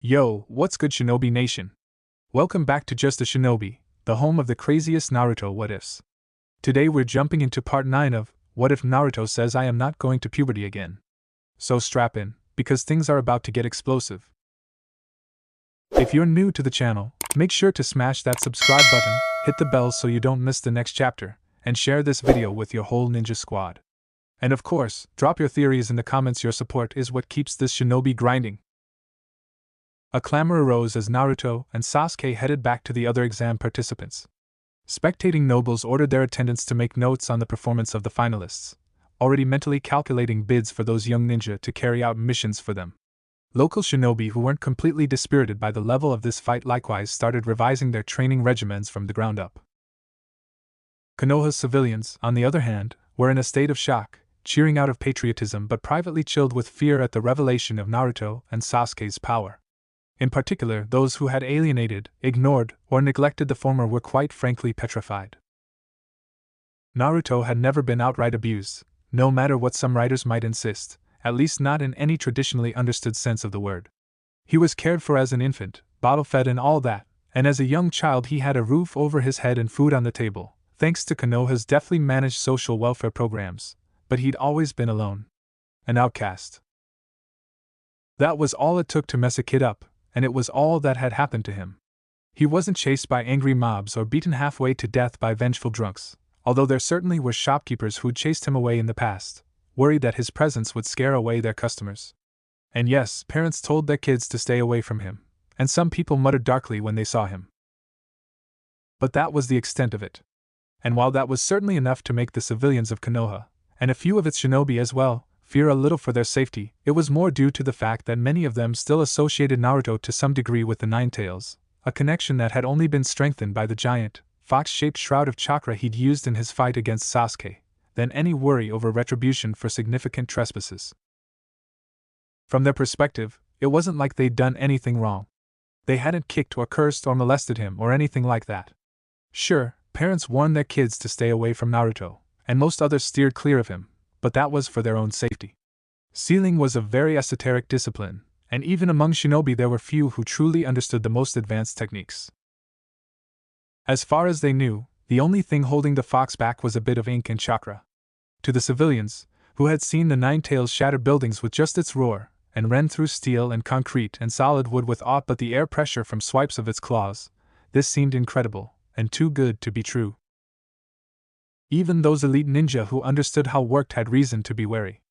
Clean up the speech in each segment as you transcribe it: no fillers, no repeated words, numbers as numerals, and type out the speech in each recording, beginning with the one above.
Yo, what's good, Shinobi Nation? Welcome back to Just a Shinobi, the home of the craziest Naruto what-ifs. Today we're jumping into part 9 of What If Naruto Says I Am Not Going to Puberty Again. So strap in, because things are about to get explosive. If you're new to the channel, make sure to smash that subscribe button, hit the bell so you don't miss the next chapter, and share this video with your whole ninja squad. And of course, drop your theories in the comments. Your support is what keeps this shinobi grinding. A clamor arose as Naruto and Sasuke headed back to the other exam participants. Spectating nobles ordered their attendants to make notes on the performance of the finalists, already mentally calculating bids for those young ninja to carry out missions for them. Local shinobi who weren't completely dispirited by the level of this fight likewise started revising their training regimens from the ground up. Konoha's civilians, on the other hand, were in a state of shock, cheering out of patriotism but privately chilled with fear at the revelation of Naruto and Sasuke's power. In particular, those who had alienated, ignored, or neglected the former were quite frankly petrified. Naruto had never been outright abused, no matter what some writers might insist, at least not in any traditionally understood sense of the word. He was cared for as an infant, bottle-fed and all that, and as a young child he had a roof over his head and food on the table, thanks to Konoha's deftly managed social welfare programs, but he'd always been alone. An outcast. That was all it took to mess a kid up, and it was all that had happened to him. He wasn't chased by angry mobs or beaten halfway to death by vengeful drunks, although there certainly were shopkeepers who'd chased him away in the past, worried that his presence would scare away their customers. And yes, parents told their kids to stay away from him, and some people muttered darkly when they saw him. But that was the extent of it. And while that was certainly enough to make the civilians of Konoha, and a few of its shinobi as well, fear a little for their safety, it was more due to the fact that many of them still associated Naruto to some degree with the Nine Tails, a connection that had only been strengthened by the giant, fox-shaped shroud of chakra he'd used in his fight against Sasuke, than any worry over retribution for significant trespasses. From their perspective, it wasn't like they'd done anything wrong. They hadn't kicked or cursed or molested him or anything like that. Sure, parents warned their kids to stay away from Naruto, and most others steered clear of him, but that was for their own safety. Sealing was a very esoteric discipline, and even among shinobi there were few who truly understood the most advanced techniques. As far as they knew, the only thing holding the fox back was a bit of ink and chakra. To the civilians, who had seen the Nine Tails shatter buildings with just its roar, and rend through steel and concrete and solid wood with aught but the air pressure from swipes of its claws, this seemed incredible, and too good to be true. Even those elite ninja who understood how it worked had reason to be wary.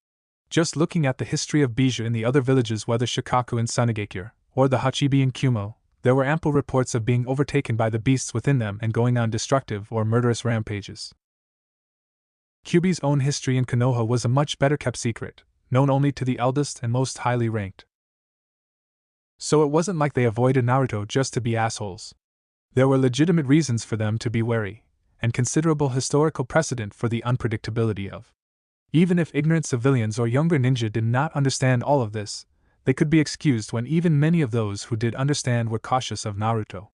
Just looking at the history of Bijou in the other villages, whether Shikaku in Sanagekure, or the Hachibi in Kumo, there were ample reports of being overtaken by the beasts within them and going on destructive or murderous rampages. Kyuubi's own history in Konoha was a much better kept secret, known only to the eldest and most highly ranked. So it wasn't like they avoided Naruto just to be assholes. There were legitimate reasons for them to be wary, and considerable historical precedent for the unpredictability of. Even if ignorant civilians or younger ninja did not understand all of this, they could be excused when even many of those who did understand were cautious of Naruto.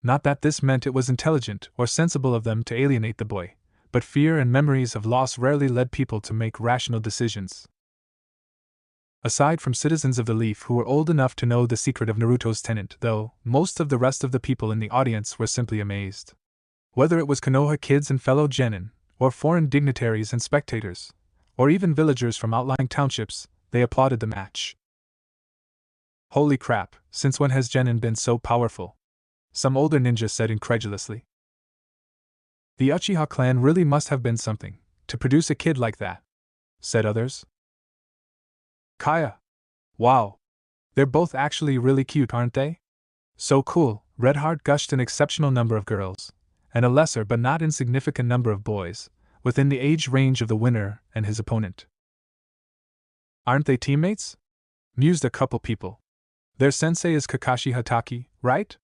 Not that this meant it was intelligent or sensible of them to alienate the boy, but fear and memories of loss rarely led people to make rational decisions. Aside from citizens of the Leaf who were old enough to know the secret of Naruto's tenet, though, most of the rest of the people in the audience were simply amazed. Whether it was Konoha kids and fellow genin, or foreign dignitaries and spectators, or even villagers from outlying townships, they applauded the match. Holy crap, since when has genin been so powerful? Some older ninja said incredulously. The Uchiha clan really must have been something, to produce a kid like that, said others. Kaya! Wow! They're both actually really cute, aren't they? So cool, Redheart gushed. An exceptional number of girls, and a lesser but not insignificant number of boys, within the age range of the winner and his opponent. Aren't they teammates? Mused a couple people. Their sensei is Kakashi Hatake, right?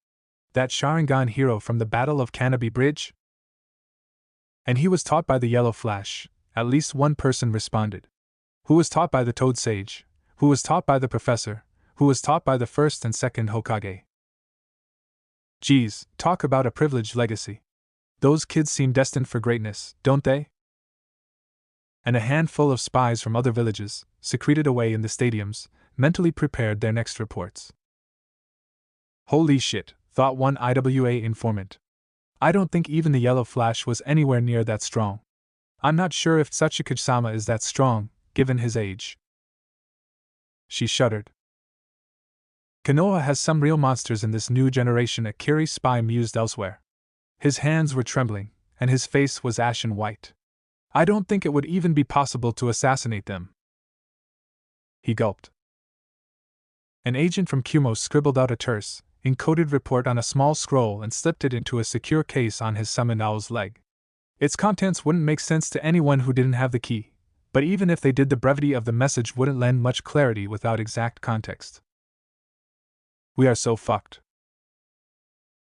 That Sharingan hero from the Battle of Kanabi Bridge? And he was taught by the Yellow Flash, at least one person responded. Who was taught by the Toad Sage? Who was taught by the Professor? Who was taught by the first and second Hokage? Geez, talk about a privileged legacy. Those kids seem destined for greatness, don't they? And a handful of spies from other villages, secreted away in the stadiums, mentally prepared their next reports. Holy shit, thought one IWA informant. I don't think even the yellow flash was anywhere near that strong. I'm not sure if Tsuchikage-sama is that strong, given his age. She shuddered. Konoha has some real monsters in this new generation, a Kiri spy mused elsewhere. His hands were trembling, and his face was ashen white. I don't think it would even be possible to assassinate them. He gulped. An agent from Kumo scribbled out a terse, encoded report on a small scroll and slipped it into a secure case on his summoned owl's leg. Its contents wouldn't make sense to anyone who didn't have the key, but even if they did, the brevity of the message wouldn't lend much clarity without exact context. We are so fucked.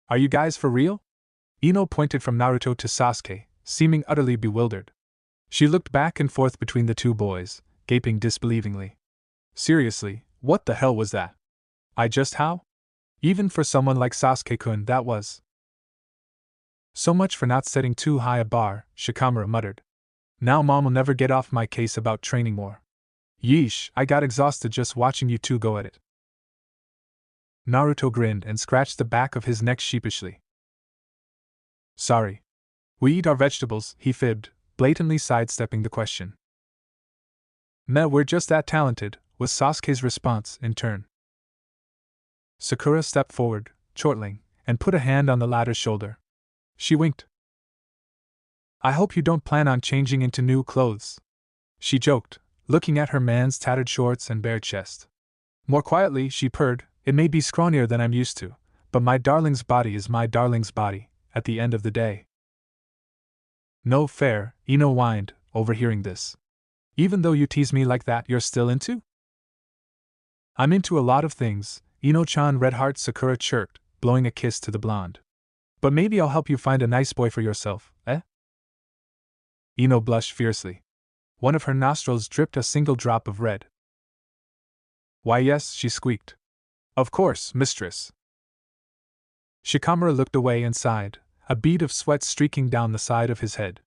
Are you guys for real? Ino pointed from Naruto to Sasuke, seeming utterly bewildered. She looked back and forth between the two boys, gaping disbelievingly. Seriously, what the hell was that? How? Even for someone like Sasuke-kun, that was. So much for not setting too high a bar, Shikamaru muttered. Now Mom will never get off my case about training more. Yeesh, I got exhausted just watching you two go at it. Naruto grinned and scratched the back of his neck sheepishly. Sorry. We eat our vegetables, he fibbed, blatantly sidestepping the question. Meh, we're just that talented, was Sasuke's response in turn. Sakura stepped forward, chortling, and put a hand on the latter's shoulder. She winked. I hope you don't plan on changing into new clothes, she joked, looking at her man's tattered shorts and bare chest. More quietly, she purred, it may be scrawnier than I'm used to, but my darling's body is my darling's body, at the end of the day. No fair, Ino whined, overhearing this. Even though you tease me like that, you're still into? I'm into a lot of things, Ino-chan Redheart, Sakura chirped, blowing a kiss to the blonde. But maybe I'll help you find a nice boy for yourself, eh? Ino blushed fiercely. One of her nostrils dripped a single drop of red. Why yes, she squeaked. Of course, mistress. Shikamaru looked away and sighed, a bead of sweat streaking down the side of his head.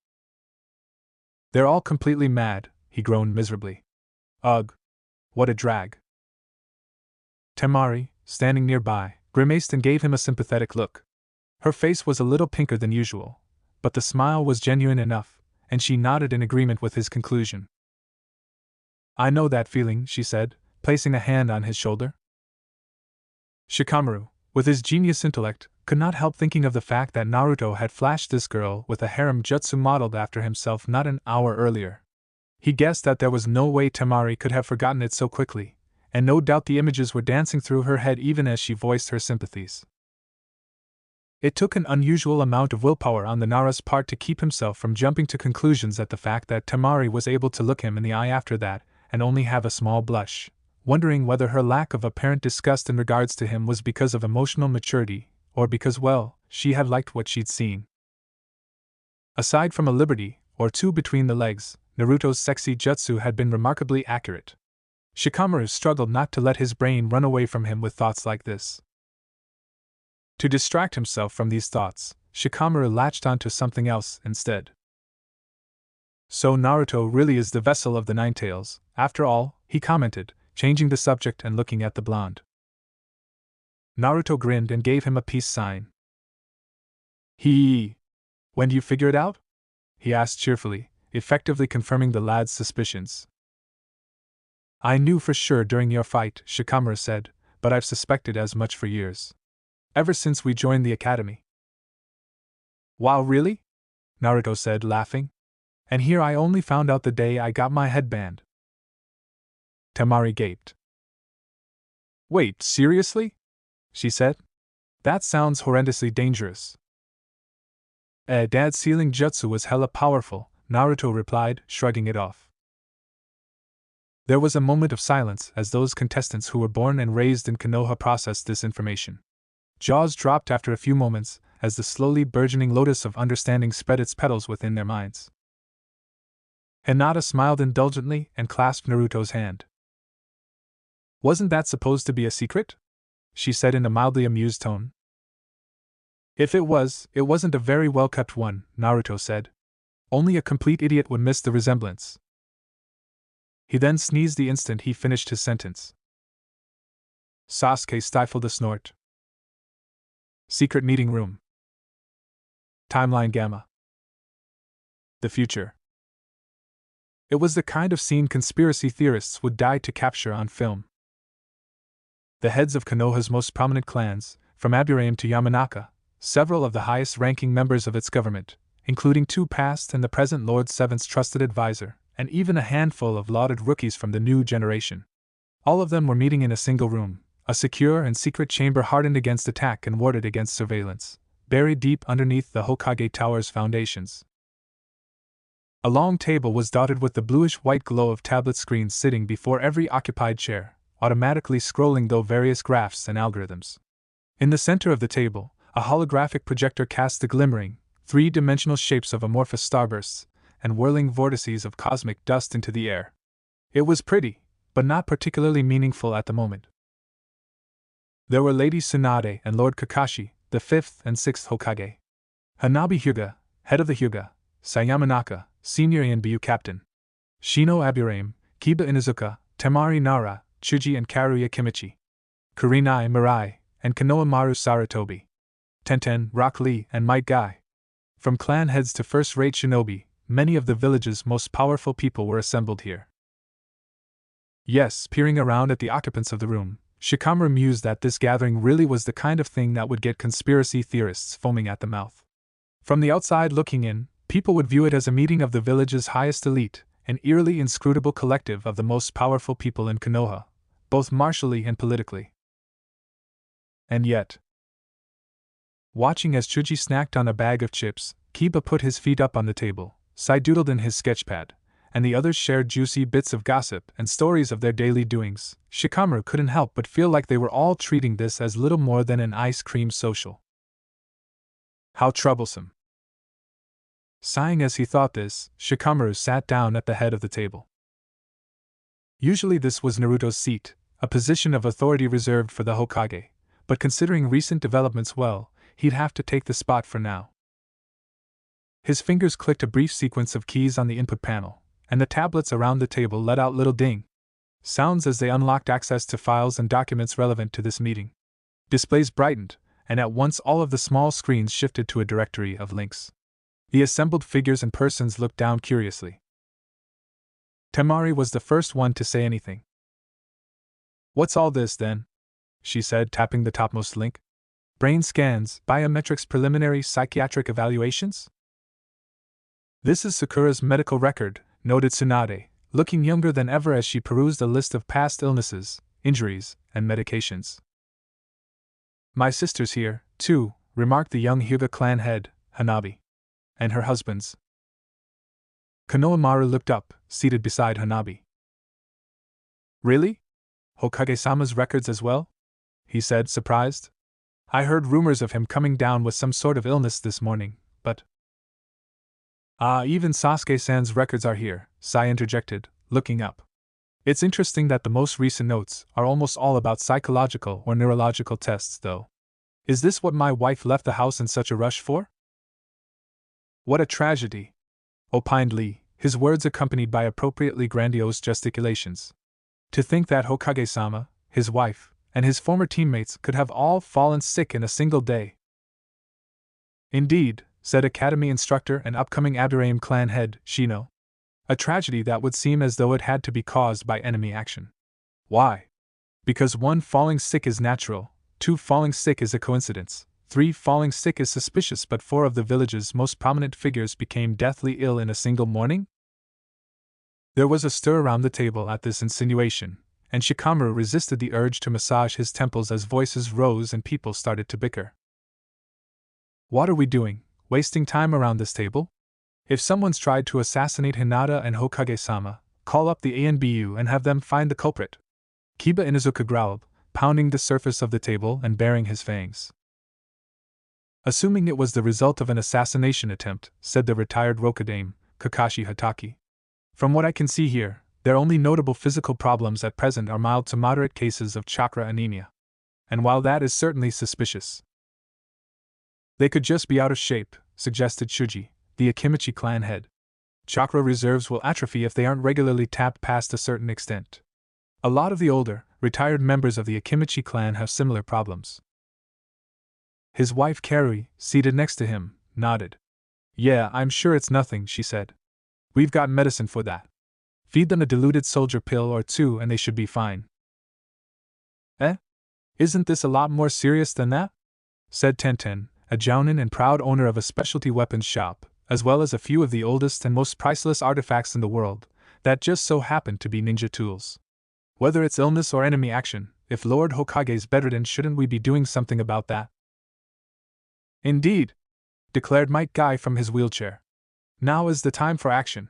They're all completely mad, he groaned miserably. Ugh. What a drag. Temari, standing nearby, grimaced and gave him a sympathetic look. Her face was a little pinker than usual, but the smile was genuine enough, and she nodded in agreement with his conclusion. I know that feeling, she said, placing a hand on his shoulder. Shikamaru, with his genius intellect, could not help thinking of the fact that Naruto had flashed this girl with a harem jutsu modeled after himself not an hour earlier. He guessed that there was no way Temari could have forgotten it so quickly, and no doubt the images were dancing through her head even as she voiced her sympathies. It took an unusual amount of willpower on the Nara's part to keep himself from jumping to conclusions at the fact that Temari was able to look him in the eye after that, and only have a small blush, wondering whether her lack of apparent disgust in regards to him was because of emotional maturity, or because, well, she had liked what she'd seen. Aside from a liberty or two between the legs, Naruto's sexy jutsu had been remarkably accurate. Shikamaru struggled not to let his brain run away from him with thoughts like this. To distract himself from these thoughts, Shikamaru latched onto something else instead. So Naruto really is the vessel of the Nine Tails, after all, he commented, changing the subject and looking at the blonde. Naruto grinned and gave him a peace sign. When do you figure it out? He asked cheerfully, effectively confirming the lad's suspicions. I knew for sure during your fight, Shikamaru said, but I've suspected as much for years. Ever since we joined the academy. Wow, really? Naruto said, laughing. And here I only found out the day I got my headband. Temari gaped. Wait, seriously? She said. That sounds horrendously dangerous. Dad's sealing jutsu was hella powerful, Naruto replied, shrugging it off. There was a moment of silence as those contestants who were born and raised in Konoha processed this information. Jaws dropped after a few moments as the slowly burgeoning lotus of understanding spread its petals within their minds. Hinata smiled indulgently and clasped Naruto's hand. Wasn't that supposed to be a secret? She said in a mildly amused tone. If it was, it wasn't a very well-kept one, Naruto said. Only a complete idiot would miss the resemblance. He then sneezed the instant he finished his sentence. Sasuke stifled a snort. Secret meeting room. Timeline Gamma. The future. It was the kind of scene conspiracy theorists would die to capture on film. The heads of Konoha's most prominent clans, from Aburame to Yamanaka, several of the highest-ranking members of its government, including 2 past and the present Lord Seven's trusted advisor, and even a handful of lauded rookies from the new generation. All of them were meeting in a single room, a secure and secret chamber hardened against attack and warded against surveillance, buried deep underneath the Hokage Tower's foundations. A long table was dotted with the bluish-white glow of tablet screens sitting before every occupied chair, automatically scrolling through various graphs and algorithms. In the center of the table, a holographic projector cast the glimmering, 3-dimensional shapes of amorphous starbursts and whirling vortices of cosmic dust into the air. It was pretty, but not particularly meaningful at the moment. There were Lady Tsunade and Lord Kakashi, the 5th and 6th Hokage. Hanabi Hyuga, head of the Hyuga, Sayamanaka, senior ANBU captain. Shino Aburame, Kiba Inuzuka, Temari Nara, Chuji and Karuya Kimichi. Kurinai Mirai, and Konoha Maru Saratobi. Tenten, Rock Lee, and Might Guy. From clan heads to first-rate shinobi, many of the village's most powerful people were assembled here. Yes, peering around at the occupants of the room, Shikamaru mused that this gathering really was the kind of thing that would get conspiracy theorists foaming at the mouth. From the outside looking in, people would view it as a meeting of the village's highest elite, an eerily inscrutable collective of the most powerful people in Konoha, both martially and politically. And yet, watching as Chuji snacked on a bag of chips, Kiba put his feet up on the table, side-doodled in his sketchpad, and the others shared juicy bits of gossip and stories of their daily doings, Shikamaru couldn't help but feel like they were all treating this as little more than an ice cream social. How troublesome. Sighing as he thought this, Shikamaru sat down at the head of the table. Usually this was Naruto's seat, a position of authority reserved for the Hokage, but considering recent developments well, he'd have to take the spot for now. His fingers clicked a brief sequence of keys on the input panel, and the tablets around the table let out little ding sounds as they unlocked access to files and documents relevant to this meeting. Displays brightened, and at once all of the small screens shifted to a directory of links. The assembled figures and persons looked down curiously. Temari was the first one to say anything. "What's all this, then?" she said, tapping the topmost link. "Brain scans, biometrics, preliminary psychiatric evaluations?" "This is Sakura's medical record," noted Tsunade, looking younger than ever as she perused a list of past illnesses, injuries, and medications. "My sister's here, too," remarked the young Hyuga clan head, Hanabi. "And her husband's." Konoha Maru looked up, seated beside Hanabi. "Really? Hokage-sama's records as well?" he said, surprised. "I heard rumors of him coming down with some sort of illness this morning, but—" "Ah, even Sasuke-san's records are here," Sai interjected, looking up. "It's interesting that the most recent notes are almost all about psychological or neurological tests, though. Is this what my wife left the house in such a rush for?" "What a tragedy," opined Lee, his words accompanied by appropriately grandiose gesticulations. "To think that Hokage-sama, his wife, and his former teammates could have all fallen sick in a single day." "Indeed," said Academy instructor and upcoming Aburame clan head, Shino. "A tragedy that would seem as though it had to be caused by enemy action. Why? Because 1 falling sick is natural, 2 falling sick is a coincidence, 3 falling sick is suspicious, but 4 of the village's most prominent figures became deathly ill in a single morning?" There was a stir around the table at this insinuation, and Shikamaru resisted the urge to massage his temples as voices rose and people started to bicker. "What are we doing? Wasting time around this table? If someone's tried to assassinate Hinata and Hokage-sama, call up the ANBU and have them find the culprit." Kiba Inuzuka growled, pounding the surface of the table and baring his fangs. "Assuming it was the result of an assassination attempt," said the retired Rokudame, Kakashi Hataki. "From what I can see here, their only notable physical problems at present are mild to moderate cases of chakra anemia. And while that is certainly suspicious, they could just be out of shape," suggested Shuji, the Akimichi clan head. "Chakra reserves will atrophy if they aren't regularly tapped past a certain extent. A lot of the older, retired members of the Akimichi clan have similar problems. His wife Karui, seated next to him, nodded. Yeah, I'm sure it's nothing, she said. We've got medicine for that. Feed them a diluted soldier pill or two and they should be fine. Eh? Isn't this a lot more serious than that? Said Tenten, a jounin and proud owner of a specialty weapons shop, as well as a few of the oldest and most priceless artifacts in the world, that just so happen to be ninja tools. Whether it's illness or enemy action, if Lord Hokage's bedridden, shouldn't we be doing something about that? Indeed, declared Mike Guy from his wheelchair. Now is the time for action.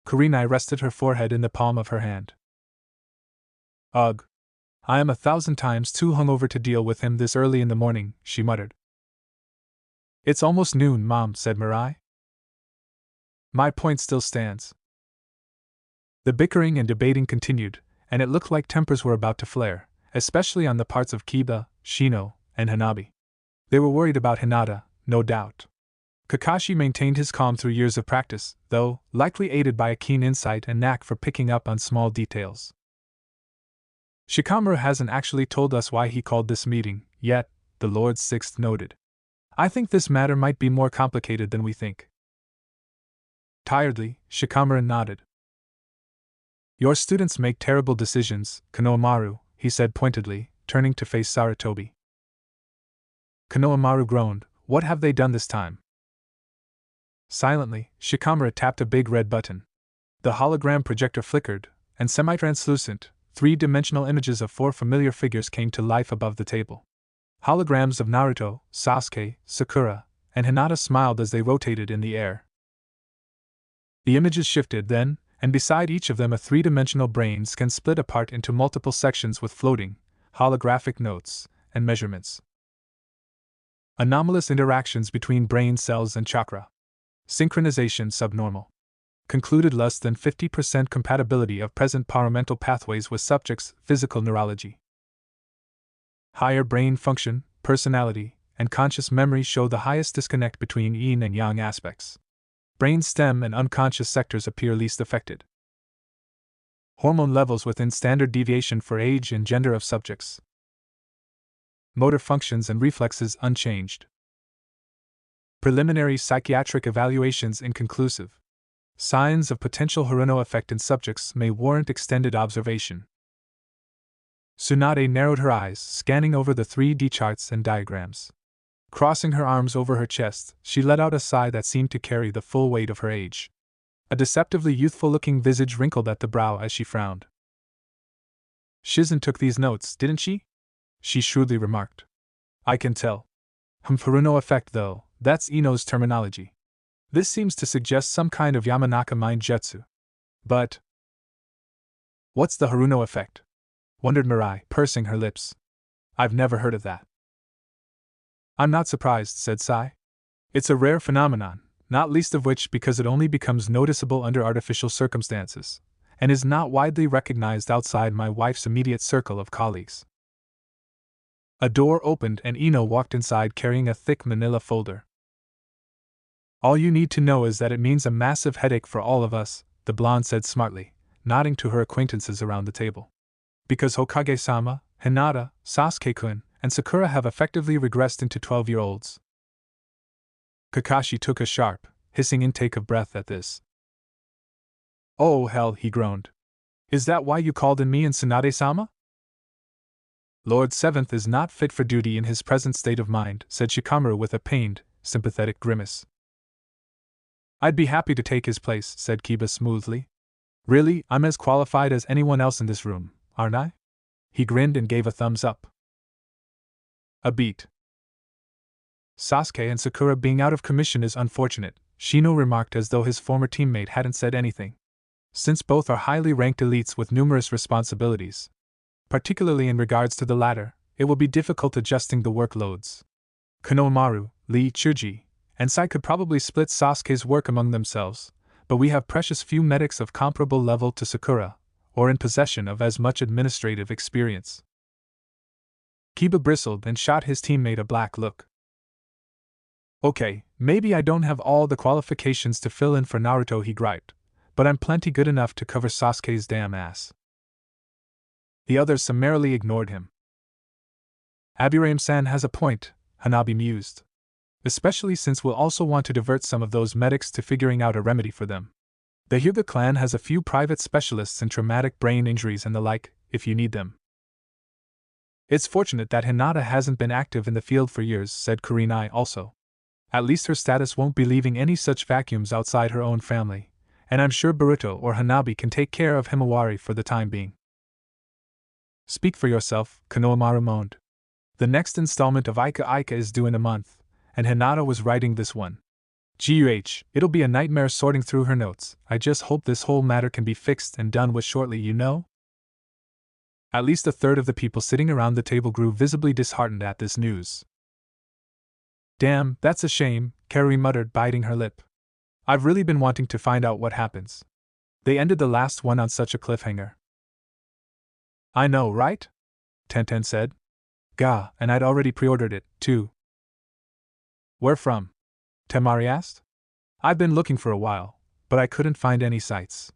Kurenai rested her forehead in the palm of her hand. Ugh. I am 1,000 times too hungover to deal with him this early in the morning, she muttered. It's almost noon, Mom, said Mirai. My point still stands. The bickering and debating continued, and it looked like tempers were about to flare, especially on the parts of Kiba, Shino, and Hanabi. They were worried about Hinata, no doubt. Kakashi maintained his calm through years of practice, though likely aided by a keen insight and knack for picking up on small details. Shikamaru hasn't actually told us why he called this meeting, yet, the Lord Sixth noted. I think this matter might be more complicated than we think. Tiredly, Shikamaru nodded. Your students make terrible decisions, Konohamaru, he said pointedly, turning to face Sarutobi. Konohamaru groaned. What have they done this time? Silently, Shikamaru tapped a big red button. The hologram projector flickered, and semi-translucent, three-dimensional images of 4 familiar figures came to life above the table. Holograms of Naruto, Sasuke, Sakura, and Hinata smiled as they rotated in the air. The images shifted then, and beside each of them a three-dimensional brain scan split apart into multiple sections with floating, holographic notes and measurements. Anomalous interactions between brain cells and chakra. Synchronization subnormal. Concluded less than 50% compatibility of present paramental pathways with subject's physical neurology. Higher brain function, personality, and conscious memory show the highest disconnect between yin and yang aspects. Brain stem and unconscious sectors appear least affected. Hormone levels within standard deviation for age and gender of subjects. Motor functions and reflexes unchanged. Preliminary psychiatric evaluations inconclusive. Signs of potential Haruno effect in subjects may warrant extended observation. Tsunade narrowed her eyes, scanning over the 3D charts and diagrams. Crossing her arms over her chest, she let out a sigh that seemed to carry the full weight of her age. A deceptively youthful-looking visage wrinkled at the brow as she frowned. Shizen took these notes, didn't she? She shrewdly remarked. I can tell. Haruno effect though, that's Ino's terminology. This seems to suggest some kind of Yamanaka mind jutsu. But what's the Haruno effect? Wondered Mirai, pursing her lips. I've never heard of that. I'm not surprised, said Sai. It's a rare phenomenon, not least of which because it only becomes noticeable under artificial circumstances, and is not widely recognized outside my wife's immediate circle of colleagues. A door opened and Ino walked inside carrying a thick manila folder. All you need to know is that it means a massive headache for all of us, the blonde said smartly, nodding to her acquaintances around the table. Because Hokage-sama, Hinata, Sasuke-kun, and Sakura have effectively regressed into 12-year-olds. Kakashi took a sharp, hissing intake of breath at this. Oh hell, he groaned. Is that why you called in me and Tsunade-sama? Lord Seventh is not fit for duty in his present state of mind, said Shikamaru with a pained, sympathetic grimace. I'd be happy to take his place, said Kiba smoothly. Really, I'm as qualified as anyone else in this room, aren't I? He grinned and gave a thumbs up. A beat. Sasuke and Sakura being out of commission is unfortunate, Shino remarked as though his former teammate hadn't said anything. Since both are highly ranked elites with numerous responsibilities. Particularly in regards to the latter, it will be difficult adjusting the workloads. Konohamaru, Lee Chuji, and Sai could probably split Sasuke's work among themselves, but we have precious few medics of comparable level to Sakura, or in possession of as much administrative experience. Kiba bristled and shot his teammate a black look. Okay, maybe I don't have all the qualifications to fill in for Naruto, he griped, but I'm plenty good enough to cover Sasuke's damn ass. The others summarily ignored him. Aburaim-san has a point, Hanabi mused. Especially since we'll also want to divert some of those medics to figuring out a remedy for them. The Hyuga clan has a few private specialists in traumatic brain injuries and the like, if you need them. It's fortunate that Hinata hasn't been active in the field for years, said Kurenai also. At least her status won't be leaving any such vacuums outside her own family, and I'm sure Boruto or Hanabi can take care of Himawari for the time being. Speak for yourself, Konohamaru moaned. The next installment of Ika Ika is due in a month, and Hinata was writing this one. Guh, it'll be a nightmare sorting through her notes. I just hope this whole matter can be fixed and done with shortly, you know? At least a third of the people sitting around the table grew visibly disheartened at this news. Damn, that's a shame, Carrie muttered, biting her lip. I've really been wanting to find out what happens. They ended the last one on such a cliffhanger. I know, right? Tenten said. Gah, and I'd already pre-ordered it, too. Where from? Temari asked. I've been looking for a while, but I couldn't find any sites.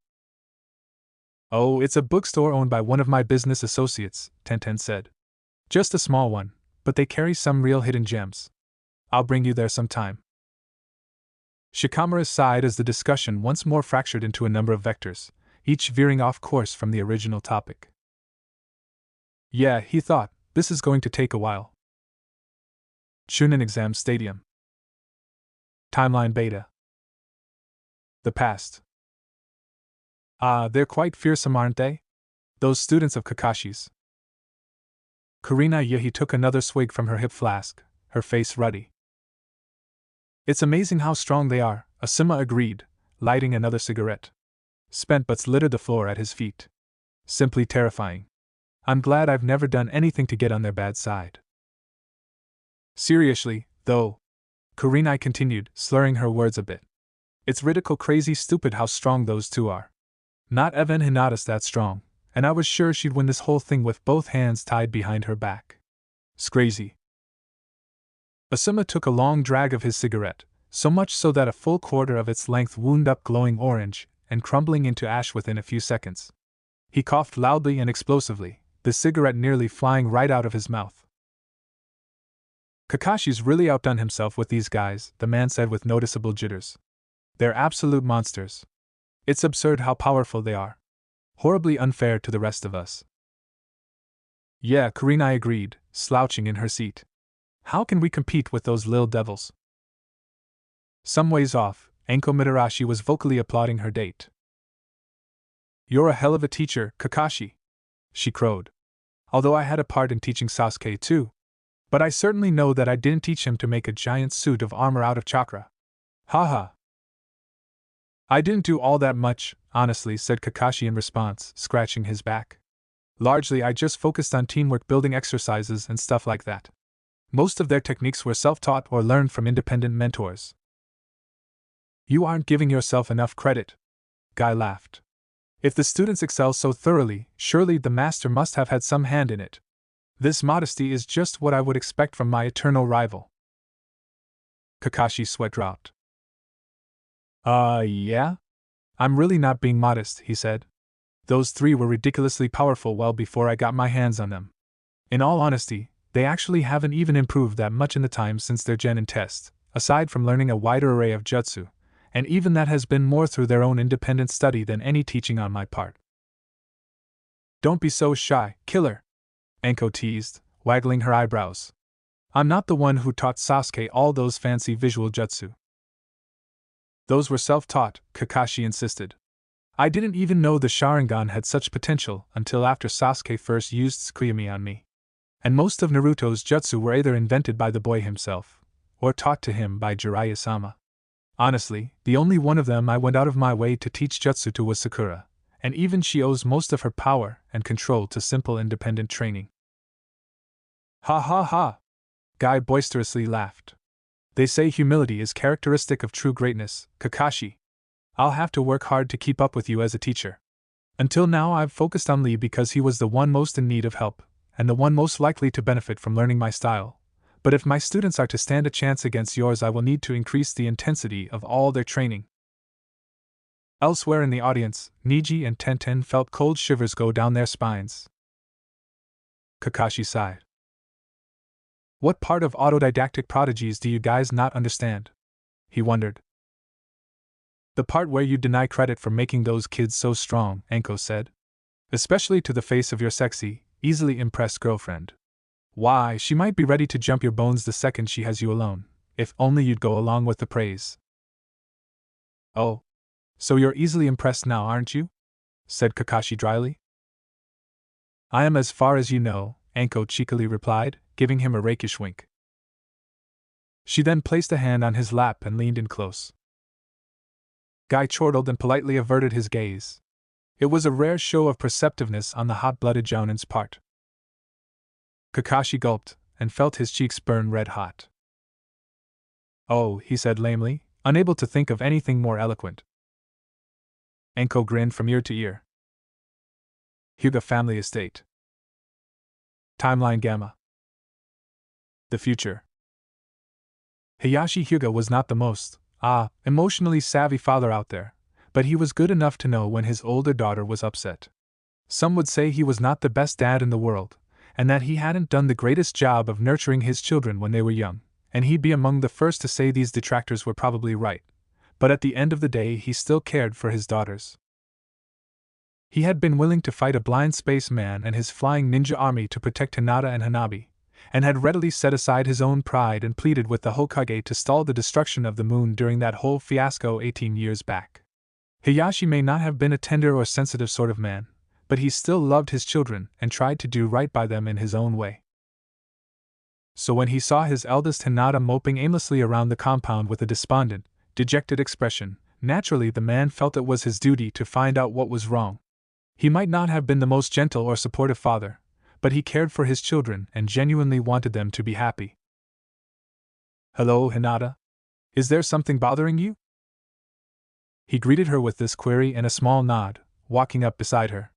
Oh, it's a bookstore owned by one of my business associates, Tenten said. Just a small one, but they carry some real hidden gems. I'll bring you there sometime. Shikamaru sighed as the discussion once more fractured into a number of vectors, each veering off course from the original topic. Yeah, he thought, this is going to take a while. Chunin Exam Stadium. Timeline Beta. The past. Ah, they're quite fearsome, aren't they? Those students of Kakashi's. Kurenai Yahi took another swig from her hip flask, her face ruddy. It's amazing how strong they are, Asuma agreed, lighting another cigarette. Spent butts littered the floor at his feet. Simply terrifying. I'm glad I've never done anything to get on their bad side. Seriously, though, Kurenai continued, slurring her words a bit. It's ridicule crazy stupid how strong those two are. Not even Hinata's that strong, and I was sure she'd win this whole thing with both hands tied behind her back. Scrazy. Asuma took a long drag of his cigarette, so much so that a full quarter of its length wound up glowing orange and crumbling into ash within a few seconds. He coughed loudly and explosively, the cigarette nearly flying right out of his mouth. Kakashi's really outdone himself with these guys, the man said with noticeable jitters. They're absolute monsters. It's absurd how powerful they are. Horribly unfair to the rest of us. Yeah, Kurenai agreed, slouching in her seat. How can we compete with those lil devils? Some ways off, Enko Mitarashi was vocally applauding her date. You're a hell of a teacher, Kakashi, she crowed. Although I had a part in teaching Sasuke too. But I certainly know that I didn't teach him to make a giant suit of armor out of chakra. Haha. I didn't do all that much, honestly, said Kakashi in response, scratching his back. Largely I just focused on teamwork building exercises and stuff like that. Most of their techniques were self-taught or learned from independent mentors. You aren't giving yourself enough credit. Guy laughed. If the students excel so thoroughly, surely the master must have had some hand in it. This modesty is just what I would expect from my eternal rival. Kakashi's sweat dropped. Yeah? I'm really not being modest, he said. Those three were ridiculously powerful well before I got my hands on them. In all honesty, they actually haven't even improved that much in the time since their Genin test, aside from learning a wider array of jutsu, and even that has been more through their own independent study than any teaching on my part. Don't be so shy, killer, Enko teased, waggling her eyebrows. I'm not the one who taught Sasuke all those fancy visual jutsu. Those were self-taught, Kakashi insisted. I didn't even know the Sharingan had such potential until after Sasuke first used Tsukuyomi on me. And most of Naruto's jutsu were either invented by the boy himself, or taught to him by Jiraiya-sama. Honestly, the only one of them I went out of my way to teach jutsu to was Sakura, and even she owes most of her power and control to simple independent training. Ha ha ha! Guy boisterously laughed. They say humility is characteristic of true greatness, Kakashi. I'll have to work hard to keep up with you as a teacher. Until now I've focused on Lee because he was the one most in need of help, and the one most likely to benefit from learning my style. But if my students are to stand a chance against yours, I will need to increase the intensity of all their training. Elsewhere in the audience, Niji and Tenten felt cold shivers go down their spines. Kakashi sighed. What part of autodidactic prodigies do you guys not understand? He wondered. The part where you deny credit for making those kids so strong, Anko said. Especially to the face of your sexy, easily impressed girlfriend. Why, she might be ready to jump your bones the second she has you alone, if only you'd go along with the praise. Oh. So you're easily impressed now, aren't you? Said Kakashi dryly. I am as far as you know, Anko cheekily replied, giving him a rakish wink. She then placed a hand on his lap and leaned in close. Guy chortled and politely averted his gaze. It was a rare show of perceptiveness on the hot-blooded Jounin's part. Kakashi gulped, and felt his cheeks burn red-hot. Oh, he said lamely, unable to think of anything more eloquent. Anko grinned from ear to ear. Hyuga family estate. Timeline Gamma. The future. Hayashi Hyuga was not the most, emotionally savvy father out there, but he was good enough to know when his older daughter was upset. Some would say he was not the best dad in the world, and that he hadn't done the greatest job of nurturing his children when they were young, and he'd be among the first to say these detractors were probably right, but at the end of the day he still cared for his daughters. He had been willing to fight a blind spaceman and his flying ninja army to protect Hinata and Hanabi, and had readily set aside his own pride and pleaded with the Hokage to stall the destruction of the moon during that whole fiasco 18 years back. Hayashi may not have been a tender or sensitive sort of man, but he still loved his children and tried to do right by them in his own way. So when he saw his eldest Hinata moping aimlessly around the compound with a despondent, dejected expression, naturally the man felt it was his duty to find out what was wrong. He might not have been the most gentle or supportive father, but he cared for his children and genuinely wanted them to be happy. Hello, Hinata? Is there something bothering you? He greeted her with this query and a small nod, walking up beside her.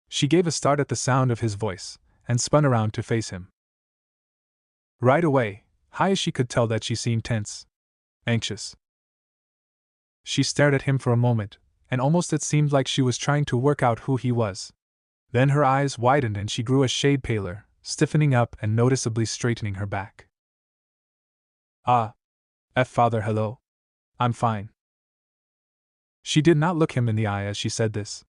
She gave a start at the sound of his voice, and spun around to face him. Right away, Hayashi could tell that she seemed tense. Anxious. She stared at him for a moment, and almost it seemed like she was trying to work out who he was. Then her eyes widened and she grew a shade paler, stiffening up and noticeably straightening her back. Father, hello. I'm fine. She did not look him in the eye as she said this.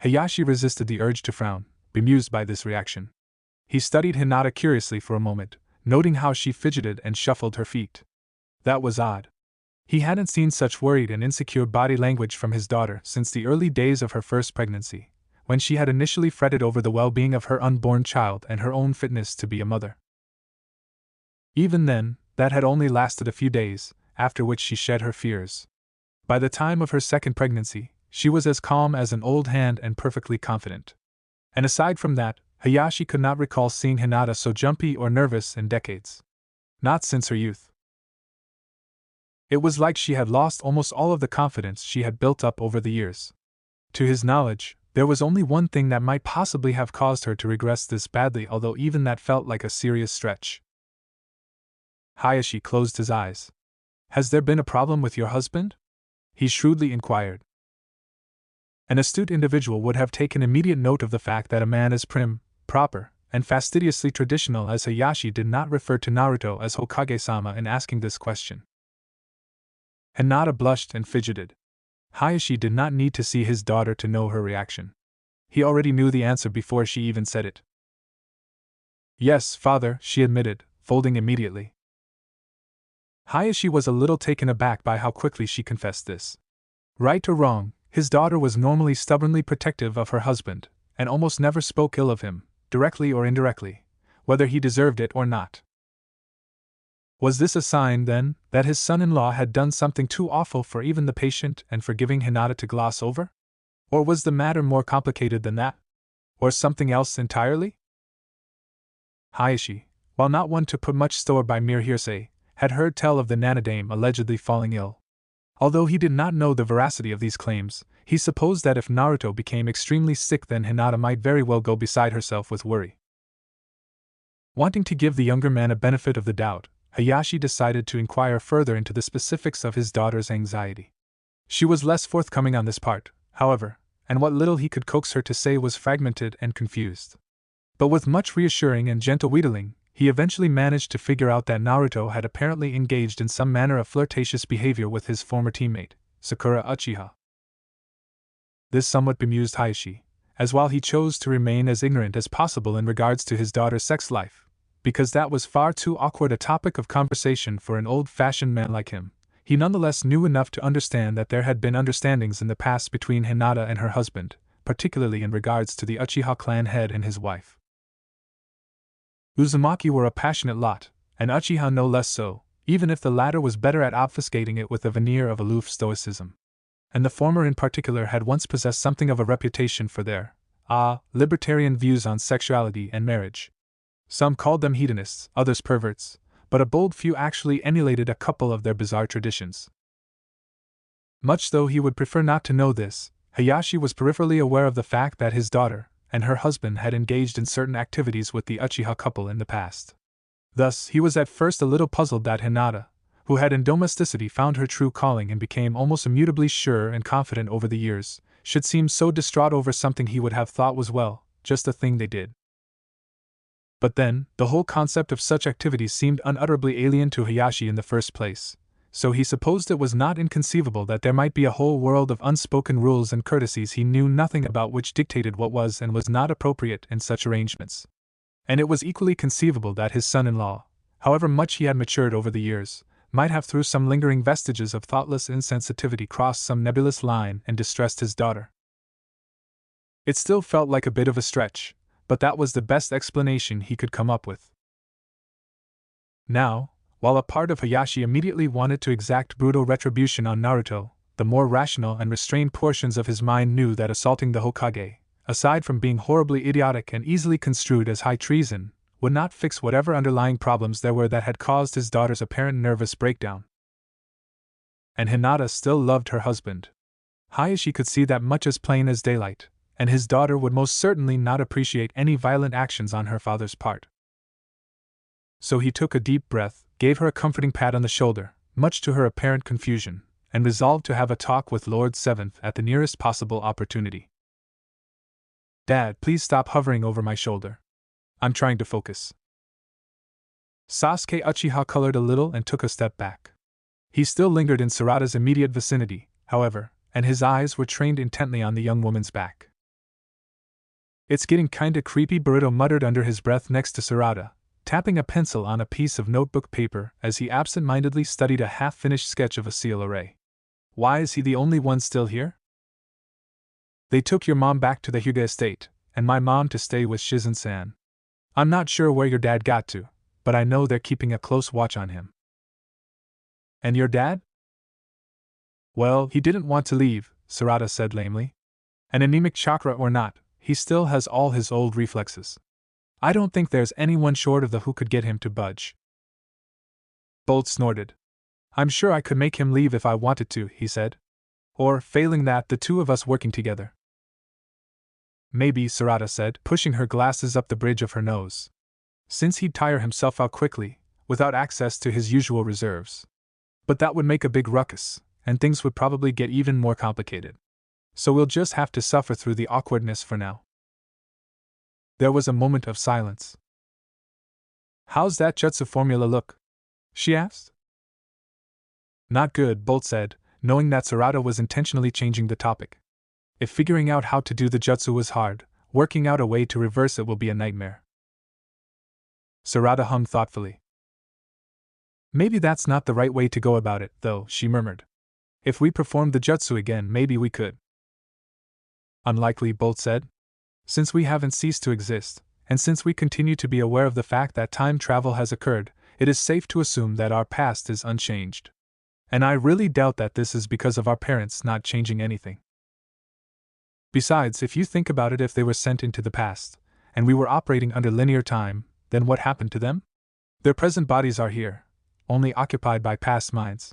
Hayashi resisted the urge to frown, bemused by this reaction. He studied Hinata curiously for a moment, noting how she fidgeted and shuffled her feet. That was odd. He hadn't seen such worried and insecure body language from his daughter since the early days of her first pregnancy, when she had initially fretted over the well-being of her unborn child and her own fitness to be a mother. Even then, that had only lasted a few days, after which she shed her fears. By the time of her second pregnancy, she was as calm as an old hand and perfectly confident. And aside from that, Hayashi could not recall seeing Hinata so jumpy or nervous in decades. Not since her youth. It was like she had lost almost all of the confidence she had built up over the years. To his knowledge, there was only one thing that might possibly have caused her to regress this badly, although even that felt like a serious stretch. Hayashi closed his eyes. Has there been a problem with your husband? He shrewdly inquired. An astute individual would have taken immediate note of the fact that a man as prim, proper, and fastidiously traditional as Hayashi did not refer to Naruto as Hokage-sama in asking this question. Hinata blushed and fidgeted. Hayashi did not need to see his daughter to know her reaction. He already knew the answer before she even said it. Yes, father, she admitted, folding immediately. Hayashi was a little taken aback by how quickly she confessed this. Right or wrong, his daughter was normally stubbornly protective of her husband, and almost never spoke ill of him, directly or indirectly, whether he deserved it or not. Was this a sign, then, that his son-in-law had done something too awful for even the patient and forgiving Hinata to gloss over? Or was the matter more complicated than that? Or something else entirely? Hayashi, while not one to put much store by mere hearsay, had heard tell of the Nanadame allegedly falling ill. Although he did not know the veracity of these claims, he supposed that if Naruto became extremely sick, then Hinata might very well go beside herself with worry. Wanting to give the younger man a benefit of the doubt, Hayashi decided to inquire further into the specifics of his daughter's anxiety. She was less forthcoming on this part, however, and what little he could coax her to say was fragmented and confused. But with much reassuring and gentle wheedling, he eventually managed to figure out that Naruto had apparently engaged in some manner of flirtatious behavior with his former teammate, Sakura Uchiha. This somewhat bemused Hayashi, as while he chose to remain as ignorant as possible in regards to his daughter's sex life, because that was far too awkward a topic of conversation for an old-fashioned man like him, he nonetheless knew enough to understand that there had been understandings in the past between Hinata and her husband, particularly in regards to the Uchiha clan head and his wife. Uzumaki were a passionate lot, and Uchiha no less so, even if the latter was better at obfuscating it with a veneer of aloof stoicism. And the former in particular had once possessed something of a reputation for their, libertarian views on sexuality and marriage. Some called them hedonists, others perverts, but a bold few actually emulated a couple of their bizarre traditions. Much though he would prefer not to know this, Hayashi was peripherally aware of the fact that his daughter and her husband had engaged in certain activities with the Uchiha couple in the past. Thus, he was at first a little puzzled that Hinata, who had in domesticity found her true calling and became almost immutably sure and confident over the years, should seem so distraught over something he would have thought was, well, just a thing they did. But then, the whole concept of such activities seemed unutterably alien to Hayashi in the first place, so he supposed it was not inconceivable that there might be a whole world of unspoken rules and courtesies he knew nothing about which dictated what was and was not appropriate in such arrangements. And it was equally conceivable that his son-in-law, however much he had matured over the years, might have through some lingering vestiges of thoughtless insensitivity crossed some nebulous line and distressed his daughter. It still felt like a bit of a stretch, but that was the best explanation he could come up with. Now, while a part of Hayashi immediately wanted to exact brutal retribution on Naruto, the more rational and restrained portions of his mind knew that assaulting the Hokage, aside from being horribly idiotic and easily construed as high treason, would not fix whatever underlying problems there were that had caused his daughter's apparent nervous breakdown. And Hinata still loved her husband. Hayashi could see that much as plain as daylight, and his daughter would most certainly not appreciate any violent actions on her father's part. So he took a deep breath, gave her a comforting pat on the shoulder, much to her apparent confusion, and resolved to have a talk with Lord Seventh at the nearest possible opportunity. "Dad, please stop hovering over my shoulder. I'm trying to focus." Sasuke Uchiha colored a little and took a step back. He still lingered in Sarada's immediate vicinity, however, and his eyes were trained intently on the young woman's back. "It's getting kinda creepy," Boruto muttered under his breath next to Sarada, tapping a pencil on a piece of notebook paper as he absent-mindedly studied a half-finished sketch of a seal array. "Why is he the only one still here?" "They took your mom back to the Hyuga estate, and my mom to stay with Shizen-san. I'm not sure where your dad got to, but I know they're keeping a close watch on him." "And your dad?" "Well, he didn't want to leave," Sarada said lamely. "An anemic chakra or not, he still has all his old reflexes. I don't think there's anyone short of the who could get him to budge." Bolt snorted. "I'm sure I could make him leave if I wanted to," he said. "Or, failing that, the two of us working together." "Maybe," Sarada said, pushing her glasses up the bridge of her nose. "Since he'd tire himself out quickly, without access to his usual reserves. But that would make a big ruckus, and things would probably get even more complicated. So we'll just have to suffer through the awkwardness for now." There was a moment of silence. "How's that jutsu formula look?" she asked. "Not good," Bolt said, knowing that Sarada was intentionally changing the topic. "If figuring out how to do the jutsu was hard, working out a way to reverse it will be a nightmare." Sarada hummed thoughtfully. "Maybe that's not the right way to go about it, though," she murmured. "If we performed the jutsu again, maybe we could." "Unlikely," Bolt said. "Since we haven't ceased to exist, and since we continue to be aware of the fact that time travel has occurred, it is safe to assume that our past is unchanged. And I really doubt that this is because of our parents not changing anything. Besides, if you think about it, if they were sent into the past, and we were operating under linear time, then what happened to them? Their present bodies are here, only occupied by past minds.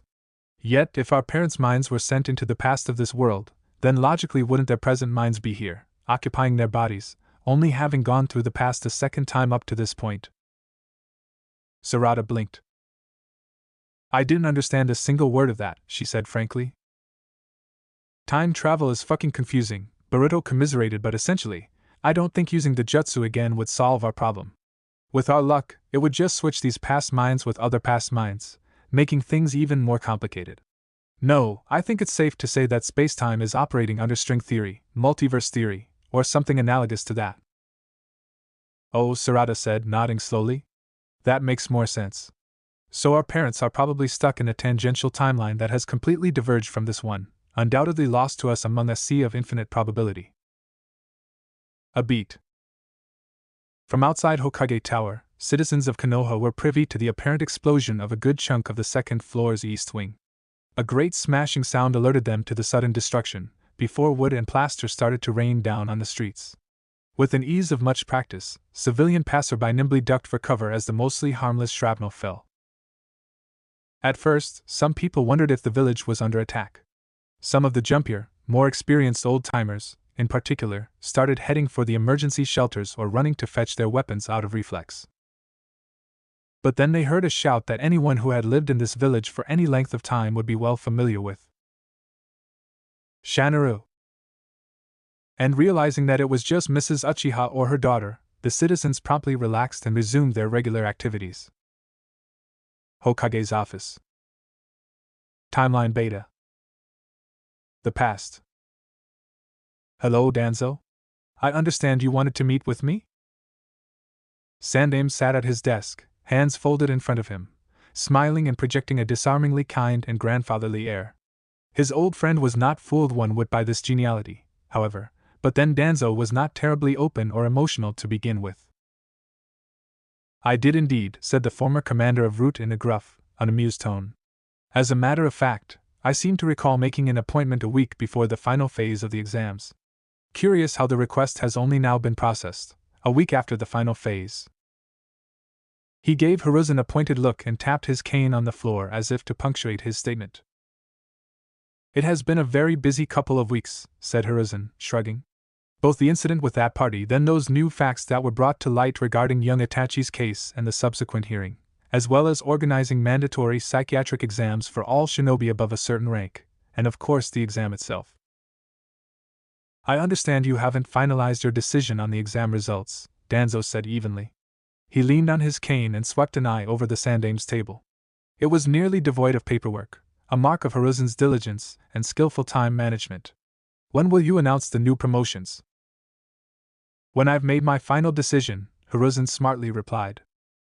Yet, if our parents' minds were sent into the past of this world, then logically wouldn't their present minds be here, occupying their bodies, only having gone through the past a second time up to this point?" Sarada blinked. "I didn't understand a single word of that," she said frankly. "Time travel is fucking confusing," Boruto commiserated, "but essentially, I don't think using the jutsu again would solve our problem. With our luck, it would just switch these past minds with other past minds, making things even more complicated. No, I think it's safe to say that spacetime is operating under string theory, multiverse theory, or something analogous to that. Oh, Sarada said, nodding slowly. That makes more sense. So our parents are probably stuck in a tangential timeline that has completely diverged from this one, undoubtedly lost to us among a sea of infinite probability. A beat. From outside Hokage Tower, citizens of Konoha were privy to the apparent explosion of a good chunk of the second floor's east wing. A great smashing sound alerted them to the sudden destruction, before wood and plaster started to rain down on the streets. With an ease of much practice, civilian passerby nimbly ducked for cover as the mostly harmless shrapnel fell. At first, some people wondered if the village was under attack. Some of the jumpier, more experienced old-timers, in particular, started heading for the emergency shelters or running to fetch their weapons out of reflex. But then they heard a shout that anyone who had lived in this village for any length of time would be well familiar with. Shanaru. And realizing that it was just Mrs. Uchiha or her daughter, the citizens promptly relaxed and resumed their regular activities. Hokage's office. Timeline Beta. The past. Hello, Danzo. I understand you wanted to meet with me? Sandaime sat at his desk, hands folded in front of him, smiling and projecting a disarmingly kind and grandfatherly air. His old friend was not fooled one whit by this geniality, however, but then Danzo was not terribly open or emotional to begin with. I did indeed, said the former commander of Root in a gruff, unamused tone. As a matter of fact, I seem to recall making an appointment a week before the final phase of the exams. Curious how the request has only now been processed, a week after the final phase. He gave Hiruzen a pointed look and tapped his cane on the floor as if to punctuate his statement. It has been a very busy couple of weeks, said Hiruzen, shrugging. Both the incident with that party, then those new facts that were brought to light regarding young Itachi's case and the subsequent hearing, as well as organizing mandatory psychiatric exams for all shinobi above a certain rank, and of course the exam itself. I understand you haven't finalized your decision on the exam results, Danzo said evenly. He leaned on his cane and swept an eye over the Sandaime's table. It was nearly devoid of paperwork, a mark of Hiruzen's diligence and skillful time management. When will you announce the new promotions? When I've made my final decision, Hiruzen smartly replied.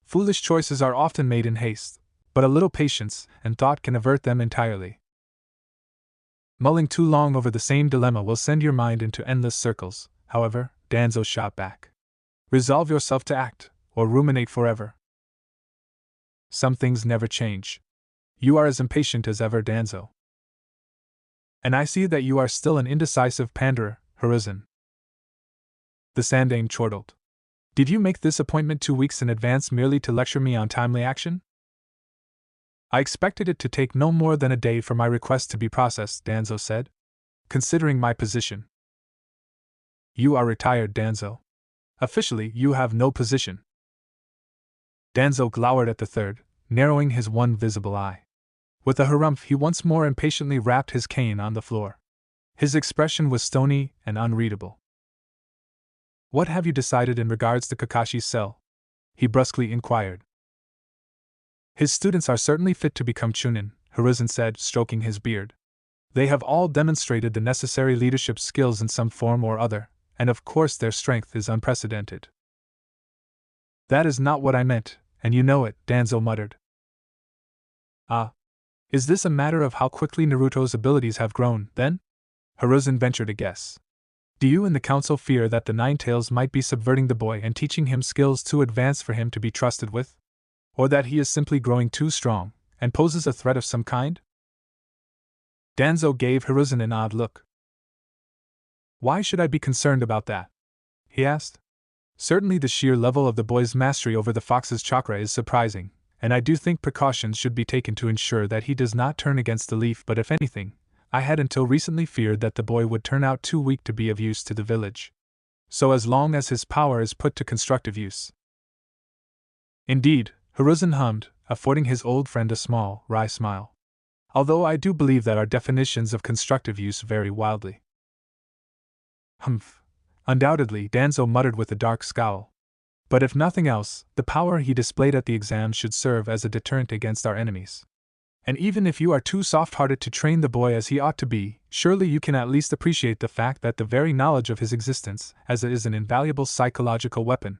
Foolish choices are often made in haste, but a little patience and thought can avert them entirely. Mulling too long over the same dilemma will send your mind into endless circles, however, Danzo shot back. Resolve yourself to act, or ruminate forever. Some things never change. You are as impatient as ever, Danzo. And I see that you are still an indecisive panderer, Hiruzen. The Sandaime chortled. Did you make this appointment 2 weeks in advance merely to lecture me on timely action? I expected it to take no more than a day for my request to be processed, Danzo said. Considering my position. You are retired, Danzo. Officially, you have no position. Danzo glowered at the third, narrowing his one visible eye. With a harumph, he once more impatiently rapped his cane on the floor. His expression was stony and unreadable. What have you decided in regards to Kakashi's cell? He brusquely inquired. His students are certainly fit to become chunin, Hiruzen said, stroking his beard. They have all demonstrated the necessary leadership skills in some form or other, and of course their strength is unprecedented. That is not what I meant, and you know it, Danzo muttered. Ah. Is this a matter of how quickly Naruto's abilities have grown, then? Hiruzen ventured a guess. Do you and the council fear that the Nine-Tails might be subverting the boy and teaching him skills too advanced for him to be trusted with? Or that he is simply growing too strong, and poses a threat of some kind? Danzo gave Hiruzen an odd look. Why should I be concerned about that? He asked. Certainly the sheer level of the boy's mastery over the fox's chakra is surprising, and I do think precautions should be taken to ensure that he does not turn against the leaf, but if anything, I had until recently feared that the boy would turn out too weak to be of use to the village. So as long as his power is put to constructive use. Indeed, Hiruzen hummed, affording his old friend a small, wry smile. Although I do believe that our definitions of constructive use vary wildly. Humph. Undoubtedly, Danzo muttered with a dark scowl. But if nothing else, the power he displayed at the exam should serve as a deterrent against our enemies. And even if you are too soft-hearted to train the boy as he ought to be, surely you can at least appreciate the fact that the very knowledge of his existence as it is an invaluable psychological weapon.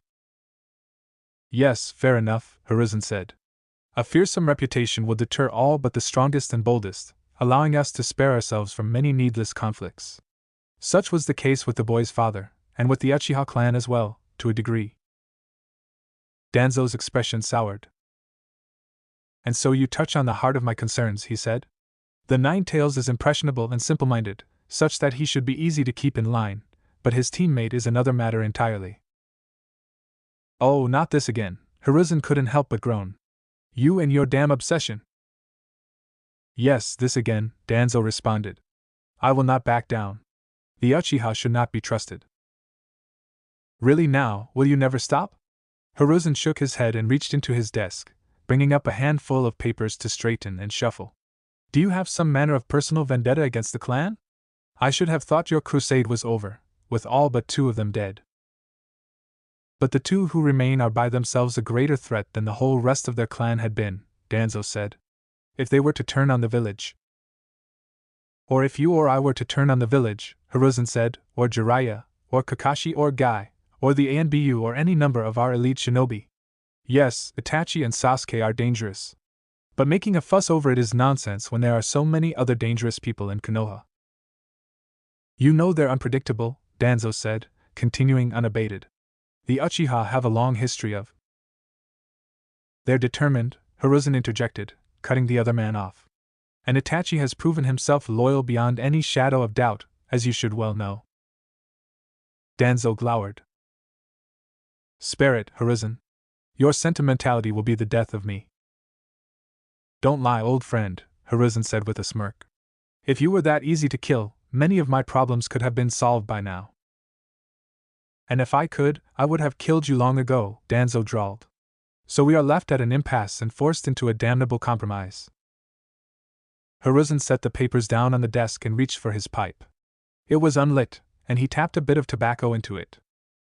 Yes, fair enough, Hiruzen said. A fearsome reputation will deter all but the strongest and boldest, allowing us to spare ourselves from many needless conflicts. Such was the case with the boy's father, and with the Uchiha clan as well, to a degree. Danzo's expression soured. And so you touch on the heart of my concerns, he said. The Nine-Tails is impressionable and simple-minded, such that he should be easy to keep in line, but his teammate is another matter entirely. Oh, not this again, Hiruzen couldn't help but groan. You and your damn obsession. Yes, this again, Danzo responded. I will not back down. The Uchiha should not be trusted. Really now, will you never stop? Hiruzen shook his head and reached into his desk, bringing up a handful of papers to straighten and shuffle. Do you have some manner of personal vendetta against the clan? I should have thought your crusade was over, with all but 2 of them dead. But the 2 who remain are by themselves a greater threat than the whole rest of their clan had been, Danzo said. If they were to turn on the village. Or if you or I were to turn on the village, Hiruzen said, or Jiraiya, or Kakashi or Guy, or the ANBU or any number of our elite shinobi. Yes, Itachi and Sasuke are dangerous. But making a fuss over it is nonsense when there are so many other dangerous people in Konoha. You know they're unpredictable, Danzo said, continuing unabated. The Uchiha have a long history of. They're determined, Hiruzen interjected, cutting the other man off. And Itachi has proven himself loyal beyond any shadow of doubt, as you should well know. Danzo glowered. Spare it, Hiruzen. Your sentimentality will be the death of me. Don't lie, old friend, Hiruzen said with a smirk. If you were that easy to kill, many of my problems could have been solved by now. And if I could, I would have killed you long ago, Danzo drawled. So we are left at an impasse and forced into a damnable compromise. Hiruzen set the papers down on the desk and reached for his pipe. It was unlit, and he tapped a bit of tobacco into it.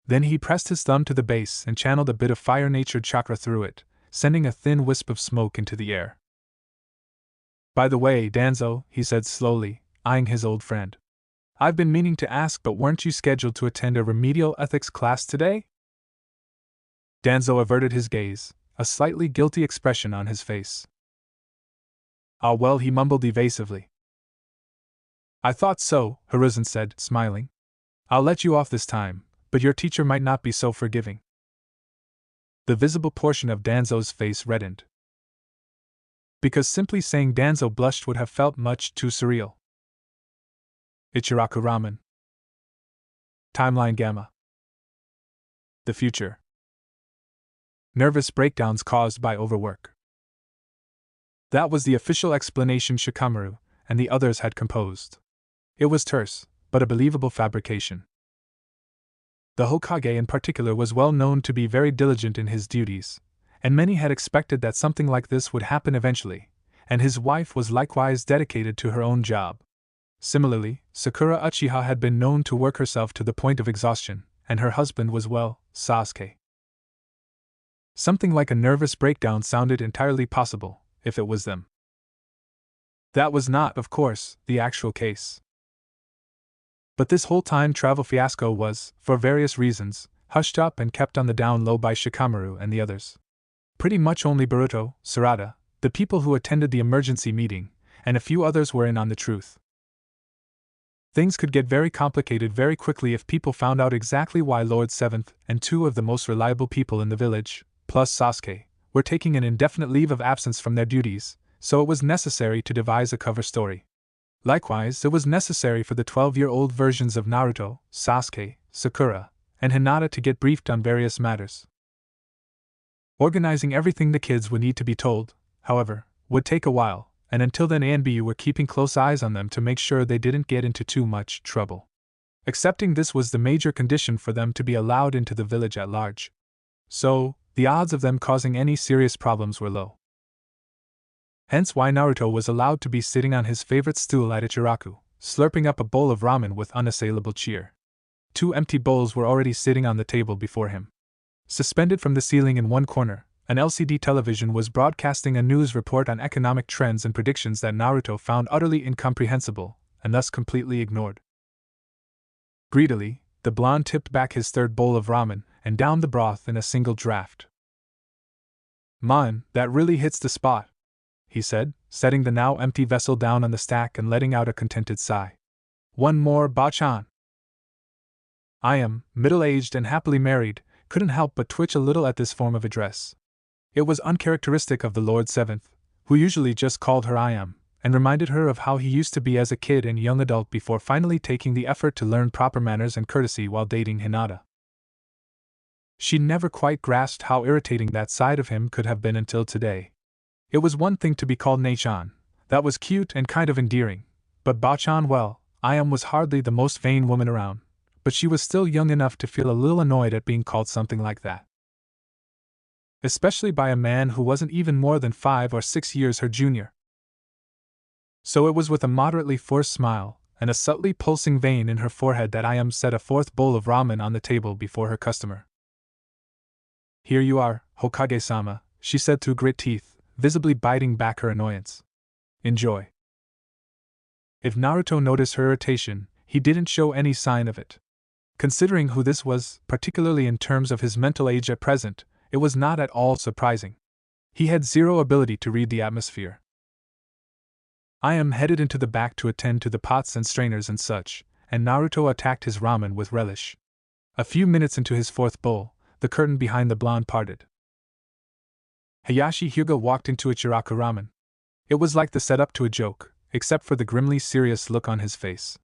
Then he pressed his thumb to the base and channeled a bit of fire-natured chakra through it, sending a thin wisp of smoke into the air. By the way, Danzo, he said slowly, eyeing his old friend. I've been meaning to ask, but weren't you scheduled to attend a remedial ethics class today? Danzo averted his gaze, a slightly guilty expression on his face. Ah well, he mumbled evasively. I thought so, Hiruzen said, smiling. I'll let you off this time, but your teacher might not be so forgiving. The visible portion of Danzo's face reddened. Because simply saying Danzo blushed would have felt much too surreal. Ichiraku Ramen. Timeline Gamma. The future. Nervous breakdowns caused by overwork. That was the official explanation Shikamaru and the others had composed. It was terse, but a believable fabrication. The Hokage in particular was well known to be very diligent in his duties, and many had expected that something like this would happen eventually, and his wife was likewise dedicated to her own job. Similarly, Sakura Uchiha had been known to work herself to the point of exhaustion, and her husband was well, Sasuke. Something like a nervous breakdown sounded entirely possible, if it was them. That was not, of course, the actual case. But this whole time travel fiasco was, for various reasons, hushed up and kept on the down low by Shikamaru and the others. Pretty much only Boruto, Sarada, the people who attended the emergency meeting, and a few others were in on the truth. Things could get very complicated very quickly if people found out exactly why Lord Seventh and 2 of the most reliable people in the village, plus Sasuke, were taking an indefinite leave of absence from their duties, so it was necessary to devise a cover story. Likewise, it was necessary for the 12-year-old versions of Naruto, Sasuke, Sakura, and Hinata to get briefed on various matters. Organizing everything the kids would need to be told, however, would take a while, and until then ANBU were keeping close eyes on them to make sure they didn't get into too much trouble. Accepting this was the major condition for them to be allowed into the village at large. So, the odds of them causing any serious problems were low. Hence why Naruto was allowed to be sitting on his favorite stool at Ichiraku, slurping up a bowl of ramen with unassailable cheer. 2 empty bowls were already sitting on the table before him. Suspended from the ceiling in one corner, an LCD television was broadcasting a news report on economic trends and predictions that Naruto found utterly incomprehensible, and thus completely ignored. Greedily, the blonde tipped back his third bowl of ramen and downed the broth in a single draught. "Man, that really hits the spot," he said, setting the now empty vessel down on the stack and letting out a contented sigh. "One more, Bachan." I am, middle-aged and happily married, couldn't help but twitch a little at this form of address. It was uncharacteristic of the Lord Seventh, who usually just called her I am, and reminded her of how he used to be as a kid and young adult before finally taking the effort to learn proper manners and courtesy while dating Hinata. She never quite grasped how irritating that side of him could have been until today. It was one thing to be called Nei-chan, that was cute and kind of endearing, but Bachan, well, I am was hardly the most vain woman around, but she was still young enough to feel a little annoyed at being called something like that. Especially by a man who wasn't even more than 5 or 6 years her junior. So it was with a moderately forced smile and a subtly pulsing vein in her forehead that I am set a fourth bowl of ramen on the table before her customer. "Here you are, Hokage-sama," she said through grit teeth, visibly biting back her annoyance. "Enjoy." If Naruto noticed her irritation, he didn't show any sign of it. Considering who this was, particularly in terms of his mental age at present, it was not at all surprising. He had zero ability to read the atmosphere. I am headed into the back to attend to the pots and strainers and such, and Naruto attacked his ramen with relish. A few minutes into his fourth bowl, the curtain behind the blonde parted. Hayashi Hyuga walked into Ichiraku Ramen. It was like the setup to a joke, except for the grimly serious look on his face.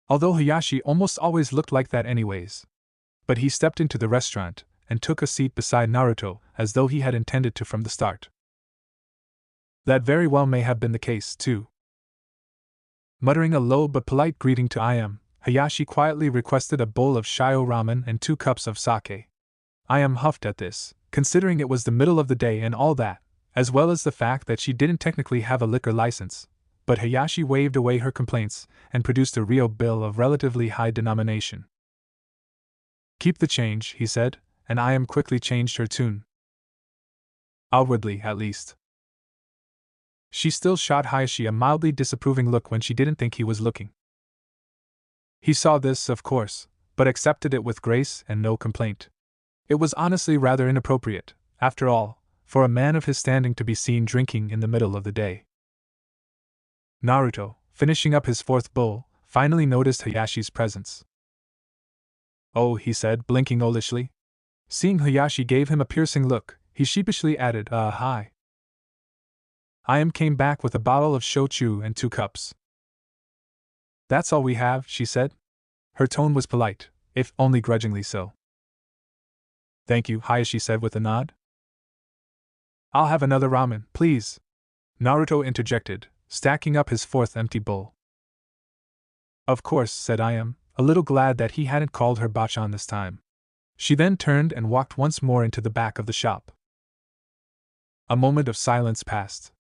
Although Hayashi almost always looked like that anyways. But he stepped into the restaurant and took a seat beside Naruto as though he had intended to from the start. That very well may have been the case, too. Muttering a low but polite greeting to Ayam, Hayashi quietly requested a bowl of shio ramen and 2 cups of sake. Ayam huffed at this, considering it was the middle of the day and all that, as well as the fact that she didn't technically have a liquor license, but Hayashi waved away her complaints and produced a real bill of relatively high denomination. "Keep the change," he said, and Ayam quickly changed her tune. Outwardly, at least. She still shot Hayashi a mildly disapproving look when she didn't think he was looking. He saw this, of course, but accepted it with grace and no complaint. It was honestly rather inappropriate, after all, for a man of his standing to be seen drinking in the middle of the day. Naruto, finishing up his fourth bowl, finally noticed Hayashi's presence. "Oh," he said, blinking olishly. Seeing Hayashi gave him a piercing look, he sheepishly added, "Hi." Ayam came back with a bottle of shochu and 2 cups. "That's all we have," she said. Her tone was polite, if only grudgingly so. "Thank you," Hayashi said with a nod. "I'll have another ramen, please," Naruto interjected, stacking up his fourth empty bowl. "Of course," said Ayam, a little glad that he hadn't called her Bachan this time. She then turned and walked once more into the back of the shop. A moment of silence passed.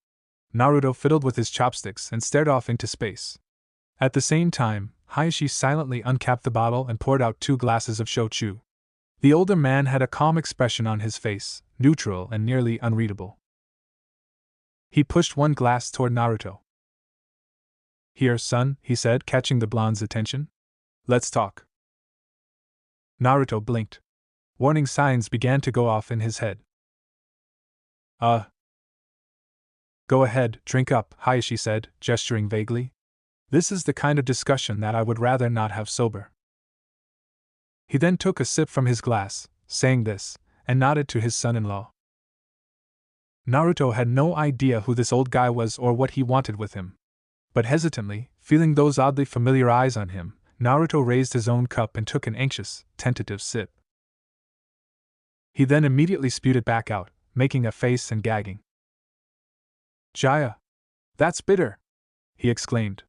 Naruto fiddled with his chopsticks and stared off into space. At the same time, Hayashi silently uncapped the bottle and poured out 2 glasses of shochu. The older man had a calm expression on his face, neutral and nearly unreadable. He pushed 1 glass toward Naruto. "Here, son," he said, catching the blonde's attention. "Let's talk." Naruto blinked. Warning signs began to go off in his head. Go ahead, drink up," Hayashi said, gesturing vaguely. "This is the kind of discussion that I would rather not have sober." He then took a sip from his glass, saying this, and nodded to his son-in-law. Naruto had no idea who this old guy was or what he wanted with him. But hesitantly, feeling those oddly familiar eyes on him, Naruto raised his own cup and took an anxious, tentative sip. He then immediately spewed it back out, making a face and gagging. "Jaya! That's bitter!" he exclaimed.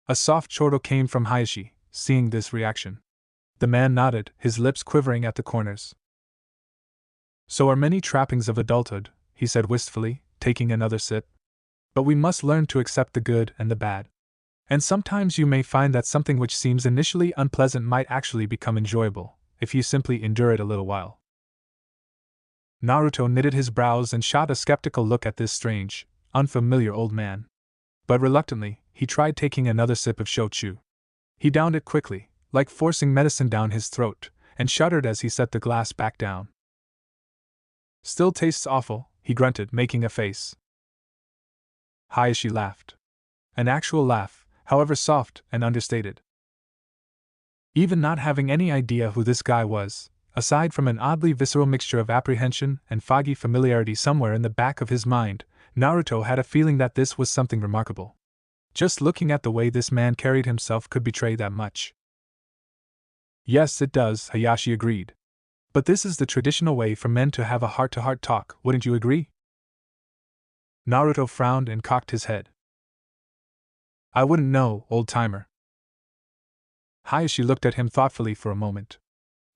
A soft chortle came from Hayashi, seeing this reaction. The man nodded, his lips quivering at the corners. "So are many trappings of adulthood," he said wistfully, taking another sip. "But we must learn to accept the good and the bad. And sometimes you may find that something which seems initially unpleasant might actually become enjoyable, if you simply endure it a little while. Naruto knitted his brows and shot a skeptical look at this strange, unfamiliar old man. But reluctantly, he tried taking another sip of shochu. He downed it quickly, like forcing medicine down his throat, and shuddered as he set the glass back down. Still tastes awful, he grunted, making a face. Hayashi laughed. An actual laugh, however soft and understated. Even not having any idea who this guy was, aside from an oddly visceral mixture of apprehension and foggy familiarity somewhere in the back of his mind, Naruto had a feeling that this was something remarkable. Just looking at the way this man carried himself could betray that much. Yes, it does, Hayashi agreed. But this is the traditional way for men to have a heart-to-heart talk, wouldn't you agree? Naruto frowned and cocked his head. I wouldn't know, old-timer. Hayashi looked at him thoughtfully for a moment.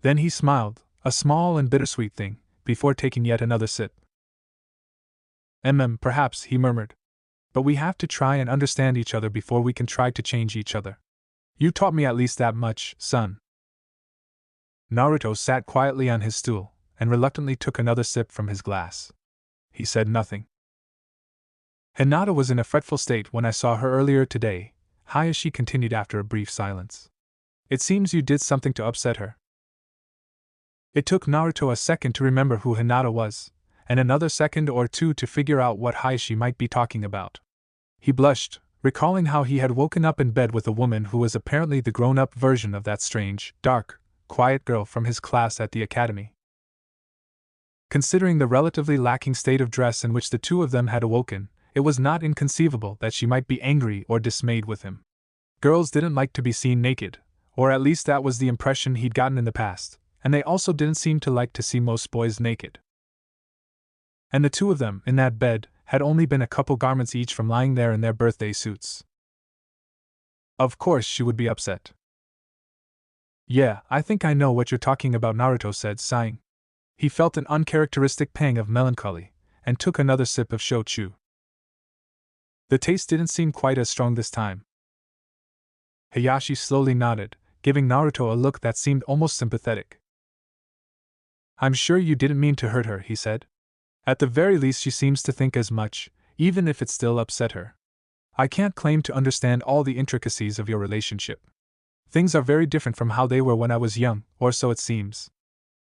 Then he smiled, a small and bittersweet thing, before taking yet another sip. Perhaps, he murmured. But we have to try and understand each other before we can try to change each other. You taught me at least that much, son. Naruto sat quietly on his stool, and reluctantly took another sip from his glass. He said nothing. Hinata was in a fretful state when I saw her earlier today, Hayashi continued after a brief silence. It seems you did something to upset her. It took Naruto a second to remember who Hinata was, and another second or two to figure out what Hayashi might be talking about. He blushed, recalling how he had woken up in bed with a woman who was apparently the grown-up version of that strange, dark, quiet girl from his class at the academy. Considering the relatively lacking state of dress in which the two of them had awoken, it was not inconceivable that she might be angry or dismayed with him. Girls didn't like to be seen naked, or at least that was the impression he'd gotten in the past, and they also didn't seem to like to see most boys naked. And the two of them, in that bed, had only been a couple garments each from lying there in their birthday suits. Of course she would be upset. Yeah, I think I know what you're talking about, Naruto said, sighing. He felt an uncharacteristic pang of melancholy, and took another sip of shochu. The taste didn't seem quite as strong this time. Hayashi slowly nodded, giving Naruto a look that seemed almost sympathetic. I'm sure you didn't mean to hurt her, he said. At the very least she seems to think as much, even if it still upset her. I can't claim to understand all the intricacies of your relationship. Things are very different from how they were when I was young, or so it seems.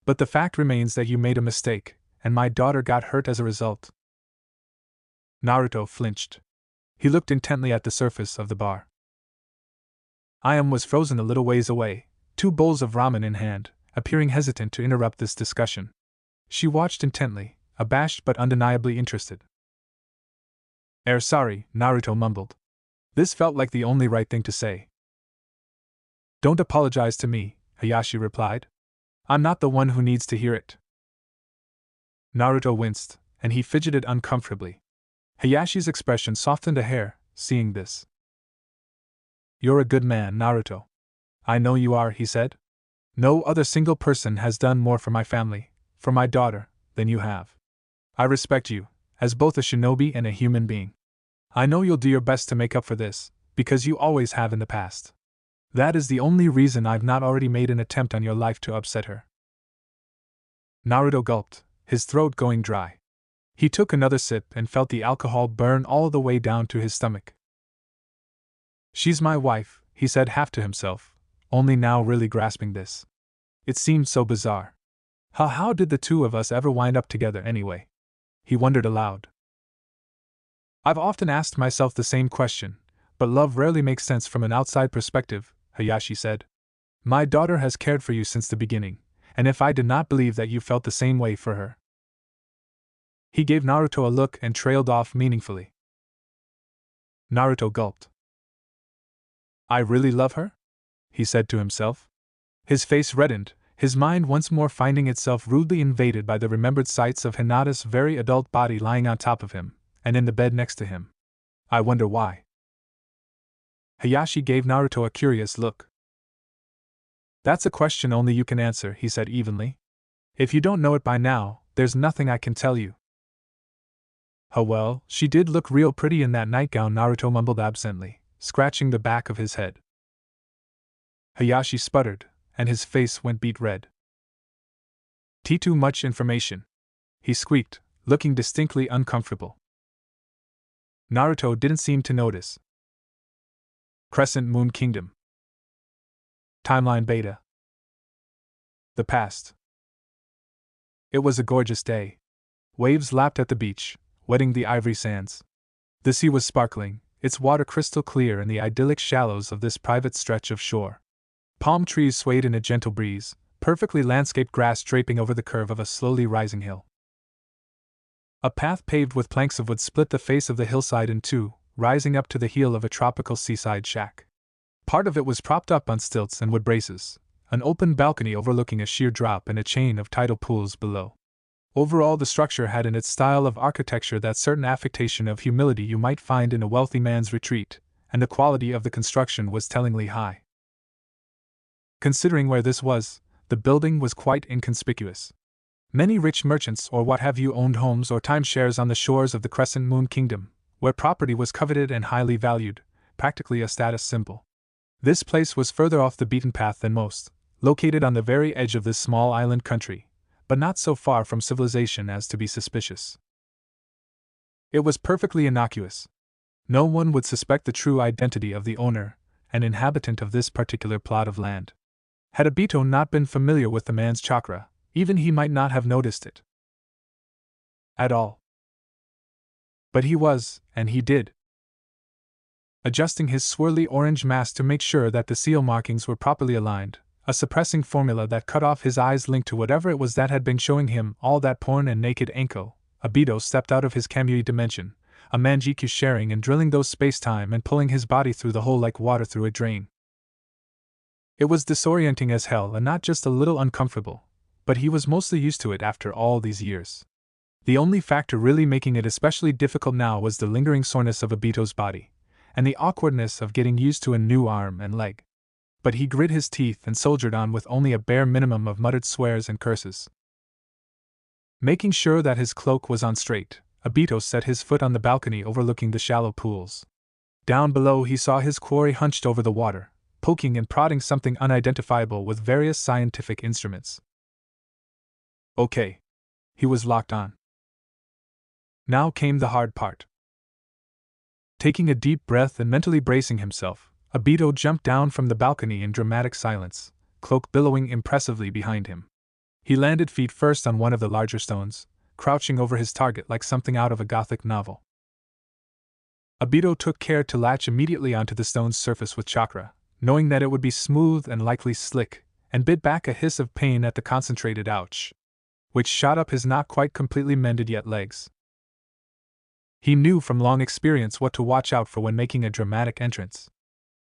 But the fact remains that you made a mistake, and my daughter got hurt as a result. Naruto flinched. He looked intently at the surface of the bar. Was frozen a little ways away, 2 bowls of ramen in hand, appearing hesitant to interrupt this discussion. She watched intently, abashed but undeniably interested. Sorry, Naruto mumbled. This felt like the only right thing to say. Don't apologize to me, Hayashi replied. I'm not the one who needs to hear it. Naruto winced, and he fidgeted uncomfortably. Hayashi's expression softened a hair, seeing this. You're a good man, Naruto. I know you are, he said. No other single person has done more for my family, for my daughter, than you have. I respect you, as both a shinobi and a human being. I know you'll do your best to make up for this, because you always have in the past. That is the only reason I've not already made an attempt on your life to upset her. Naruto gulped, his throat going dry. He took another sip and felt the alcohol burn all the way down to his stomach. She's my wife, he said half to himself, only now really grasping this. It seemed so bizarre. How did the two of us ever wind up together anyway? He wondered aloud. I've often asked myself the same question, but love rarely makes sense from an outside perspective, Hayashi said. My daughter has cared for you since the beginning, and if I did not believe that you felt the same way for her. He gave Naruto a look and trailed off meaningfully. Naruto gulped. I really love her? He said to himself. His face reddened, his mind once more finding itself rudely invaded by the remembered sights of Hinata's very adult body lying on top of him, and in the bed next to him. I wonder why. Hayashi gave Naruto a curious look. That's a question only you can answer, he said evenly. If you don't know it by now, there's nothing I can tell you. Oh well, she did look real pretty in that nightgown, Naruto mumbled absently, scratching the back of his head. Hayashi sputtered, and his face went beet red. Too much information," he squeaked, looking distinctly uncomfortable. Naruto didn't seem to notice. Crescent Moon Kingdom. Timeline Beta. The past. It was a gorgeous day. Waves lapped at the beach, wetting the ivory sands. The sea was sparkling, its water crystal clear in the idyllic shallows of this private stretch of shore. Palm trees swayed in a gentle breeze, perfectly landscaped grass draping over the curve of a slowly rising hill. A path paved with planks of wood split the face of the hillside in two, rising up to the heel of a tropical seaside shack. Part of it was propped up on stilts and wood braces, an open balcony overlooking a sheer drop and a chain of tidal pools below. Overall, the structure had in its style of architecture that certain affectation of humility you might find in a wealthy man's retreat, and the quality of the construction was tellingly high. Considering where this was, the building was quite inconspicuous. Many rich merchants or what have you owned homes or timeshares on the shores of the Crescent Moon Kingdom, where property was coveted and highly valued, practically a status symbol. This place was further off the beaten path than most, located on the very edge of this small island country, but not so far from civilization as to be suspicious. It was perfectly innocuous. No one would suspect the true identity of the owner, an inhabitant of this particular plot of land. Had Obito not been familiar with the man's chakra, even he might not have noticed it at all. But he was, and he did. Adjusting his swirly orange mask to make sure that the seal markings were properly aligned, a suppressing formula that cut off his eyes linked to whatever it was that had been showing him all that porn and naked Anko, Obito stepped out of his Kamui dimension, a Manjikyu sharing and drilling those space-time and pulling his body through the hole like water through a drain. It was disorienting as hell and not just a little uncomfortable, but he was mostly used to it after all these years. The only factor really making it especially difficult now was the lingering soreness of Obito's body, and the awkwardness of getting used to a new arm and leg. But he grit his teeth and soldiered on with only a bare minimum of muttered swears and curses. Making sure that his cloak was on straight, Obito set his foot on the balcony overlooking the shallow pools. Down below he saw his quarry hunched over the water, poking and prodding something unidentifiable with various scientific instruments. Okay. He was locked on. Now came the hard part. Taking a deep breath and mentally bracing himself, Obito jumped down from the balcony in dramatic silence, cloak billowing impressively behind him. He landed feet first on one of the larger stones, crouching over his target like something out of a gothic novel. Obito took care to latch immediately onto the stone's surface with chakra, knowing that it would be smooth and likely slick, and bit back a hiss of pain at the concentrated ouch, which shot up his not quite completely mended yet legs. He knew from long experience what to watch out for when making a dramatic entrance.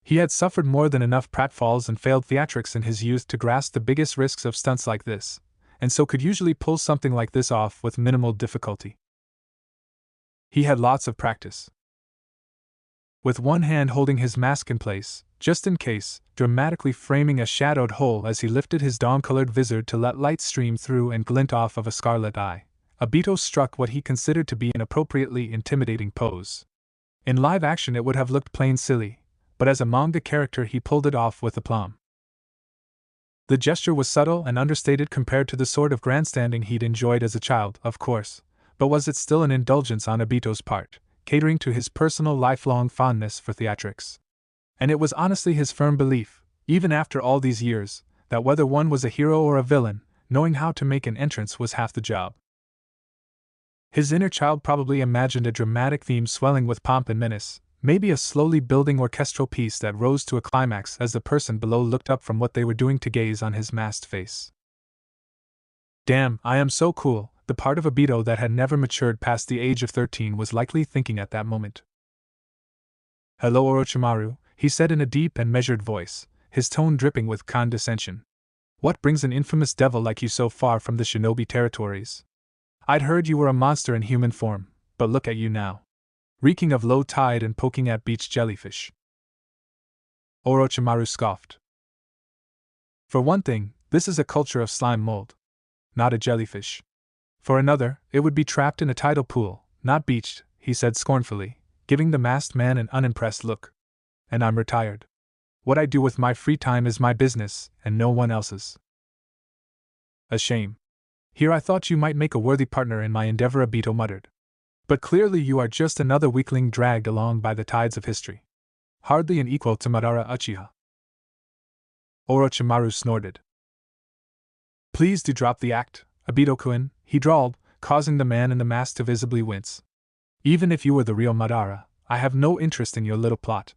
He had suffered more than enough pratfalls and failed theatrics in his youth to grasp the biggest risks of stunts like this, and so could usually pull something like this off with minimal difficulty. He had lots of practice. With one hand holding his mask in place, just in case, dramatically framing a shadowed hole as he lifted his dawn-colored visor to let light stream through and glint off of a scarlet eye, Obito struck what he considered to be an appropriately intimidating pose. In live action it would have looked plain silly, but as a manga character he pulled it off with aplomb. The gesture was subtle and understated compared to the sort of grandstanding he'd enjoyed as a child, of course, but was it still an indulgence on Obito's part, catering to his personal lifelong fondness for theatrics? And it was honestly his firm belief, even after all these years, that whether one was a hero or a villain, knowing how to make an entrance was half the job. His inner child probably imagined a dramatic theme swelling with pomp and menace, maybe a slowly building orchestral piece that rose to a climax as the person below looked up from what they were doing to gaze on his masked face. Damn, I am so cool, the part of Obito that had never matured past the age of 13 was likely thinking at that moment. Hello Orochimaru, he said in a deep and measured voice, his tone dripping with condescension. What brings an infamous devil like you so far from the Shinobi territories? I'd heard you were a monster in human form, but look at you now. Reeking of low tide and poking at beach jellyfish. Orochimaru scoffed. For one thing, this is a culture of slime mold, not a jellyfish. For another, it would be trapped in a tidal pool, not beached, he said scornfully, giving the masked man an unimpressed look. and I'm retired. What I do with my free time is my business, and no one else's. A shame. Here I thought you might make a worthy partner in my endeavor, Obito muttered. But clearly you are just another weakling dragged along by the tides of history. Hardly an equal to Madara Uchiha. Orochimaru snorted. Please do drop the act, Obito-kun, he drawled, causing the man in the mask to visibly wince. Even if you were the real Madara, I have no interest in your little plot.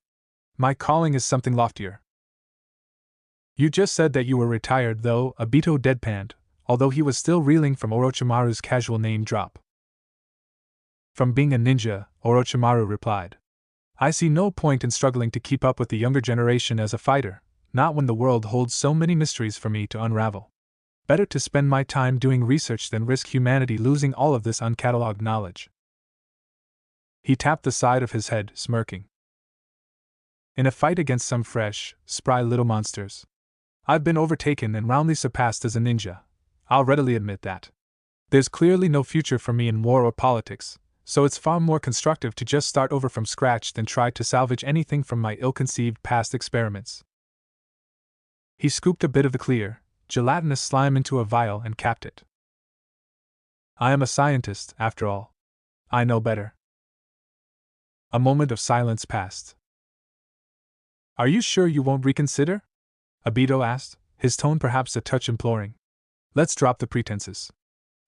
My calling is something loftier. You just said that you were retired, though, Obito deadpanned, although he was still reeling from Orochimaru's casual name drop. From being a ninja, Orochimaru replied. I see no point in struggling to keep up with the younger generation as a fighter, not when the world holds so many mysteries for me to unravel. Better to spend my time doing research than risk humanity losing all of this uncatalogued knowledge. He tapped the side of his head, smirking. In a fight against some fresh, spry little monsters, I've been overtaken and roundly surpassed as a ninja. I'll readily admit that. There's clearly no future for me in war or politics, so it's far more constructive to just start over from scratch than try to salvage anything from my ill-conceived past experiments. He scooped a bit of the clear, gelatinous slime into a vial and capped it. I am a scientist, after all. I know better. A moment of silence passed. Are you sure you won't reconsider? Obito asked, his tone perhaps a touch imploring. Let's drop the pretenses.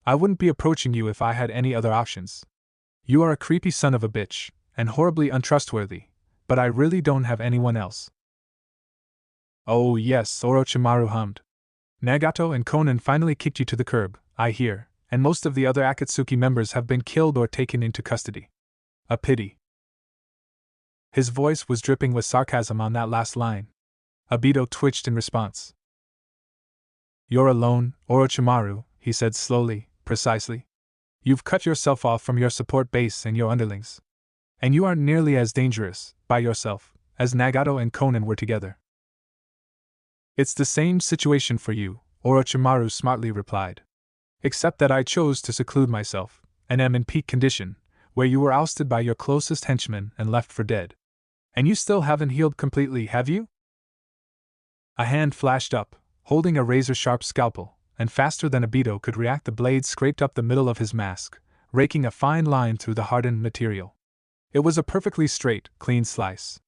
I wouldn't be approaching you if I had any other options. You are a creepy son of a bitch, and horribly untrustworthy, but I really don't have anyone else. Oh yes, Orochimaru hummed. Nagato and Konan finally kicked you to the curb, I hear, and most of the other Akatsuki members have been killed or taken into custody. A pity. His voice was dripping with sarcasm on that last line. Obito twitched in response. You're alone, Orochimaru, he said slowly, precisely. You've cut yourself off from your support base and your underlings. And you aren't nearly as dangerous, by yourself, as Nagato and Konan were together. It's the same situation for you, Orochimaru smartly replied. Except that I chose to seclude myself, and am in peak condition, where you were ousted by your closest henchman and left for dead. And you still haven't healed completely, have you? A hand flashed up, holding a razor-sharp scalpel, and faster than Obito could react the blade scraped up the middle of his mask, raking a fine line through the hardened material. It was a perfectly straight, clean slice.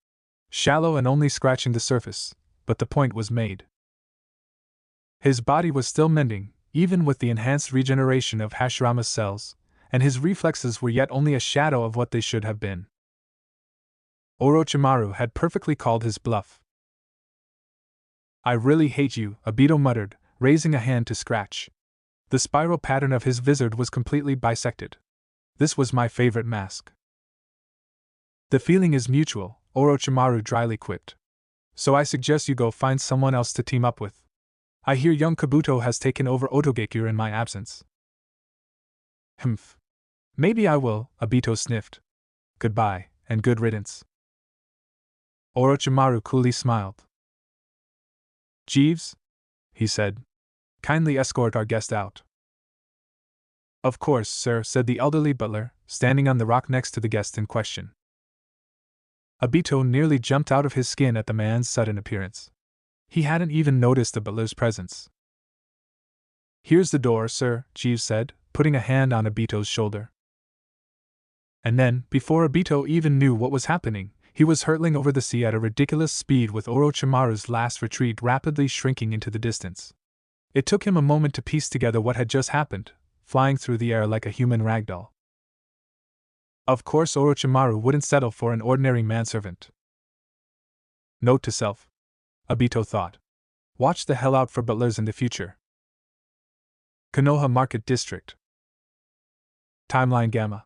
Shallow and only scratching the surface, but the point was made. His body was still mending, even with the enhanced regeneration of Hashirama's cells, and his reflexes were yet only a shadow of what they should have been. Orochimaru had perfectly called his bluff. I really hate you, Obito muttered, raising a hand to scratch. The spiral pattern of his visard was completely bisected. This was my favorite mask. The feeling is mutual, Orochimaru dryly quipped. So I suggest you go find someone else to team up with. I hear young Kabuto has taken over Otogekure in my absence. Humph. Maybe I will, Obito sniffed. Goodbye, and good riddance. Orochimaru coolly smiled. Jeeves, he said, kindly escort our guest out. Of course, sir, said the elderly butler, standing on the rock next to the guest in question. Obito nearly jumped out of his skin at the man's sudden appearance. He hadn't even noticed the butler's presence. Here's the door, sir, Jeeves said, putting a hand on Obito's shoulder. And then, before Obito even knew what was happening, he was hurtling over the sea at a ridiculous speed with Orochimaru's last retreat rapidly shrinking into the distance. It took him a moment to piece together what had just happened, flying through the air like a human ragdoll. Of course Orochimaru wouldn't settle for an ordinary manservant. Note to self. Obito thought. Watch the hell out for butlers in the future. Konoha Market District. Timeline Gamma.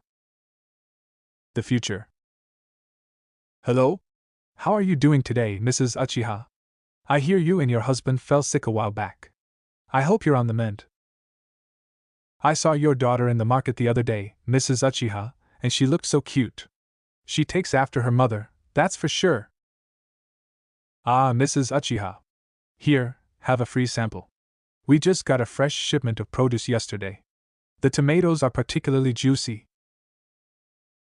The future. Hello? How are you doing today, Mrs. Uchiha? I hear you and your husband fell sick a while back. I hope you're on the mend. I saw your daughter in the market the other day, Mrs. Uchiha, and she looked so cute. She takes after her mother, that's for sure. Ah, Mrs. Uchiha. Here, have a free sample. We just got a fresh shipment of produce yesterday. The tomatoes are particularly juicy.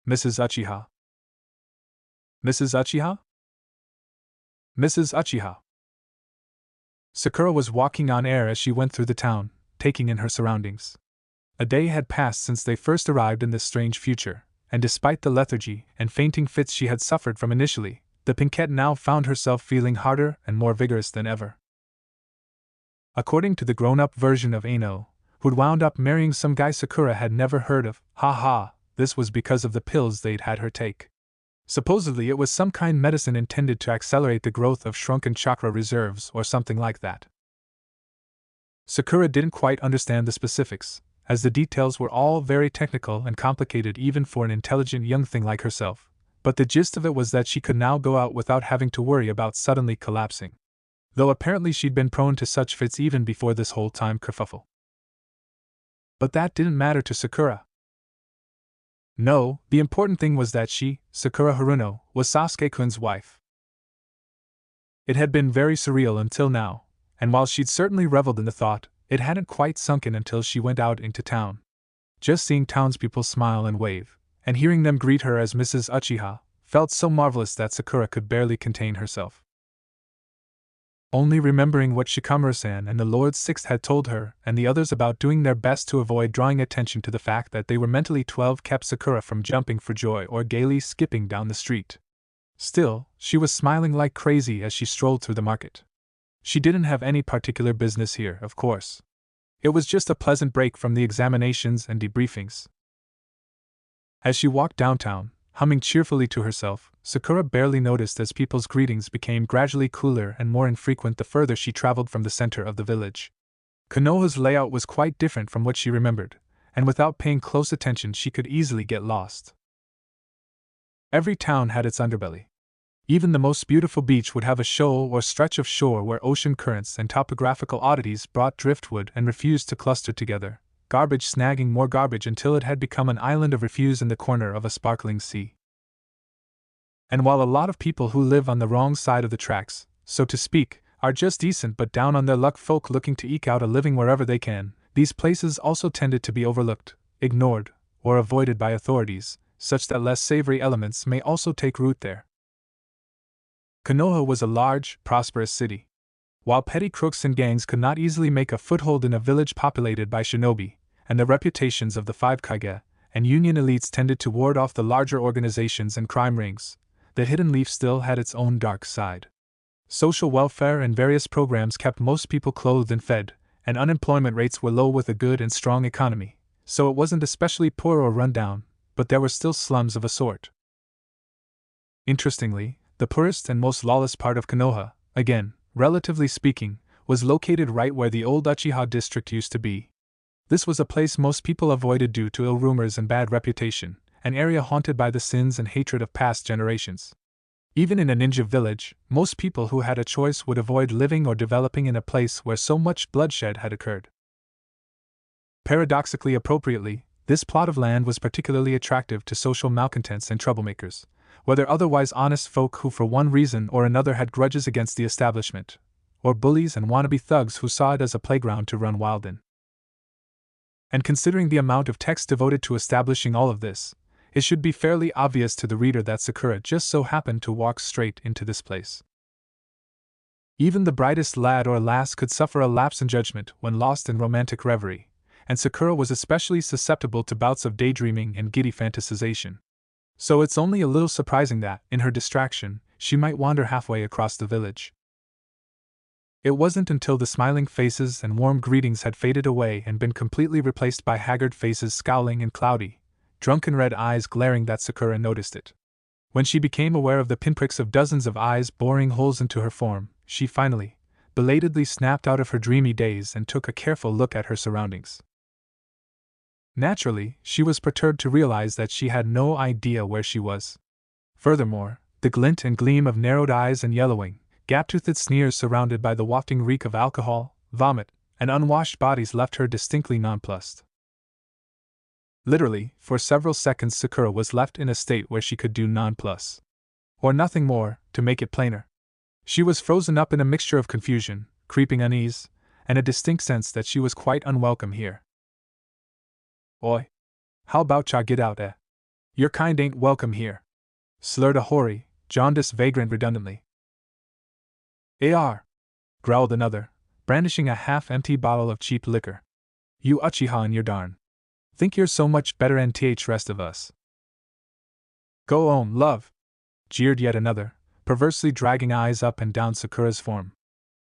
Mrs. Uchiha. Mrs. Uchiha? Mrs. Uchiha. Sakura was walking on air as she went through the town, taking in her surroundings. A day had passed since they first arrived in this strange future, and despite the lethargy and fainting fits she had suffered from initially, the Pinkette now found herself feeling harder and more vigorous than ever. According to the grown-up version of Aino, who'd wound up marrying some guy Sakura had never heard of, this was because of the pills they'd had her take. Supposedly it was some kind medicine intended to accelerate the growth of shrunken chakra reserves or something like that. Sakura didn't quite understand the specifics, as the details were all very technical and complicated even for an intelligent young thing like herself, but the gist of it was that she could now go out without having to worry about suddenly collapsing. Though apparently she'd been prone to such fits even before this whole time kerfuffle. But that didn't matter to Sakura. No, the important thing was that she, Sakura Haruno, was Sasuke-kun's wife. It had been very surreal until now, and while she'd certainly reveled in the thought, it hadn't quite sunk in until she went out into town. Just seeing townspeople smile and wave, and hearing them greet her as Mrs. Uchiha, felt so marvelous that Sakura could barely contain herself. Only remembering what Shikamaru-san and the Lord Sixth had told her and the others about doing their best to avoid drawing attention to the fact that they were mentally 12 kept Sakura from jumping for joy or gaily skipping down the street. Still, she was smiling like crazy as she strolled through the market. She didn't have any particular business here, of course. It was just a pleasant break from the examinations and debriefings. As she walked downtown, humming cheerfully to herself, Sakura barely noticed as people's greetings became gradually cooler and more infrequent the further she traveled from the center of the village. Konoha's layout was quite different from what she remembered, and without paying close attention she could easily get lost. Every town had its underbelly. Even the most beautiful beach would have a shoal or stretch of shore where ocean currents and topographical oddities brought driftwood and refused to cluster together, garbage snagging more garbage until it had become an island of refuse in the corner of a sparkling sea. And while a lot of people who live on the wrong side of the tracks, so to speak, are just decent but down on their luck folk looking to eke out a living wherever they can, these places also tended to be overlooked, ignored, or avoided by authorities, such that less savory elements may also take root there. Konoha was a large, prosperous city. While petty crooks and gangs could not easily make a foothold in a village populated by shinobi, and the reputations of the five kage and union elites tended to ward off the larger organizations and crime rings, the Hidden Leaf still had its own dark side. Social welfare and various programs kept most people clothed and fed, and unemployment rates were low with a good and strong economy, so it wasn't especially poor or run down, but there were still slums of a sort. Interestingly, the poorest and most lawless part of Konoha, again, relatively speaking, was located right where the old Uchiha district used to be. This was a place most people avoided due to ill rumors and bad reputation, an area haunted by the sins and hatred of past generations. Even in a ninja village, most people who had a choice would avoid living or developing in a place where so much bloodshed had occurred. Paradoxically appropriately, this plot of land was particularly attractive to social malcontents and troublemakers, whether otherwise honest folk who for one reason or another had grudges against the establishment, or bullies and wannabe thugs who saw it as a playground to run wild in. And considering the amount of text devoted to establishing all of this, it should be fairly obvious to the reader that Sakura just so happened to walk straight into this place. Even the brightest lad or lass could suffer a lapse in judgment when lost in romantic reverie, and Sakura was especially susceptible to bouts of daydreaming and giddy fantasization. So it's only a little surprising that, in her distraction, she might wander halfway across the village. It wasn't until the smiling faces and warm greetings had faded away and been completely replaced by haggard faces scowling and cloudy, drunken red eyes glaring that Sakura noticed it. When she became aware of the pinpricks of dozens of eyes boring holes into her form, she finally, belatedly snapped out of her dreamy daze and took a careful look at her surroundings. Naturally, she was perturbed to realize that she had no idea where she was. Furthermore, the glint and gleam of narrowed eyes and yellowing, gap-toothed sneers surrounded by the wafting reek of alcohol, vomit, and unwashed bodies left her distinctly nonplussed. Literally, for several seconds Sakura was left in a state where she could do nonplus. Or nothing more, to make it plainer. She was frozen up in a mixture of confusion, creeping unease, and a distinct sense that she was quite unwelcome here. Oi! How about ya get out, eh? Your kind ain't welcome here. Slurred a hoary, jaundiced vagrant redundantly. AR, growled another, brandishing a half-empty bottle of cheap liquor. You Uchiha and your darn. Think you're so much better than rest of us. Go on, love, jeered yet another, perversely dragging eyes up and down Sakura's form.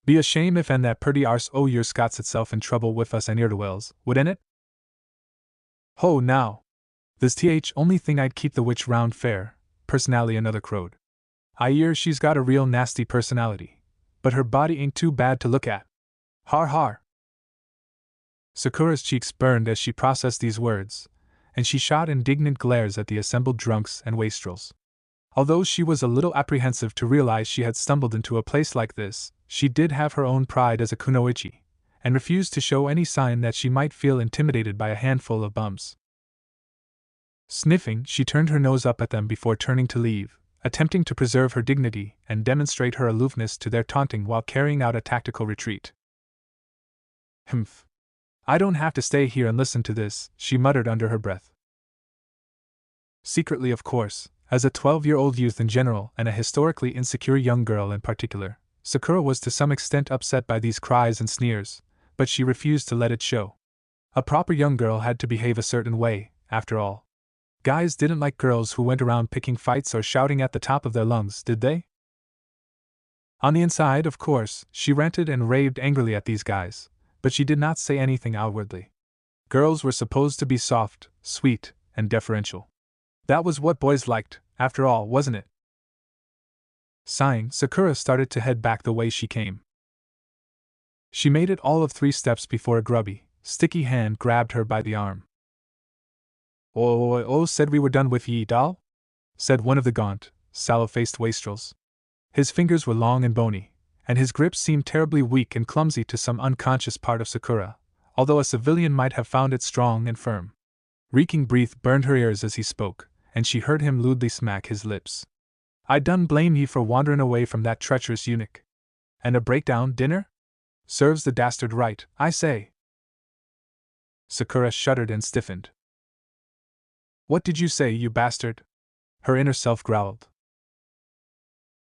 Be a shame if and that pretty arse o' yours got itself in trouble with us and ear-to-wells, wouldn't it? Ho now! This only thing I'd keep the witch round fair, personally another crowed. I hear she's got a real nasty personality, but her body ain't too bad to look at. Har har! Sakura's cheeks burned as she processed these words, and she shot indignant glares at the assembled drunks and wastrels. Although she was a little apprehensive to realize she had stumbled into a place like this, she did have her own pride as a kunoichi, and refused to show any sign that she might feel intimidated by a handful of bums. Sniffing, she turned her nose up at them before turning to leave, attempting to preserve her dignity and demonstrate her aloofness to their taunting while carrying out a tactical retreat. Humph. I don't have to stay here and listen to this, she muttered under her breath. Secretly, of course, as a 12-year-old youth in general and a historically insecure young girl in particular, Sakura was to some extent upset by these cries and sneers, but she refused to let it show. A proper young girl had to behave a certain way, after all. Guys didn't like girls who went around picking fights or shouting at the top of their lungs, did they? On the inside, of course, she ranted and raved angrily at these guys, but she did not say anything outwardly. Girls were supposed to be soft, sweet, and deferential. That was what boys liked, after all, wasn't it? Sighing, Sakura started to head back the way she came. She made it all of 3 steps before a grubby, sticky hand grabbed her by the arm. Oh, said we were done with ye, doll? Said one of the gaunt, sallow-faced wastrels. His fingers were long and bony, and his grip seemed terribly weak and clumsy to some unconscious part of Sakura, although a civilian might have found it strong and firm. Reeking breath burned her ears as he spoke, and she heard him lewdly smack his lips. I done blame ye for wandering away from that treacherous eunuch. And a breakdown dinner? Serves the dastard right, I say. Sakura shuddered and stiffened. What did you say, you bastard? Her inner self growled.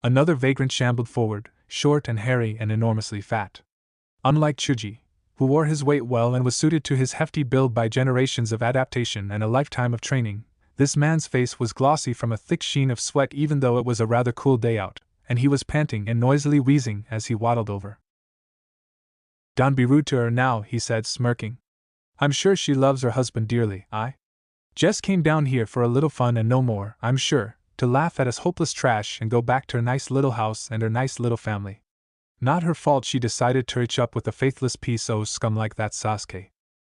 Another vagrant shambled forward, short and hairy and enormously fat. Unlike Chuji, who wore his weight well and was suited to his hefty build by generations of adaptation and a lifetime of training, this man's face was glossy from a thick sheen of sweat even though it was a rather cool day out, and he was panting and noisily wheezing as he waddled over. Don't be rude to her now, he said, smirking. I'm sure she loves her husband dearly. I just came down here for a little fun and no more, I'm sure, to laugh at us hopeless trash and go back to her nice little house and her nice little family. Not her fault she decided to hitch up with a faithless piece o' scum like that Sasuke.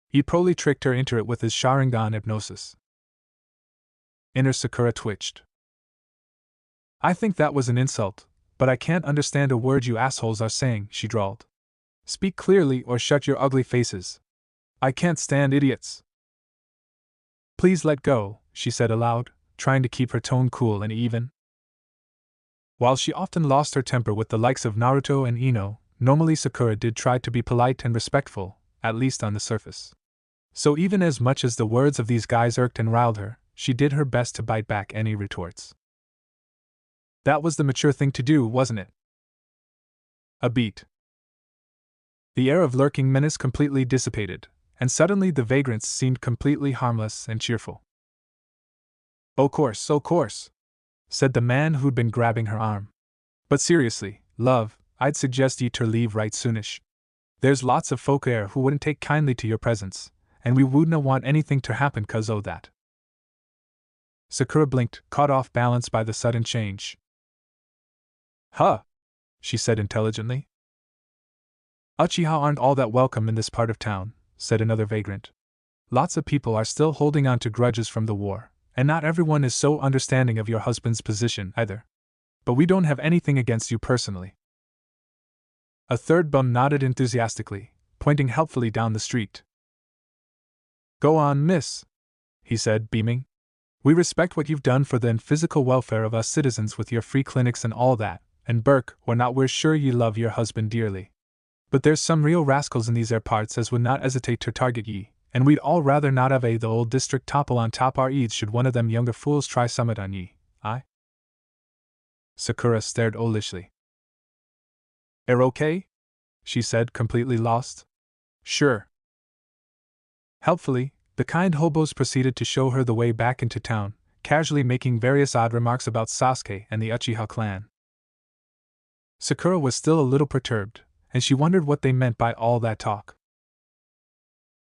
He probably tricked her into it with his Sharingan hypnosis. Inner Sakura twitched. I think that was an insult, but I can't understand a word you assholes are saying, she drawled. Speak clearly or shut your ugly faces. I can't stand idiots. Please let go, she said aloud, trying to keep her tone cool and even. While she often lost her temper with the likes of Naruto and Ino, normally Sakura did try to be polite and respectful, at least on the surface. So even as much as the words of these guys irked and riled her, she did her best to bite back any retorts. That was the mature thing to do, wasn't it? A beat. The air of lurking menace completely dissipated, and suddenly the vagrants seemed completely harmless and cheerful. "Oh course," said the man who'd been grabbing her arm. "But seriously, love, I'd suggest ye to leave right soonish. There's lots of folk here who wouldn't take kindly to your presence, and we wouldn't want anything to happen 'cause o' that." Sakura blinked, caught off balance by the sudden change. "Huh," she said intelligently. "Uchiha aren't all that welcome in this part of town," said another vagrant. "Lots of people are still holding on to grudges from the war, and not everyone is so understanding of your husband's position either. But we don't have anything against you personally." A third bum nodded enthusiastically, pointing helpfully down the street. "Go on, miss," he said, beaming. "We respect what you've done for the physical welfare of us citizens with your free clinics and all that, and Burke or not, we're sure ye love your husband dearly. But there's some real rascals in these air parts as would not hesitate to target ye, and we'd all rather not have the old district topple on top our eads should one of them younger fools try summit on ye, aye?" Sakura stared owlishly. Okay? She said, completely lost. Sure. Helpfully, the kind hobos proceeded to show her the way back into town, casually making various odd remarks about Sasuke and the Uchiha clan. Sakura was still a little perturbed, and she wondered what they meant by all that talk.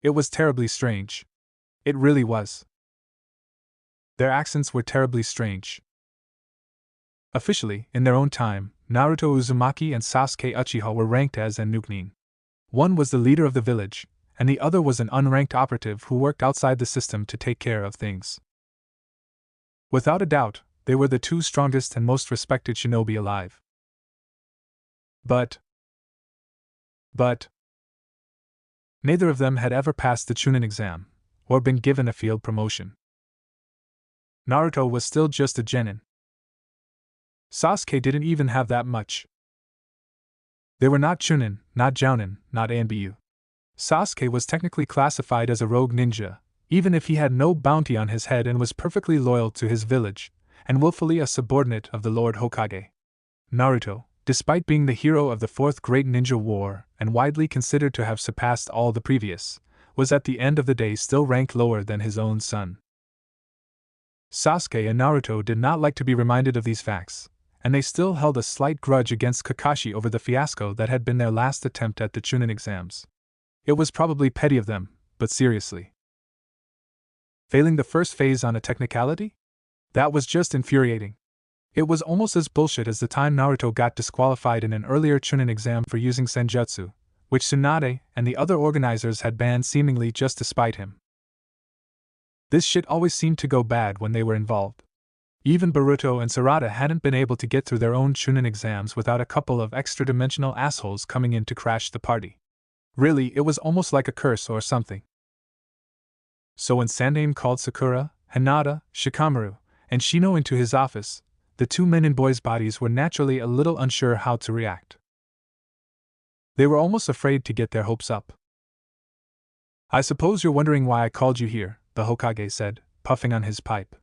It was terribly strange. It really was. Their accents were terribly strange. Officially, in their own time, Naruto Uzumaki and Sasuke Uchiha were ranked as an Nukenin. One was the leader of the village, and the other was an unranked operative who worked outside the system to take care of things. Without a doubt, they were the two strongest and most respected shinobi alive. But neither of them had ever passed the Chunin exam, or been given a field promotion. Naruto was still just a genin. Sasuke didn't even have that much. They were not Chunin, not Jounin, not Anbu. Sasuke was technically classified as a rogue ninja, even if he had no bounty on his head and was perfectly loyal to his village, and willfully a subordinate of the Lord Hokage. Naruto, despite being the hero of the Fourth Great Ninja War and widely considered to have surpassed all the previous, was at the end of the day still ranked lower than his own son. Sasuke and Naruto did not like to be reminded of these facts, and they still held a slight grudge against Kakashi over the fiasco that had been their last attempt at the Chunin exams. It was probably petty of them, but seriously. Failing the first phase on a technicality? That was just infuriating. It was almost as bullshit as the time Naruto got disqualified in an earlier Chunin exam for using Senjutsu, which Tsunade and the other organizers had banned seemingly just to spite him. This shit always seemed to go bad when they were involved. Even Boruto and Sarada hadn't been able to get through their own Chunin exams without a couple of extra-dimensional assholes coming in to crash the party. Really, it was almost like a curse or something. So when Sandaime called Sakura, Hinata, Shikamaru, and Shino into his office, the two men in boys' bodies were naturally a little unsure how to react. They were almost afraid to get their hopes up. I suppose you're wondering why I called you here, the Hokage said, puffing on his pipe.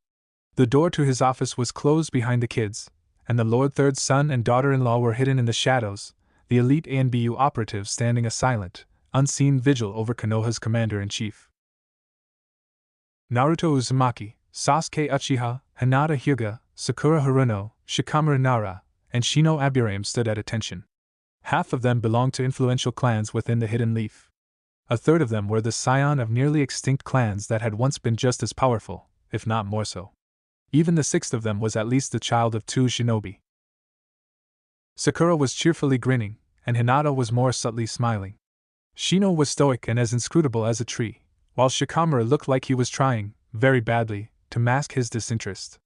The door to his office was closed behind the kids, and the Lord Third's son and daughter-in-law were hidden in the shadows, the elite ANBU operatives standing a silent, unseen vigil over Konoha's commander-in-chief. Naruto Uzumaki, Sasuke Uchiha, Hinata Hyuga, Sakura Haruno, Shikamaru Nara, and Shino Aburame stood at attention. Half of them belonged to influential clans within the Hidden Leaf. A third of them were the scion of nearly extinct clans that had once been just as powerful, if not more so. Even the sixth of them was at least the child of two shinobi. Sakura was cheerfully grinning, and Hinata was more subtly smiling. Shino was stoic and as inscrutable as a tree, while Shikamaru looked like he was trying, very badly, to mask his disinterest.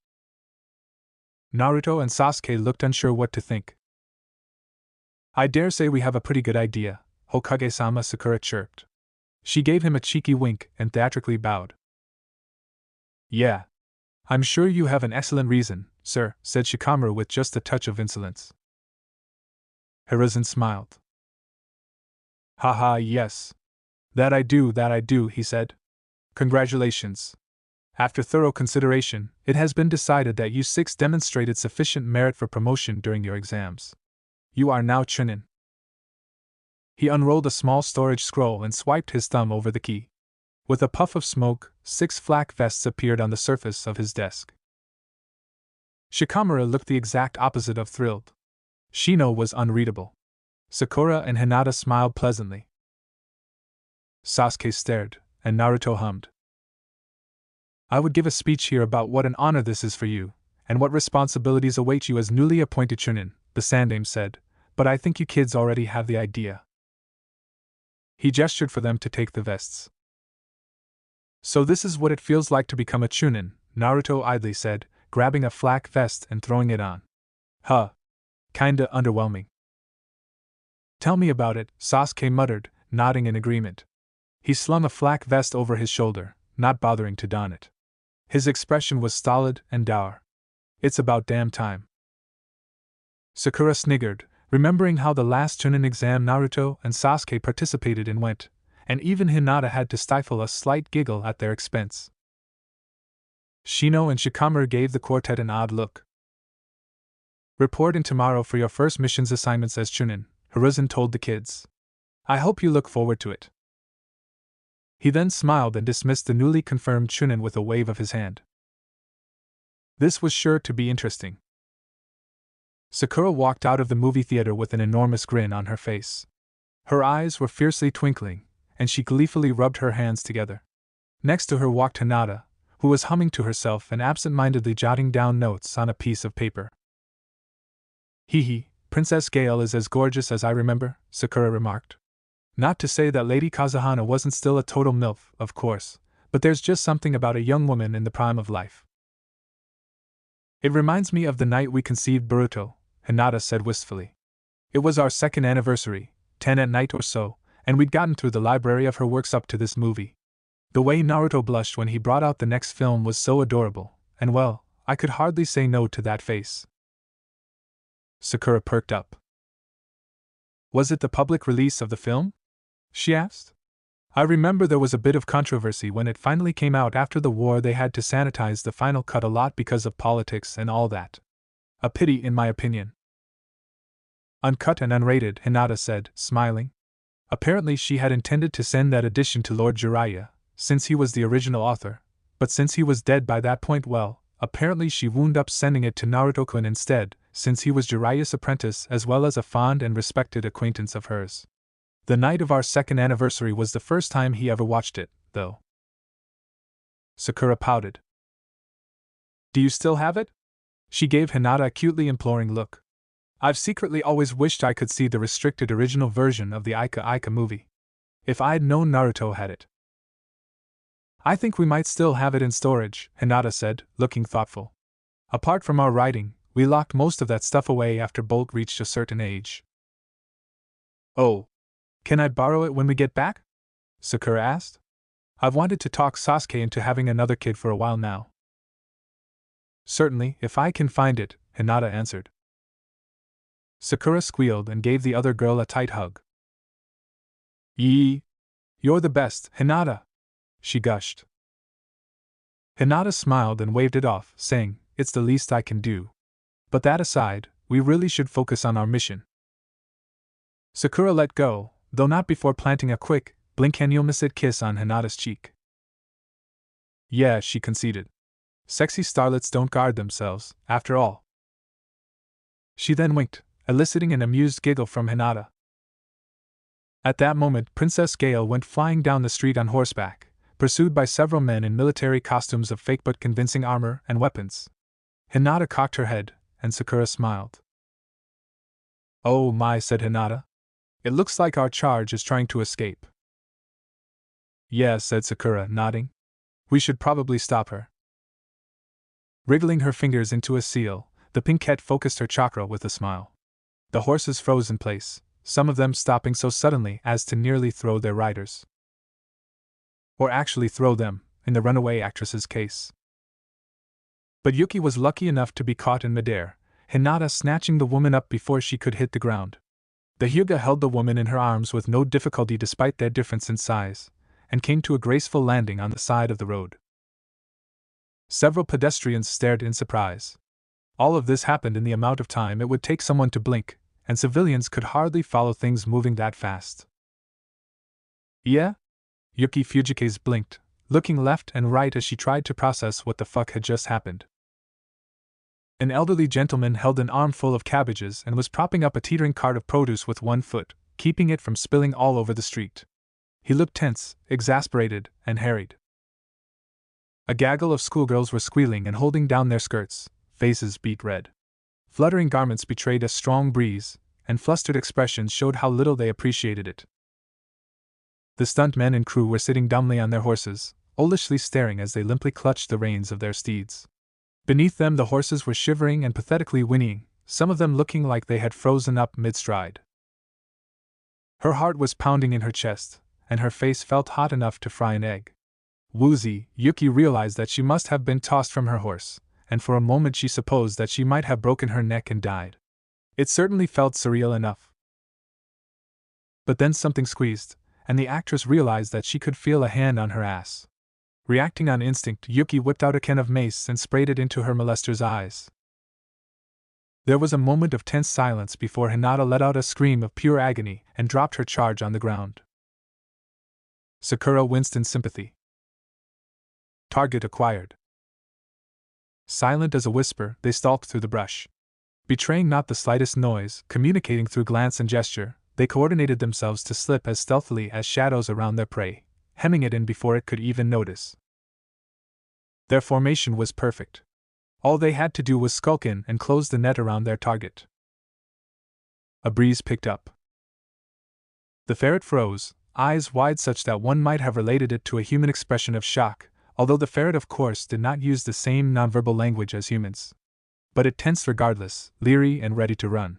Naruto and Sasuke looked unsure what to think. I dare say we have a pretty good idea, Hokage-sama, Sakura chirped. She gave him a cheeky wink and theatrically bowed. Yeah. I'm sure you have an excellent reason, sir, said Shikamaru with just a touch of insolence. Hiruzen smiled. Haha, yes. That I do, he said. Congratulations. After thorough consideration, it has been decided that you six demonstrated sufficient merit for promotion during your exams. You are now Chunin. He unrolled a small storage scroll and swiped his thumb over the key. With a puff of smoke, 6 flak vests appeared on the surface of his desk. Shikamaru looked the exact opposite of thrilled. Shino was unreadable. Sakura and Hinata smiled pleasantly. Sasuke stared, and Naruto hummed. I would give a speech here about what an honor this is for you, and what responsibilities await you as newly appointed Chunin, the Sandaime said, but I think you kids already have the idea. He gestured for them to take the vests. So this is what it feels like to become a Chunin, Naruto idly said, grabbing a flak vest and throwing it on. Huh. Kinda underwhelming. Tell me about it, Sasuke muttered, nodding in agreement. He slung a flak vest over his shoulder, not bothering to don it. His expression was stolid and dour. It's about damn time. Sakura sniggered, remembering how the last Chunin exam Naruto and Sasuke participated in went, and even Hinata had to stifle a slight giggle at their expense. Shino and Shikamaru gave the quartet an odd look. Report in tomorrow for your first missions assignments as Chunin, Hiruzen told the kids. I hope you look forward to it. He then smiled and dismissed the newly confirmed Chunin with a wave of his hand. This was sure to be interesting. Sakura walked out of the movie theater with an enormous grin on her face. Her eyes were fiercely twinkling, and she gleefully rubbed her hands together. Next to her walked Hinata, who was humming to herself and absent-mindedly jotting down notes on a piece of paper. Hee hee, Princess Gale is as gorgeous as I remember, Sakura remarked. Not to say that Lady Kazuhana wasn't still a total MILF, of course, but there's just something about a young woman in the prime of life. It reminds me of the night we conceived Naruto, Hinata said wistfully. It was our 2nd anniversary, 10 at night or so, and we'd gotten through the library of her works up to this movie. The way Naruto blushed when he brought out the next film was so adorable, and well, I could hardly say no to that face. Sakura perked up. Was it the public release of the film? She asked. I remember there was a bit of controversy when it finally came out after the war. They had to sanitize the final cut a lot because of politics and all that. A pity, in my opinion. Uncut and unrated, Hinata said, smiling. Apparently she had intended to send that edition to Lord Jiraiya, since he was the original author, but since he was dead by that point, well, apparently she wound up sending it to Naruto-kun instead, since he was Jiraiya's apprentice as well as a fond and respected acquaintance of hers. The night of our 2nd anniversary was the first time he ever watched it, though. Sakura pouted. Do you still have it? She gave Hinata a cutely imploring look. I've secretly always wished I could see the restricted original version of the Aika movie. If I'd known Naruto had it. I think we might still have it in storage, Hinata said, looking thoughtful. Apart from our writing, we locked most of that stuff away after Bolt reached a certain age. Oh. Can I borrow it when we get back? Sakura asked. I've wanted to talk Sasuke into having another kid for a while now. Certainly, if I can find it, Hinata answered. Sakura squealed and gave the other girl a tight hug. Yee! You're the best, Hinata! She gushed. Hinata smiled and waved it off, saying, It's the least I can do. But that aside, we really should focus on our mission. Sakura let go, though not before planting a quick, blink-and-you'll-miss-it kiss on Hinata's cheek. Yeah, she conceded. Sexy starlets don't guard themselves, after all. She then winked, eliciting an amused giggle from Hinata. At that moment, Princess Gale went flying down the street on horseback, pursued by several men in military costumes of fake but convincing armor and weapons. Hinata cocked her head, and Sakura smiled. Oh my, said Hinata. It looks like our charge is trying to escape. Yeah, said Sakura, nodding. We should probably stop her. Wriggling her fingers into a seal, the pinkette focused her chakra with a smile. The horses froze in place, some of them stopping so suddenly as to nearly throw their riders. Or actually throw them, in the runaway actress's case. But Yuki was lucky enough to be caught in midair, Hinata snatching the woman up before she could hit the ground. The Hyuga held the woman in her arms with no difficulty despite their difference in size, and came to a graceful landing on the side of the road. Several pedestrians stared in surprise. All of this happened in the amount of time it would take someone to blink, and civilians could hardly follow things moving that fast. Yeah? Yuki Fujikaze blinked, looking left and right as she tried to process what the fuck had just happened. An elderly gentleman held an armful of cabbages and was propping up a teetering cart of produce with one foot, keeping it from spilling all over the street. He looked tense, exasperated, and harried. A gaggle of schoolgirls were squealing and holding down their skirts, faces beet red. Fluttering garments betrayed a strong breeze, and flustered expressions showed how little they appreciated it. The stuntmen and crew were sitting dumbly on their horses, olishly staring as they limply clutched the reins of their steeds. Beneath them the horses were shivering and pathetically whinnying, some of them looking like they had frozen up mid-stride. Her heart was pounding in her chest, and her face felt hot enough to fry an egg. Woozy, Yuki realized that she must have been tossed from her horse, and for a moment she supposed that she might have broken her neck and died. It certainly felt surreal enough. But then something squeezed, and the actress realized that she could feel a hand on her ass. Reacting on instinct, Yuki whipped out a can of mace and sprayed it into her molester's eyes. There was a moment of tense silence before Hinata let out a scream of pure agony and dropped her charge on the ground. Sakura winced in sympathy. Target acquired. Silent as a whisper, they stalked through the brush. Betraying not the slightest noise, communicating through glance and gesture, they coordinated themselves to slip as stealthily as shadows around their prey, hemming it in before it could even notice. Their formation was perfect. All they had to do was skulk in and close the net around their target. A breeze picked up. The ferret froze, eyes wide such that one might have related it to a human expression of shock, although the ferret of course did not use the same nonverbal language as humans. But it tensed regardless, leery and ready to run.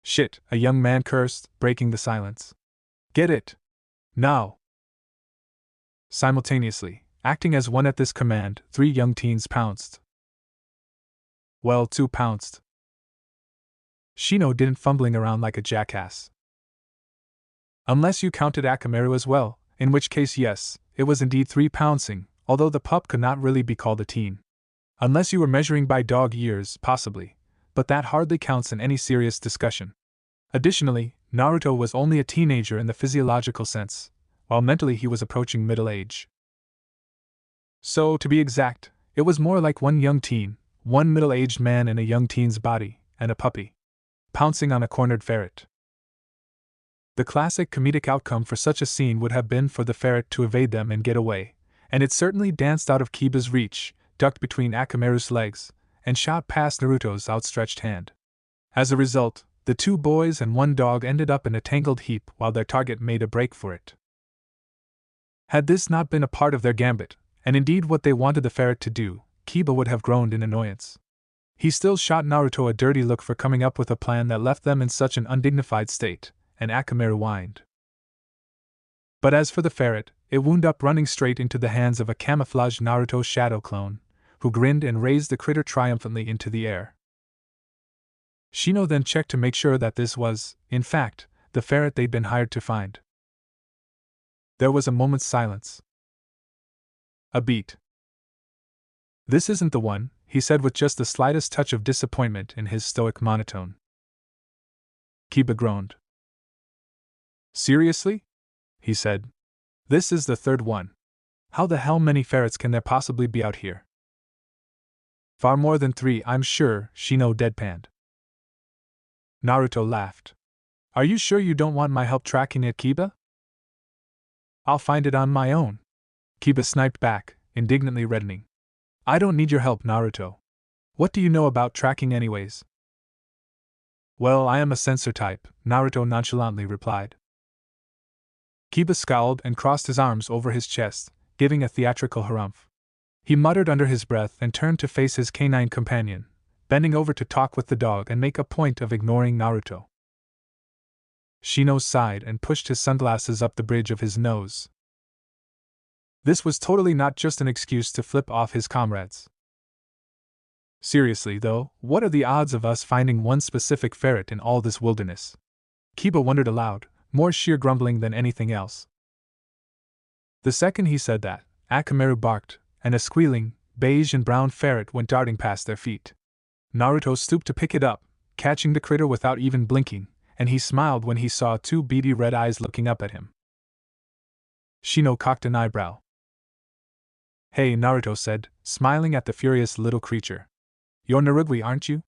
Shit, a young man cursed, breaking the silence. Get it! Now! Simultaneously, acting as one at this command, 3 young teens pounced. Well, 2 pounced. Shino didn't fumbling around like a jackass. Unless you counted Akamaru as well, in which case yes, it was indeed 3 pouncing, although the pup could not really be called a teen. Unless you were measuring by dog years, possibly, but that hardly counts in any serious discussion. Additionally, Naruto was only a teenager in the physiological sense, while mentally he was approaching middle age. So, to be exact, it was more like 1 young teen, 1 middle-aged man in a young teen's body, and a puppy, pouncing on a cornered ferret. The classic comedic outcome for such a scene would have been for the ferret to evade them and get away, and it certainly danced out of Kiba's reach, ducked between Akamaru's legs, and shot past Naruto's outstretched hand. As a result, the 2 boys and 1 dog ended up in a tangled heap while their target made a break for it. Had this not been a part of their gambit, and indeed what they wanted the ferret to do, Kiba would have groaned in annoyance. He still shot Naruto a dirty look for coming up with a plan that left them in such an undignified state, and Akamaru whined. But as for the ferret, it wound up running straight into the hands of a camouflaged Naruto shadow clone, who grinned and raised the critter triumphantly into the air. Shino then checked to make sure that this was, in fact, the ferret they'd been hired to find. There was a moment's silence. A beat. This isn't the one, he said with just the slightest touch of disappointment in his stoic monotone. Kiba groaned. Seriously? He said. This is the 3rd one. How the hell many ferrets can there possibly be out here? Far more than 3, I'm sure, Shino deadpanned. Naruto laughed. Are you sure you don't want my help tracking it, Kiba? I'll find it on my own. Kiba sniped back, indignantly reddening. I don't need your help, Naruto. What do you know about tracking anyways? Well, I am a sensor type, Naruto nonchalantly replied. Kiba scowled and crossed his arms over his chest, giving a theatrical harumph. He muttered under his breath and turned to face his canine companion, bending over to talk with the dog and make a point of ignoring Naruto. Shino sighed and pushed his sunglasses up the bridge of his nose. This was totally not just an excuse to flip off his comrades. Seriously, though, what are the odds of us finding one specific ferret in all this wilderness? Kiba wondered aloud, more sheer grumbling than anything else. The second he said that, Akamaru barked, and a squealing, beige and brown ferret went darting past their feet. Naruto stooped to pick it up, catching the critter without even blinking, and he smiled when he saw 2 beady red eyes looking up at him. Shino cocked an eyebrow. Hey, Naruto said, smiling at the furious little creature. You're Narugui, aren't you?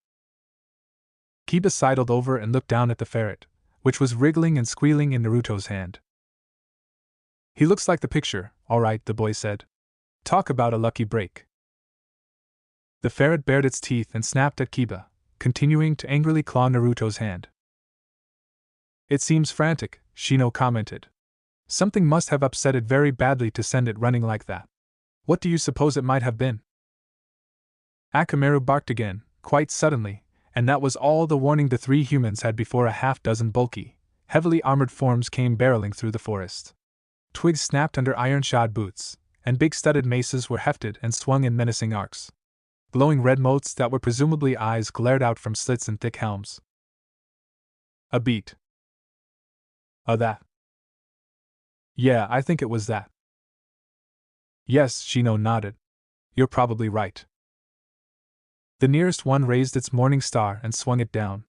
Kiba sidled over and looked down at the ferret, which was wriggling and squealing in Naruto's hand. He looks like the picture, all right, the boy said. Talk about a lucky break. The ferret bared its teeth and snapped at Kiba, continuing to angrily claw Naruto's hand. It seems frantic, Shino commented. Something must have upset it very badly to send it running like that. What do you suppose it might have been? Akamaru barked again, quite suddenly, and that was all the warning the 3 humans had before a half-dozen bulky, heavily armored forms came barreling through the forest. Twigs snapped under iron-shod boots, and big studded maces were hefted and swung in menacing arcs. Glowing red motes that were presumably eyes glared out from slits in thick helms. A beat. That. Yeah, I think it was that. Yes, Shino nodded. You're probably right. The nearest one raised its morning star and swung it down.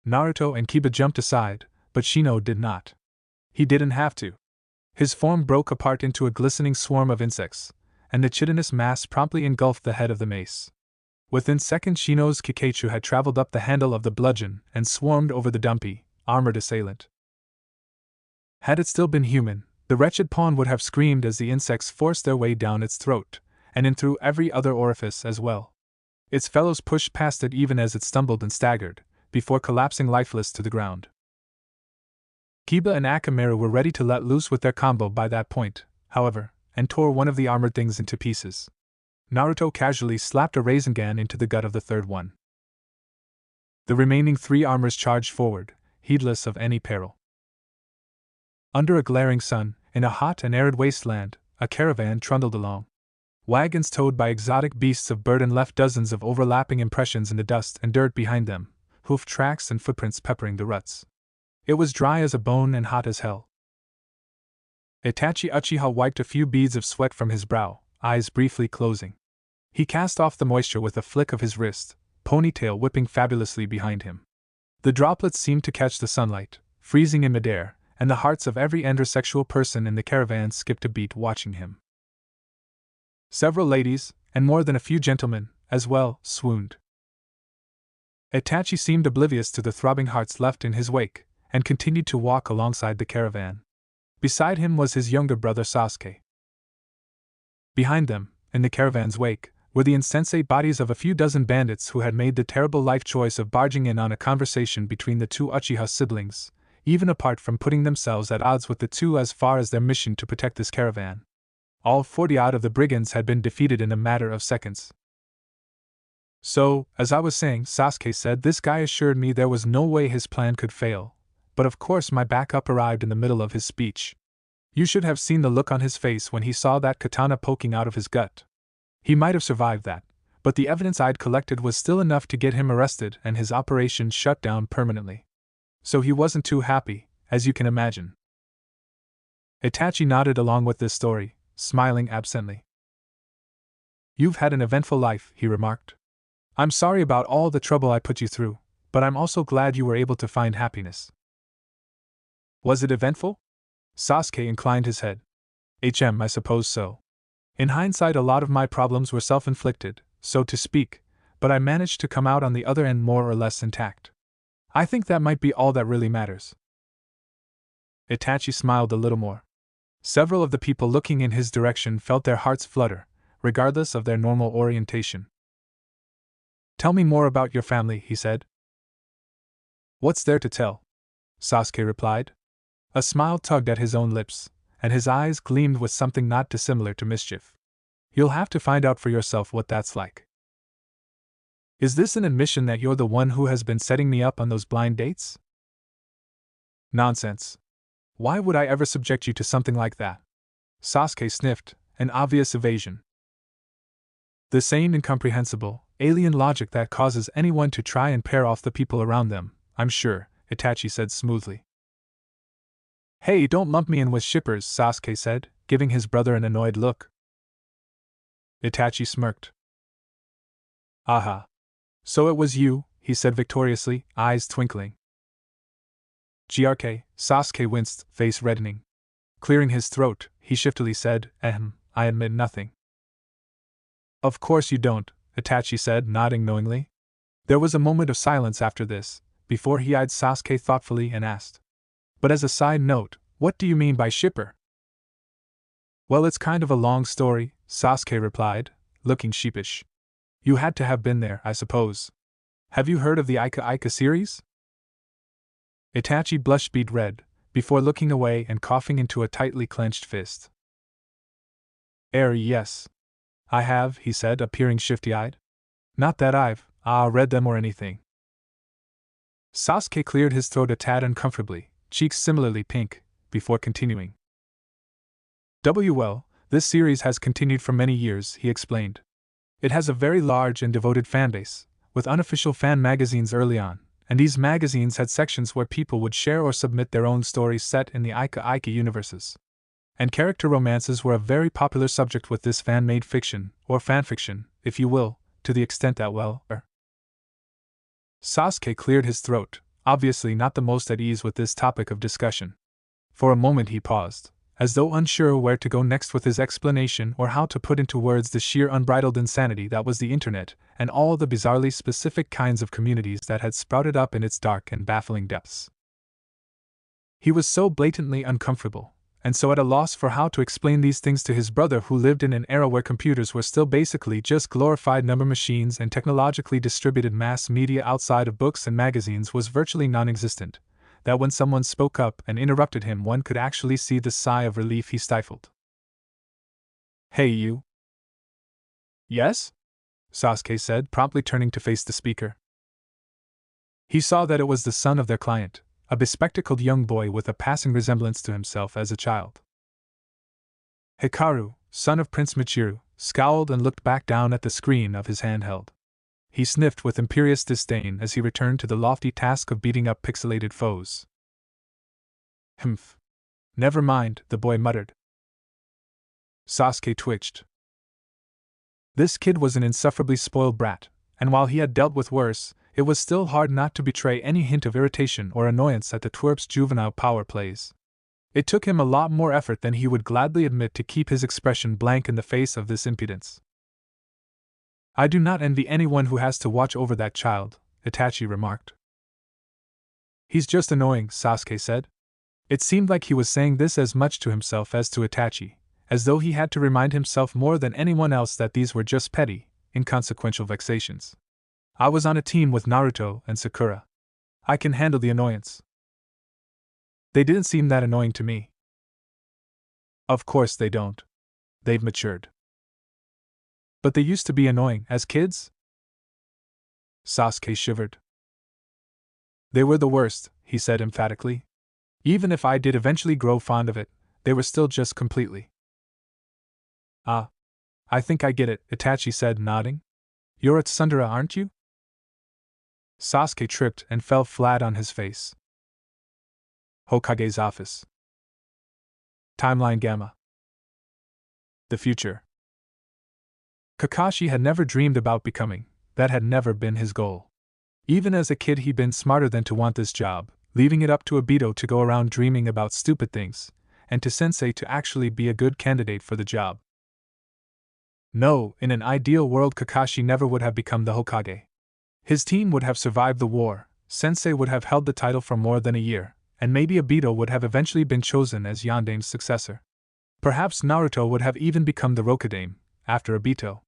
Naruto and Kiba jumped aside, but Shino did not. He didn't have to. His form broke apart into a glistening swarm of insects, and the chitinous mass promptly engulfed the head of the mace. Within seconds, Shino's Kikaichu had traveled up the handle of the bludgeon and swarmed over the dumpy, armored assailant. Had it still been human, the wretched pawn would have screamed as the insects forced their way down its throat, and in through every other orifice as well. Its fellows pushed past it even as it stumbled and staggered, before collapsing lifeless to the ground. Kiba and Akamaru were ready to let loose with their combo by that point, however, and tore one of the armored things into pieces. Naruto casually slapped a Rasengan into the gut of the third one. The remaining 3 armors charged forward, heedless of any peril. Under a glaring sun, in a hot and arid wasteland, a caravan trundled along. Wagons towed by exotic beasts of burden left dozens of overlapping impressions in the dust and dirt behind them, hoof tracks and footprints peppering the ruts. It was dry as a bone and hot as hell. Itachi Uchiha wiped a few beads of sweat from his brow, eyes briefly closing. He cast off the moisture with a flick of his wrist, ponytail whipping fabulously behind him. The droplets seemed to catch the sunlight, freezing in midair, and the hearts of every androsexual person in the caravan skipped a beat watching him. Several ladies, and more than a few gentlemen, as well, swooned. Itachi seemed oblivious to the throbbing hearts left in his wake, and continued to walk alongside the caravan. Beside him was his younger brother Sasuke. Behind them, in the caravan's wake, were the insensate bodies of a few dozen bandits who had made the terrible life choice of barging in on a conversation between the 2 Uchiha siblings, even apart from putting themselves at odds with the 2 as far as their mission to protect this caravan. All 40-odd of the brigands had been defeated in a matter of seconds. So, as I was saying, Sasuke said, this guy assured me there was no way his plan could fail, but of course my backup arrived in the middle of his speech. You should have seen the look on his face when he saw that katana poking out of his gut. He might have survived that, but the evidence I'd collected was still enough to get him arrested and his operation shut down permanently. So he wasn't too happy, as you can imagine. Itachi nodded along with this story, smiling absently. You've had an eventful life, he remarked. I'm sorry about all the trouble I put you through, but I'm also glad you were able to find happiness. Was it eventful? Sasuke inclined his head. I suppose so. In hindsight, a lot of my problems were self-inflicted, so to speak, but I managed to come out on the other end more or less intact. I think that might be all that really matters. Itachi smiled a little more. Several of the people looking in his direction felt their hearts flutter, regardless of their normal orientation. Tell me more about your family, he said. What's there to tell? Sasuke replied. A smile tugged at his own lips, and his eyes gleamed with something not dissimilar to mischief. You'll have to find out for yourself what that's like. Is this an admission that you're the one who has been setting me up on those blind dates? Nonsense. Why would I ever subject you to something like that? Sasuke sniffed, an obvious evasion. The sane, incomprehensible, alien logic that causes anyone to try and pair off the people around them, I'm sure, Itachi said smoothly. Hey, don't lump me in with shippers, Sasuke said, giving his brother an annoyed look. Itachi smirked. Aha. So it was you, he said victoriously, eyes twinkling. GRK, Sasuke winced, face reddening. Clearing his throat, he shiftily said, I admit nothing. Of course you don't, Itachi said, nodding knowingly. There was a moment of silence after this, before he eyed Sasuke thoughtfully and asked. But as a side note, what do you mean by shipper? Well, it's kind of a long story, Sasuke replied, looking sheepish. You had to have been there, I suppose. Have you heard of the Ika series? Itachi blushed beet red, before looking away and coughing into a tightly clenched fist. Yes. I have, he said, appearing shifty-eyed. Not that I've read them or anything. Sasuke cleared his throat a tad uncomfortably, cheeks similarly pink, before continuing. Well, this series has continued for many years, he explained. It has a very large and devoted fanbase, with unofficial fan magazines early on, and these magazines had sections where people would share or submit their own stories set in the Ika universes. And character romances were a very popular subject with this fan-made fiction, or fanfiction, if you will, to the extent that, Sasuke cleared his throat, obviously not the most at ease with this topic of discussion. For a moment he paused, as though unsure where to go next with his explanation or how to put into words the sheer unbridled insanity that was the internet and all the bizarrely specific kinds of communities that had sprouted up in its dark and baffling depths. He was so blatantly uncomfortable, and so at a loss for how to explain these things to his brother who lived in an era where computers were still basically just glorified number machines and technologically distributed mass media outside of books and magazines was virtually non-existent, that when someone spoke up and interrupted him one could actually see the sigh of relief he stifled. "Hey you." "Yes?" Sasuke said, promptly turning to face the speaker. He saw that it was the son of their client, a bespectacled young boy with a passing resemblance to himself as a child. Hikaru, son of Prince Michiru, scowled and looked back down at the screen of his handheld. He sniffed with imperious disdain as he returned to the lofty task of beating up pixelated foes. "Humph. Never mind," the boy muttered. Sasuke twitched. This kid was an insufferably spoiled brat, and while he had dealt with worse, it was still hard not to betray any hint of irritation or annoyance at the twerp's juvenile power plays. It took him a lot more effort than he would gladly admit to keep his expression blank in the face of this impudence. "I do not envy anyone who has to watch over that child," Itachi remarked. "He's just annoying," Sasuke said. It seemed like he was saying this as much to himself as to Itachi, as though he had to remind himself more than anyone else that these were just petty, inconsequential vexations. "I was on a team with Naruto and Sakura. I can handle the annoyance. They didn't seem that annoying to me." "Of course they don't. They've matured." "But they used to be annoying as kids?" Sasuke shivered. "They were the worst," he said emphatically. "Even if I did eventually grow fond of it, they were still just completely." "Ah. I think I get it," Itachi said, nodding. "You're a Tsundere, aren't you?" Sasuke tripped and fell flat on his face. Hokage's office. Timeline Gamma. The future. Kakashi had never dreamed about becoming, that had never been his goal. Even as a kid he'd been smarter than to want this job, leaving it up to Obito to go around dreaming about stupid things, and to Sensei to actually be a good candidate for the job. No, in an ideal world Kakashi never would have become the Hokage. His team would have survived the war, Sensei would have held the title for more than a year, and maybe Obito would have eventually been chosen as Yandame's successor. Perhaps Naruto would have even become the Rokudame, after Obito.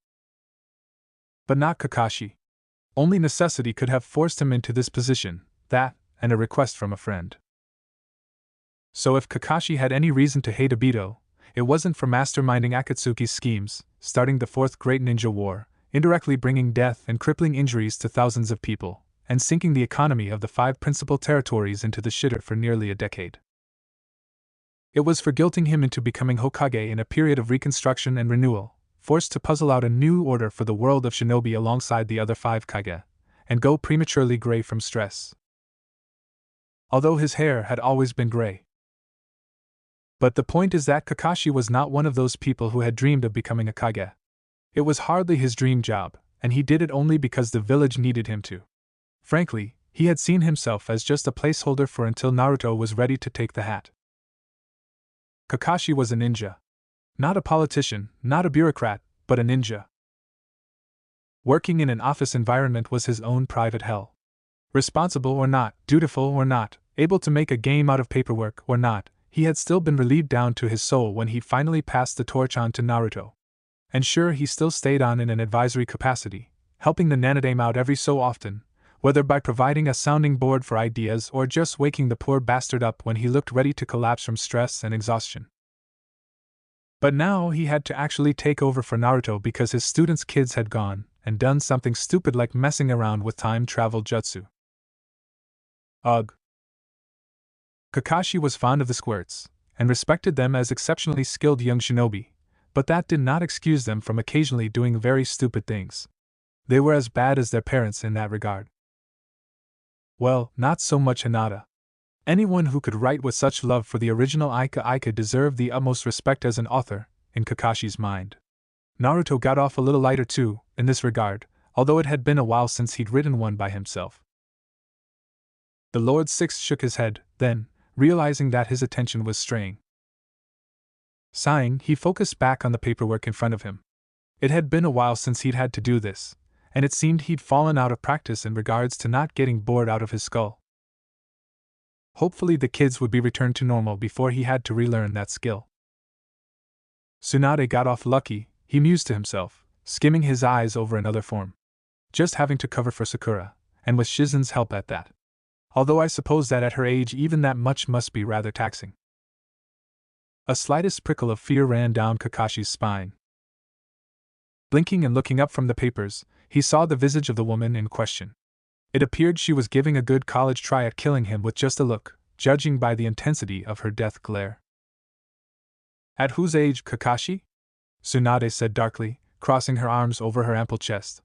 But not Kakashi. Only necessity could have forced him into this position, that, and a request from a friend. So if Kakashi had any reason to hate Obito, it wasn't for masterminding Akatsuki's schemes, starting the Fourth Great Ninja War, indirectly bringing death and crippling injuries to thousands of people, and sinking the economy of the 5 principal territories into the shitter for nearly a decade. It was for guilting him into becoming Hokage in a period of reconstruction and renewal, forced to puzzle out a new order for the world of Shinobi alongside the other 5 Kage, and go prematurely gray from stress. Although his hair had always been gray. But the point is that Kakashi was not one of those people who had dreamed of becoming a Kage. It was hardly his dream job, and he did it only because the village needed him to. Frankly, he had seen himself as just a placeholder for until Naruto was ready to take the hat. Kakashi was a ninja. Not a politician, not a bureaucrat, but a ninja. Working in an office environment was his own private hell. Responsible or not, dutiful or not, able to make a game out of paperwork or not, he had still been relieved down to his soul when he finally passed the torch on to Naruto. And sure, he still stayed on in an advisory capacity, helping the Nanadame out every so often, whether by providing a sounding board for ideas or just waking the poor bastard up when he looked ready to collapse from stress and exhaustion. But now he had to actually take over for Naruto because his students' kids had gone and done something stupid like messing around with time travel jutsu. Ugh. Kakashi was fond of the squirts, and respected them as exceptionally skilled young shinobi, but that did not excuse them from occasionally doing very stupid things. They were as bad as their parents in that regard. Well, not so much Hinata. Anyone who could write with such love for the original Ika deserved the utmost respect as an author, in Kakashi's mind. Naruto got off a little lighter too, in this regard, although it had been a while since he'd written one by himself. The Lord Six shook his head, then, realizing that his attention was straying. Sighing, he focused back on the paperwork in front of him. It had been a while since he'd had to do this, and it seemed he'd fallen out of practice in regards to not getting bored out of his skull. Hopefully the kids would be returned to normal before he had to relearn that skill. Tsunade got off lucky, he mused to himself, skimming his eyes over another form. Just having to cover for Sakura, and with Shizen's help at that. Although I suppose that at her age even that much must be rather taxing. A slightest prickle of fear ran down Kakashi's spine. Blinking and looking up from the papers, he saw the visage of the woman in question. It appeared she was giving a good college try at killing him with just a look, judging by the intensity of her death glare. At whose age, Kakashi? Tsunade said darkly, crossing her arms over her ample chest.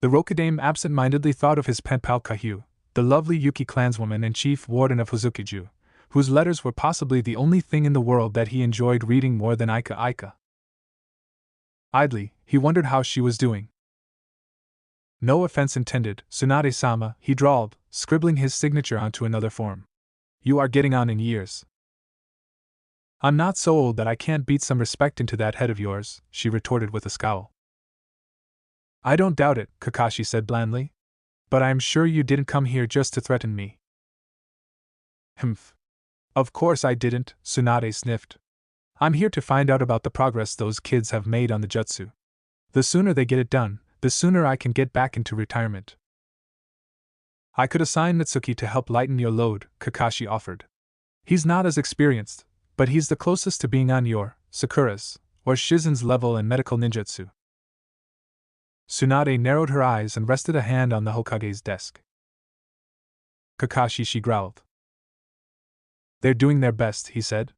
The Rokudame absent-mindedly thought of his pen pal Kahyu, the lovely Yuki clanswoman and chief warden of Huzukiju, whose letters were possibly the only thing in the world that he enjoyed reading more than Aika Aika. Idly, he wondered how she was doing. No offense intended, Tsunade-sama, he drawled, scribbling his signature onto another form. You are getting on in years. I'm not so old that I can't beat some respect into that head of yours, she retorted with a scowl. I don't doubt it, Kakashi said blandly. But I am sure you didn't come here just to threaten me. Humph. Of course I didn't, Tsunade sniffed. I'm here to find out about the progress those kids have made on the jutsu. The sooner they get it done, the sooner I can get back into retirement. I could assign Natsuki to help lighten your load, Kakashi offered. He's not as experienced, but he's the closest to being on your, Sakura's, or Shizen's level in medical ninjutsu. Tsunade narrowed her eyes and rested a hand on the Hokage's desk. Kakashi, she growled. They're doing their best, he said.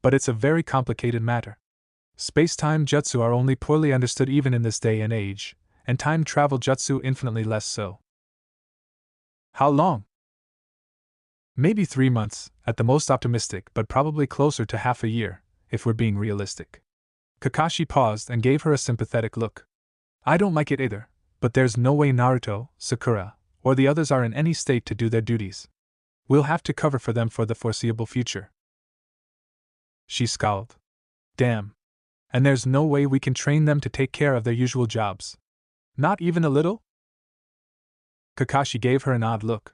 But it's a very complicated matter. Space-time jutsu are only poorly understood even in this day and age, and time travel jutsu infinitely less so. How long? Maybe 3 months, at the most optimistic, but probably closer to half a year, if we're being realistic. Kakashi paused and gave her a sympathetic look. I don't like it either, but there's no way Naruto, Sakura, or the others are in any state to do their duties. We'll have to cover for them for the foreseeable future. She scowled. Damn. And there's no way we can train them to take care of their usual jobs. Not even a little? Kakashi gave her an odd look.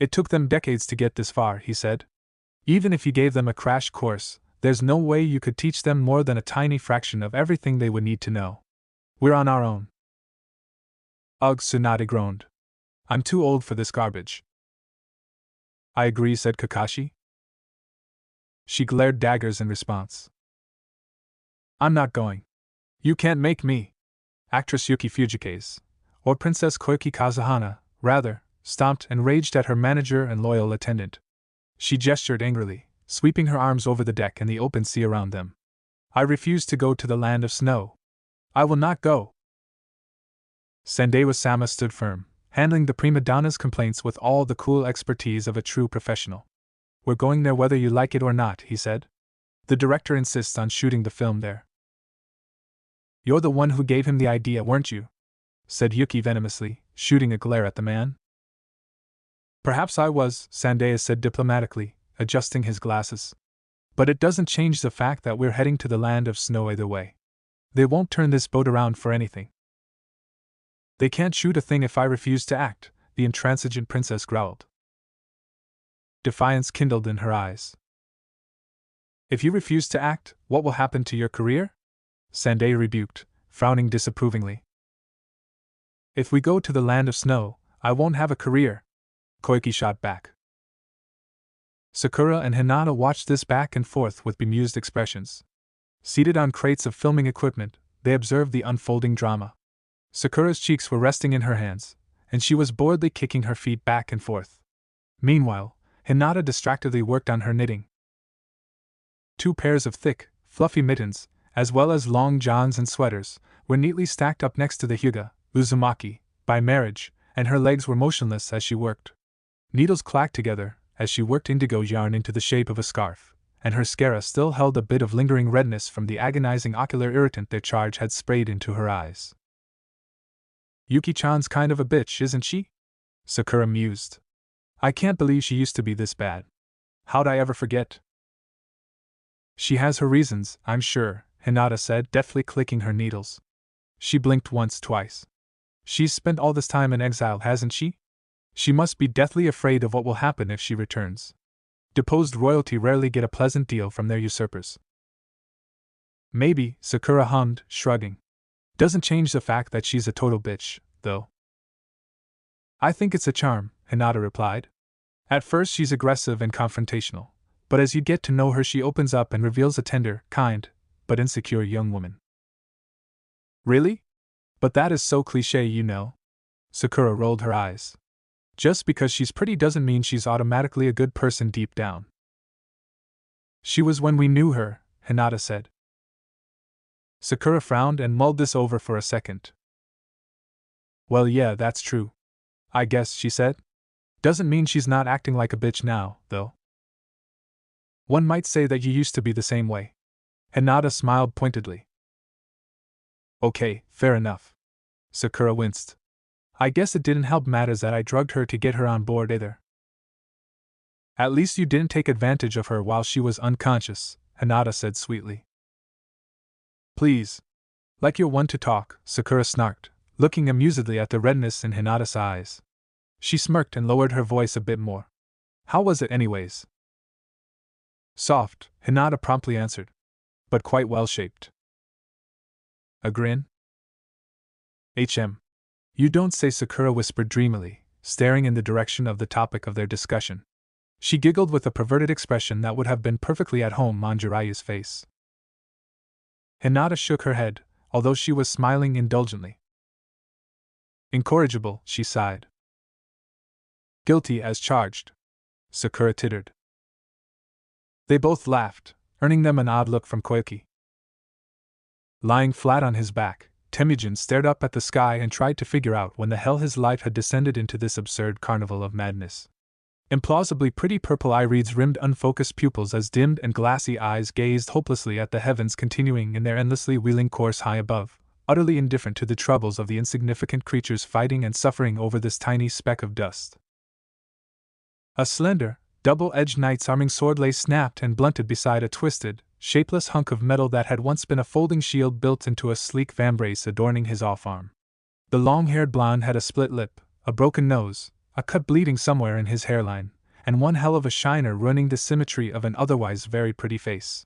It took them decades to get this far, he said. Even if you gave them a crash course, there's no way you could teach them more than a tiny fraction of everything they would need to know. We're on our own. Ugh, Tsunade groaned. I'm too old for this garbage. I agree, said Kakashi. She glared daggers in response. I'm not going. You can't make me. Actress Yuki Fujikaze, or Princess Koiki Kazuhana, rather, stomped and raged at her manager and loyal attendant. She gestured angrily, sweeping her arms over the deck and the open sea around them. I refuse to go to the land of snow. I will not go. Sandewa-sama stood firm, handling the prima donna's complaints with all the cool expertise of a true professional. We're going there whether you like it or not, he said. The director insists on shooting the film there. You're the one who gave him the idea, weren't you? Said Yuki venomously, shooting a glare at the man. Perhaps I was, Sandewa said diplomatically, adjusting his glasses. But it doesn't change the fact that we're heading to the land of snow either way. They won't turn this boat around for anything. They can't shoot a thing if I refuse to act, the intransigent princess growled. Defiance kindled in her eyes. If you refuse to act, what will happen to your career? Sandewa rebuked, frowning disapprovingly. If we go to the land of snow, I won't have a career, Koiki shot back. Sakura and Hinata watched this back and forth with bemused expressions. Seated on crates of filming equipment, they observed the unfolding drama. Sakura's cheeks were resting in her hands, and she was boredly kicking her feet back and forth. Meanwhile, Hinata distractedly worked on her knitting. 2 pairs of thick, fluffy mittens, as well as long johns and sweaters, were neatly stacked up next to the Hyuga, Uzumaki, by marriage, and her legs were motionless as she worked. Needles clacked together as she worked indigo yarn into the shape of a scarf, and her scara still held a bit of lingering redness from the agonizing ocular irritant their charge had sprayed into her eyes. Yuki-chan's kind of a bitch, isn't she? Sakura mused. I can't believe she used to be this bad. How'd I ever forget? She has her reasons, I'm sure, Hinata said, deftly clicking her needles. She blinked once, twice. She's spent all this time in exile, hasn't she? She must be deathly afraid of what will happen if she returns. Deposed royalty rarely get a pleasant deal from their usurpers. Maybe, Sakura hummed, shrugging. Doesn't change the fact that she's a total bitch, though. I think it's a charm, Hinata replied. At first she's aggressive and confrontational, but as you get to know her she opens up and reveals a tender, kind, but insecure young woman. Really? But that is so cliché, you know. Sakura rolled her eyes. Just because she's pretty doesn't mean she's automatically a good person deep down. She was when we knew her, Hinata said. Sakura frowned and mulled this over for a second. Well, yeah, that's true. I guess, she said. Doesn't mean she's not acting like a bitch now, though. One might say that you used to be the same way. Hinata smiled pointedly. Okay, fair enough. Sakura winced. I guess it didn't help matters that I drugged her to get her on board either. At least you didn't take advantage of her while she was unconscious, Hinata said sweetly. Please. Like you're one to talk, Sakura snarked, looking amusedly at the redness in Hinata's eyes. She smirked and lowered her voice a bit more. How was it anyways? Soft, Hinata promptly answered. But quite well-shaped. A grin? You don't say, Sakura whispered dreamily, staring in the direction of the topic of their discussion. She giggled with a perverted expression that would have been perfectly at home on Jiraiya's face. Hinata shook her head, although she was smiling indulgently. Incorrigible, she sighed. Guilty as charged. Sakura tittered. They both laughed, earning them an odd look from Koyuki. Lying flat on his back, Temujin stared up at the sky and tried to figure out when the hell his life had descended into this absurd carnival of madness. Implausibly pretty purple irides rimmed unfocused pupils as dimmed and glassy eyes gazed hopelessly at the heavens continuing in their endlessly wheeling course high above, utterly indifferent to the troubles of the insignificant creatures fighting and suffering over this tiny speck of dust. A slender, double-edged knight's arming sword lay snapped and blunted beside a twisted, shapeless hunk of metal that had once been a folding shield built into a sleek vambrace adorning his off-arm. The long-haired blonde had a split lip, a broken nose, a cut bleeding somewhere in his hairline, and one hell of a shiner ruining the symmetry of an otherwise very pretty face.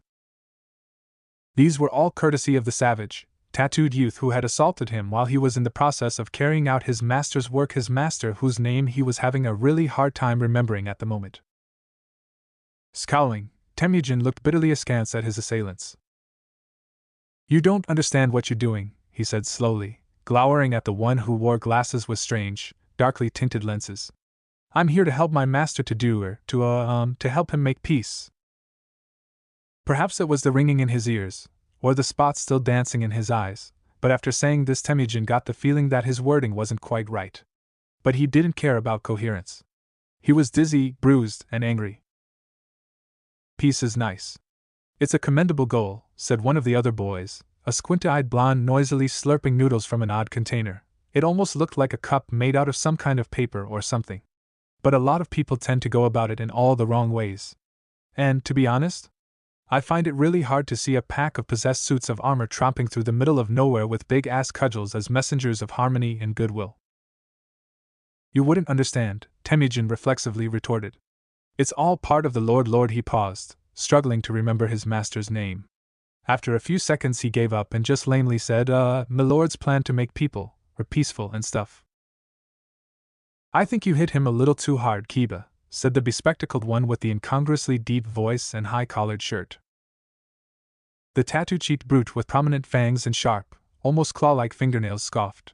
These were all courtesy of the savage, tattooed youth who had assaulted him while he was in the process of carrying out his master's work, his master whose name he was having a really hard time remembering at the moment. Scowling, Temujin looked bitterly askance at his assailants. You don't understand what you're doing, he said slowly, glowering at the one who wore glasses with strange, darkly tinted lenses. I'm here to help my master to help him make peace. Perhaps it was the ringing in his ears, or the spots still dancing in his eyes, but after saying this Temujin got the feeling that his wording wasn't quite right. But he didn't care about coherence. He was dizzy, bruised, and angry. Peace is nice. It's a commendable goal, said one of the other boys, a squint-eyed blonde noisily slurping noodles from an odd container. It almost looked like a cup made out of some kind of paper or something. But a lot of people tend to go about it in all the wrong ways. And, to be honest, I find it really hard to see a pack of possessed suits of armor tromping through the middle of nowhere with big-ass cudgels as messengers of harmony and goodwill. You wouldn't understand, Temujin reflexively retorted. It's all part of the Lord. He paused, struggling to remember his master's name. After a few seconds he gave up and just lamely said, Milord's plan to make people, or peaceful and stuff. I think you hit him a little too hard, Kiba, said the bespectacled one with the incongruously deep voice and high-collared shirt. The tattoo-cheeked brute with prominent fangs and sharp, almost claw-like fingernails scoffed.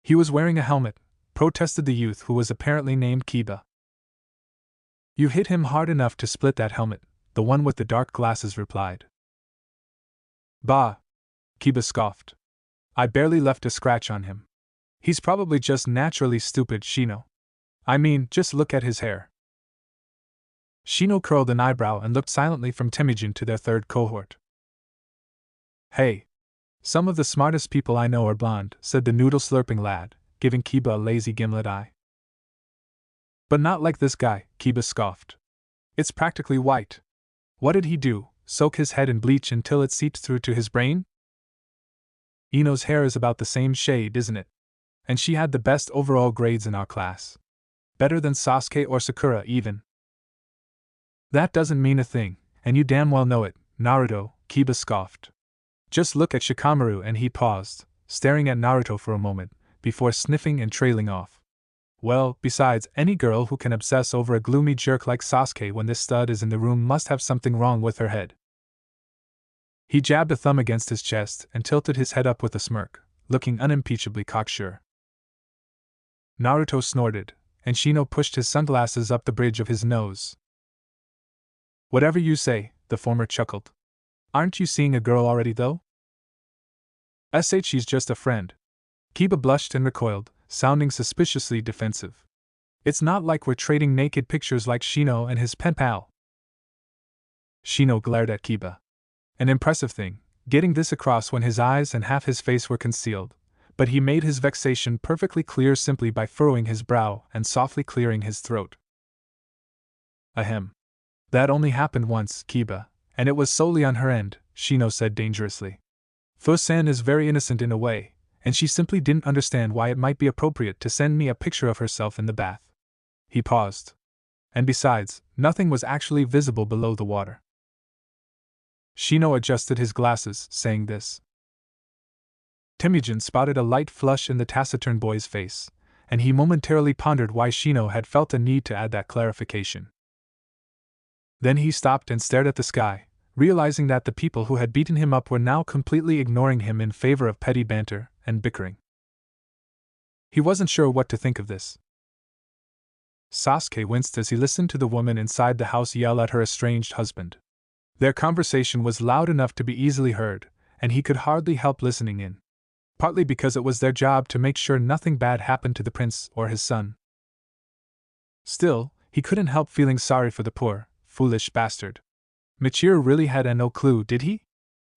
He was wearing a helmet, protested the youth who was apparently named Kiba. You hit him hard enough to split that helmet, the one with the dark glasses replied. Bah! Kiba scoffed. I barely left a scratch on him. He's probably just naturally stupid, Shino. I mean, just look at his hair. Shino curled an eyebrow and looked silently from Temujin to their third cohort. Hey! Some of the smartest people I know are blonde, said the noodle-slurping lad, giving Kiba a lazy gimlet eye. But not like this guy, Kiba scoffed. It's practically white. What did he do, soak his head in bleach until it seeped through to his brain? Ino's hair is about the same shade, isn't it? And she had the best overall grades in our class. Better than Sasuke or Sakura, even. That doesn't mean a thing, and you damn well know it, Naruto, Kiba scoffed. Just look at Shikamaru. And he paused, staring at Naruto for a moment, before sniffing and trailing off. Well, besides, any girl who can obsess over a gloomy jerk like Sasuke when this stud is in the room must have something wrong with her head. He jabbed a thumb against his chest and tilted his head up with a smirk, looking unimpeachably cocksure. Naruto snorted, and Shino pushed his sunglasses up the bridge of his nose. Whatever you say, the former chuckled. Aren't you seeing a girl already, though? She's just a friend. Kiba blushed and recoiled, sounding suspiciously defensive. It's not like we're trading naked pictures like Shino and his pen pal. Shino glared at Kiba. An impressive thing, getting this across when his eyes and half his face were concealed, but he made his vexation perfectly clear simply by furrowing his brow and softly clearing his throat. Ahem. That only happened once, Kiba, and it was solely on her end, Shino said dangerously. Fu-san is very innocent in a way, and she simply didn't understand why it might be appropriate to send me a picture of herself in the bath. He paused. And besides, nothing was actually visible below the water. Shino adjusted his glasses, saying this. Temujin spotted a light flush in the taciturn boy's face, and he momentarily pondered why Shino had felt a need to add that clarification. Then he stopped and stared at the sky, realizing that the people who had beaten him up were now completely ignoring him in favor of petty banter and bickering. He wasn't sure what to think of this. Sasuke winced as he listened to the woman inside the house yell at her estranged husband. Their conversation was loud enough to be easily heard, and he could hardly help listening in. Partly because it was their job to make sure nothing bad happened to the prince or his son. Still, he couldn't help feeling sorry for the poor, foolish bastard. Michiru really had no clue, did he?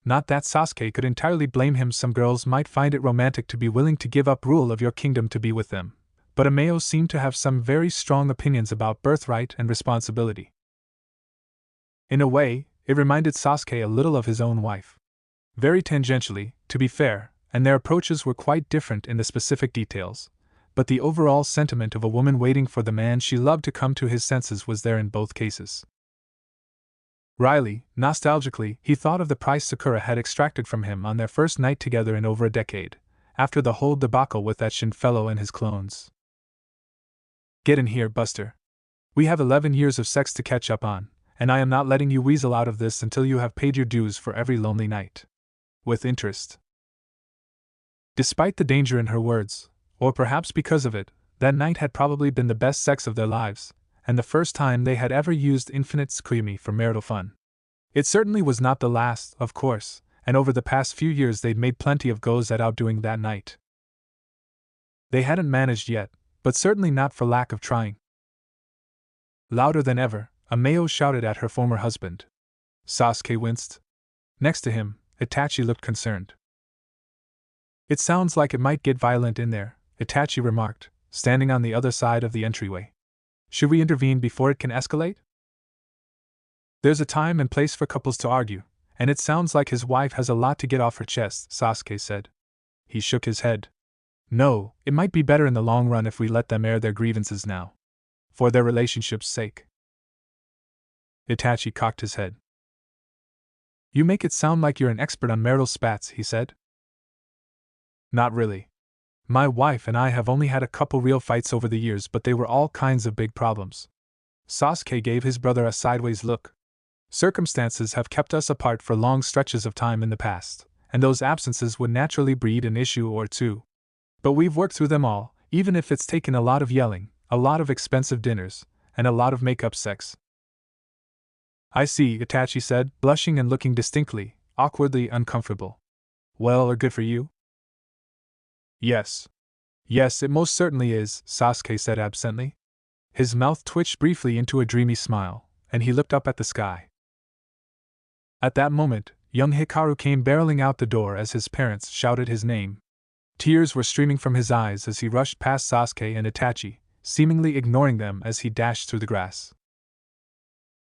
Not that Sasuke could entirely blame him. Some girls might find it romantic to be willing to give up rule of your kingdom to be with them, but Ameo seemed to have some very strong opinions about birthright and responsibility. In a way, it reminded Sasuke a little of his own wife. Very tangentially, to be fair, and their approaches were quite different in the specific details, but the overall sentiment of a woman waiting for the man she loved to come to his senses was there in both cases. Wryly, nostalgically, he thought of the price Sakura had extracted from him on their first night together in over a decade, after the whole debacle with that Shin fellow and his clones. Get in here, Buster. We have 11 years of sex to catch up on, and I am not letting you weasel out of this until you have paid your dues for every lonely night. With interest. Despite the danger in her words, or perhaps because of it, that night had probably been the best sex of their lives, and the first time they had ever used infinite tsukimi for marital fun. It certainly was not the last, of course, and over the past few years they'd made plenty of goes at outdoing that night. They hadn't managed yet, but certainly not for lack of trying. Louder than ever, Ameo shouted at her former husband. Sasuke winced. Next to him, Itachi looked concerned. It sounds like it might get violent in there, Itachi remarked, standing on the other side of the entryway. Should we intervene before it can escalate? There's a time and place for couples to argue, and it sounds like his wife has a lot to get off her chest, Sasuke said. He shook his head. No, it might be better in the long run if we let them air their grievances now. For their relationship's sake. Itachi cocked his head. You make it sound like you're an expert on marital spats, he said. Not really. My wife and I have only had a couple real fights over the years, but they were all kinds of big problems. Sasuke gave his brother a sideways look. Circumstances have kept us apart for long stretches of time in the past, and those absences would naturally breed an issue or two. But we've worked through them all, even if it's taken a lot of yelling, a lot of expensive dinners, and a lot of make-up sex. I see, Itachi said, blushing and looking distinctly, awkwardly uncomfortable. Well, or good for you? Yes. Yes, it most certainly is, Sasuke said absently. His mouth twitched briefly into a dreamy smile, and he looked up at the sky. At that moment, young Hikaru came barreling out the door as his parents shouted his name. Tears were streaming from his eyes as he rushed past Sasuke and Itachi, seemingly ignoring them as he dashed through the grass.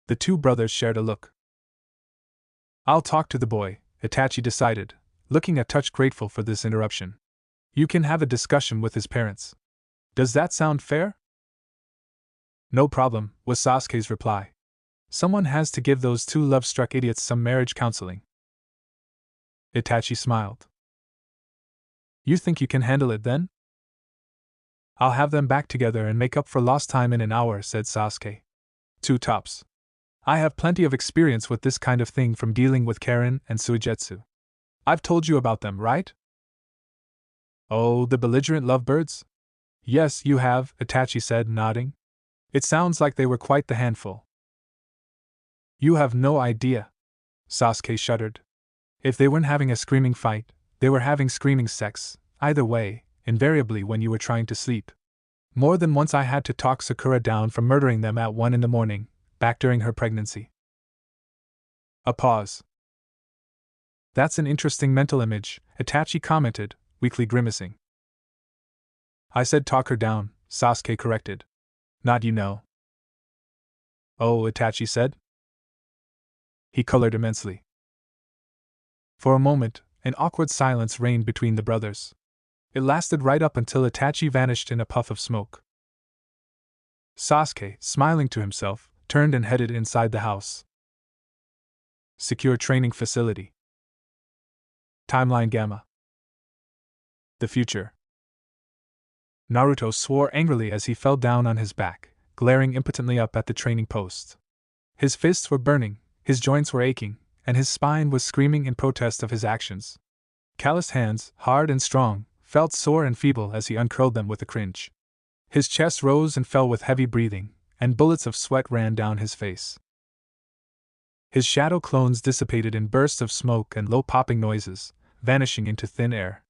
The two brothers shared a look. "I'll talk to the boy," Itachi decided, looking a touch grateful for this interruption. "You can have a discussion with his parents. Does that sound fair?" "No problem," was Sasuke's reply. "Someone has to give those two love-struck idiots some marriage counseling." Itachi smiled. "You think you can handle it then?" "I'll have them back together and make up for lost time in an hour," said Sasuke. "Two tops. I have plenty of experience with this kind of thing from dealing with Karen and Suigetsu. I've told you about them, right?" "Oh, the belligerent lovebirds?" "Yes, you have," Itachi said, nodding. "It sounds like they were quite the handful." "You have no idea." Sasuke shuddered. "If they weren't having a screaming fight, they were having screaming sex, either way, invariably when you were trying to sleep. More than once I had to talk Sakura down from murdering them at 1 in the morning, back during her pregnancy." A pause. "That's an interesting mental image," Itachi commented, weakly grimacing. "I said talk her down," Sasuke corrected. "Not you know." "Oh," Itachi said. He colored immensely. For a moment, an awkward silence reigned between the brothers. It lasted right up until Itachi vanished in a puff of smoke. Sasuke, smiling to himself, turned and headed inside the house. Secure training facility. Timeline Gamma. The future. Naruto swore angrily as he fell down on his back, glaring impotently up at the training post. His fists were burning, his joints were aching, and his spine was screaming in protest of his actions. Calloused hands, hard and strong, felt sore and feeble as he uncurled them with a cringe. His chest rose and fell with heavy breathing, and bullets of sweat ran down his face. His shadow clones dissipated in bursts of smoke and low popping noises, vanishing into thin air.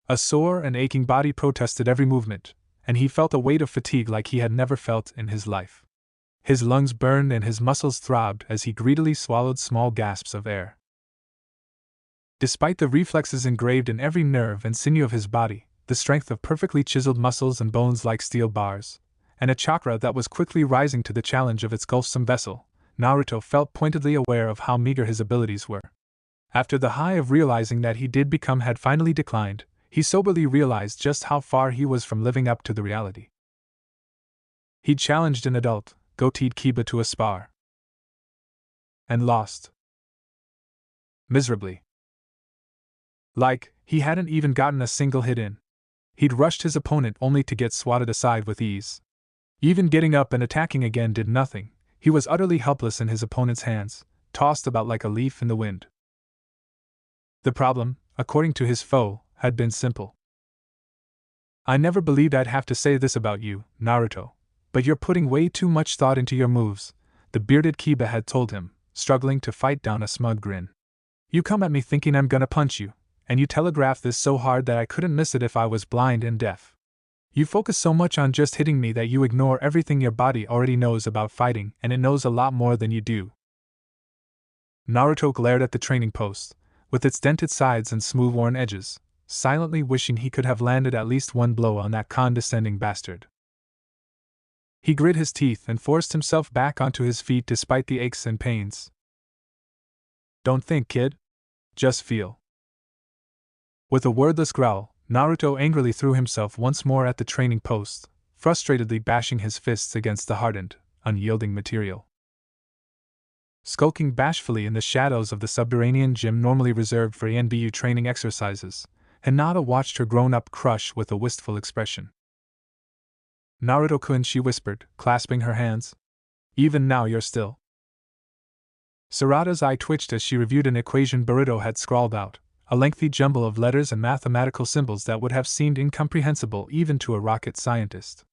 A sore and aching body protested every movement, and he felt a weight of fatigue like he had never felt in his life. His lungs burned and his muscles throbbed as he greedily swallowed small gasps of air. Despite the reflexes engraved in every nerve and sinew of his body, the strength of perfectly chiseled muscles and bones like steel bars, and a chakra that was quickly rising to the challenge of its gulfsome vessel, Naruto felt pointedly aware of how meager his abilities were. After the high of realizing that he did become had finally declined, he soberly realized just how far he was from living up to the reality. He'd challenged an adult, goateed Kiba to a spar. And lost. Miserably. Like, he hadn't even gotten a single hit in. He'd rushed his opponent only to get swatted aside with ease. Even getting up and attacking again did nothing. He was utterly helpless in his opponent's hands, tossed about like a leaf in the wind. The problem, according to his foe, had been simple. "I never believed I'd have to say this about you, Naruto, but you're putting way too much thought into your moves," the bearded Kiba had told him, struggling to fight down a smug grin. "You come at me thinking I'm gonna punch you, and you telegraph this so hard that I couldn't miss it if I was blind and deaf. You focus so much on just hitting me that you ignore everything your body already knows about fighting, and it knows a lot more than you do." Naruto glared at the training post, with its dented sides and smooth-worn edges, silently wishing he could have landed at least one blow on that condescending bastard. He grit his teeth and forced himself back onto his feet despite the aches and pains. "Don't think, kid. Just feel." With a wordless growl, Naruto angrily threw himself once more at the training post, frustratedly bashing his fists against the hardened, unyielding material. Skulking bashfully in the shadows of the subterranean gym normally reserved for ENBU training exercises, Hinata watched her grown-up crush with a wistful expression. "Naruto-kun," she whispered, clasping her hands. "Even now you're still." Sarada's eye twitched as she reviewed an equation Boruto had scrawled out, a lengthy jumble of letters and mathematical symbols that would have seemed incomprehensible even to a rocket scientist.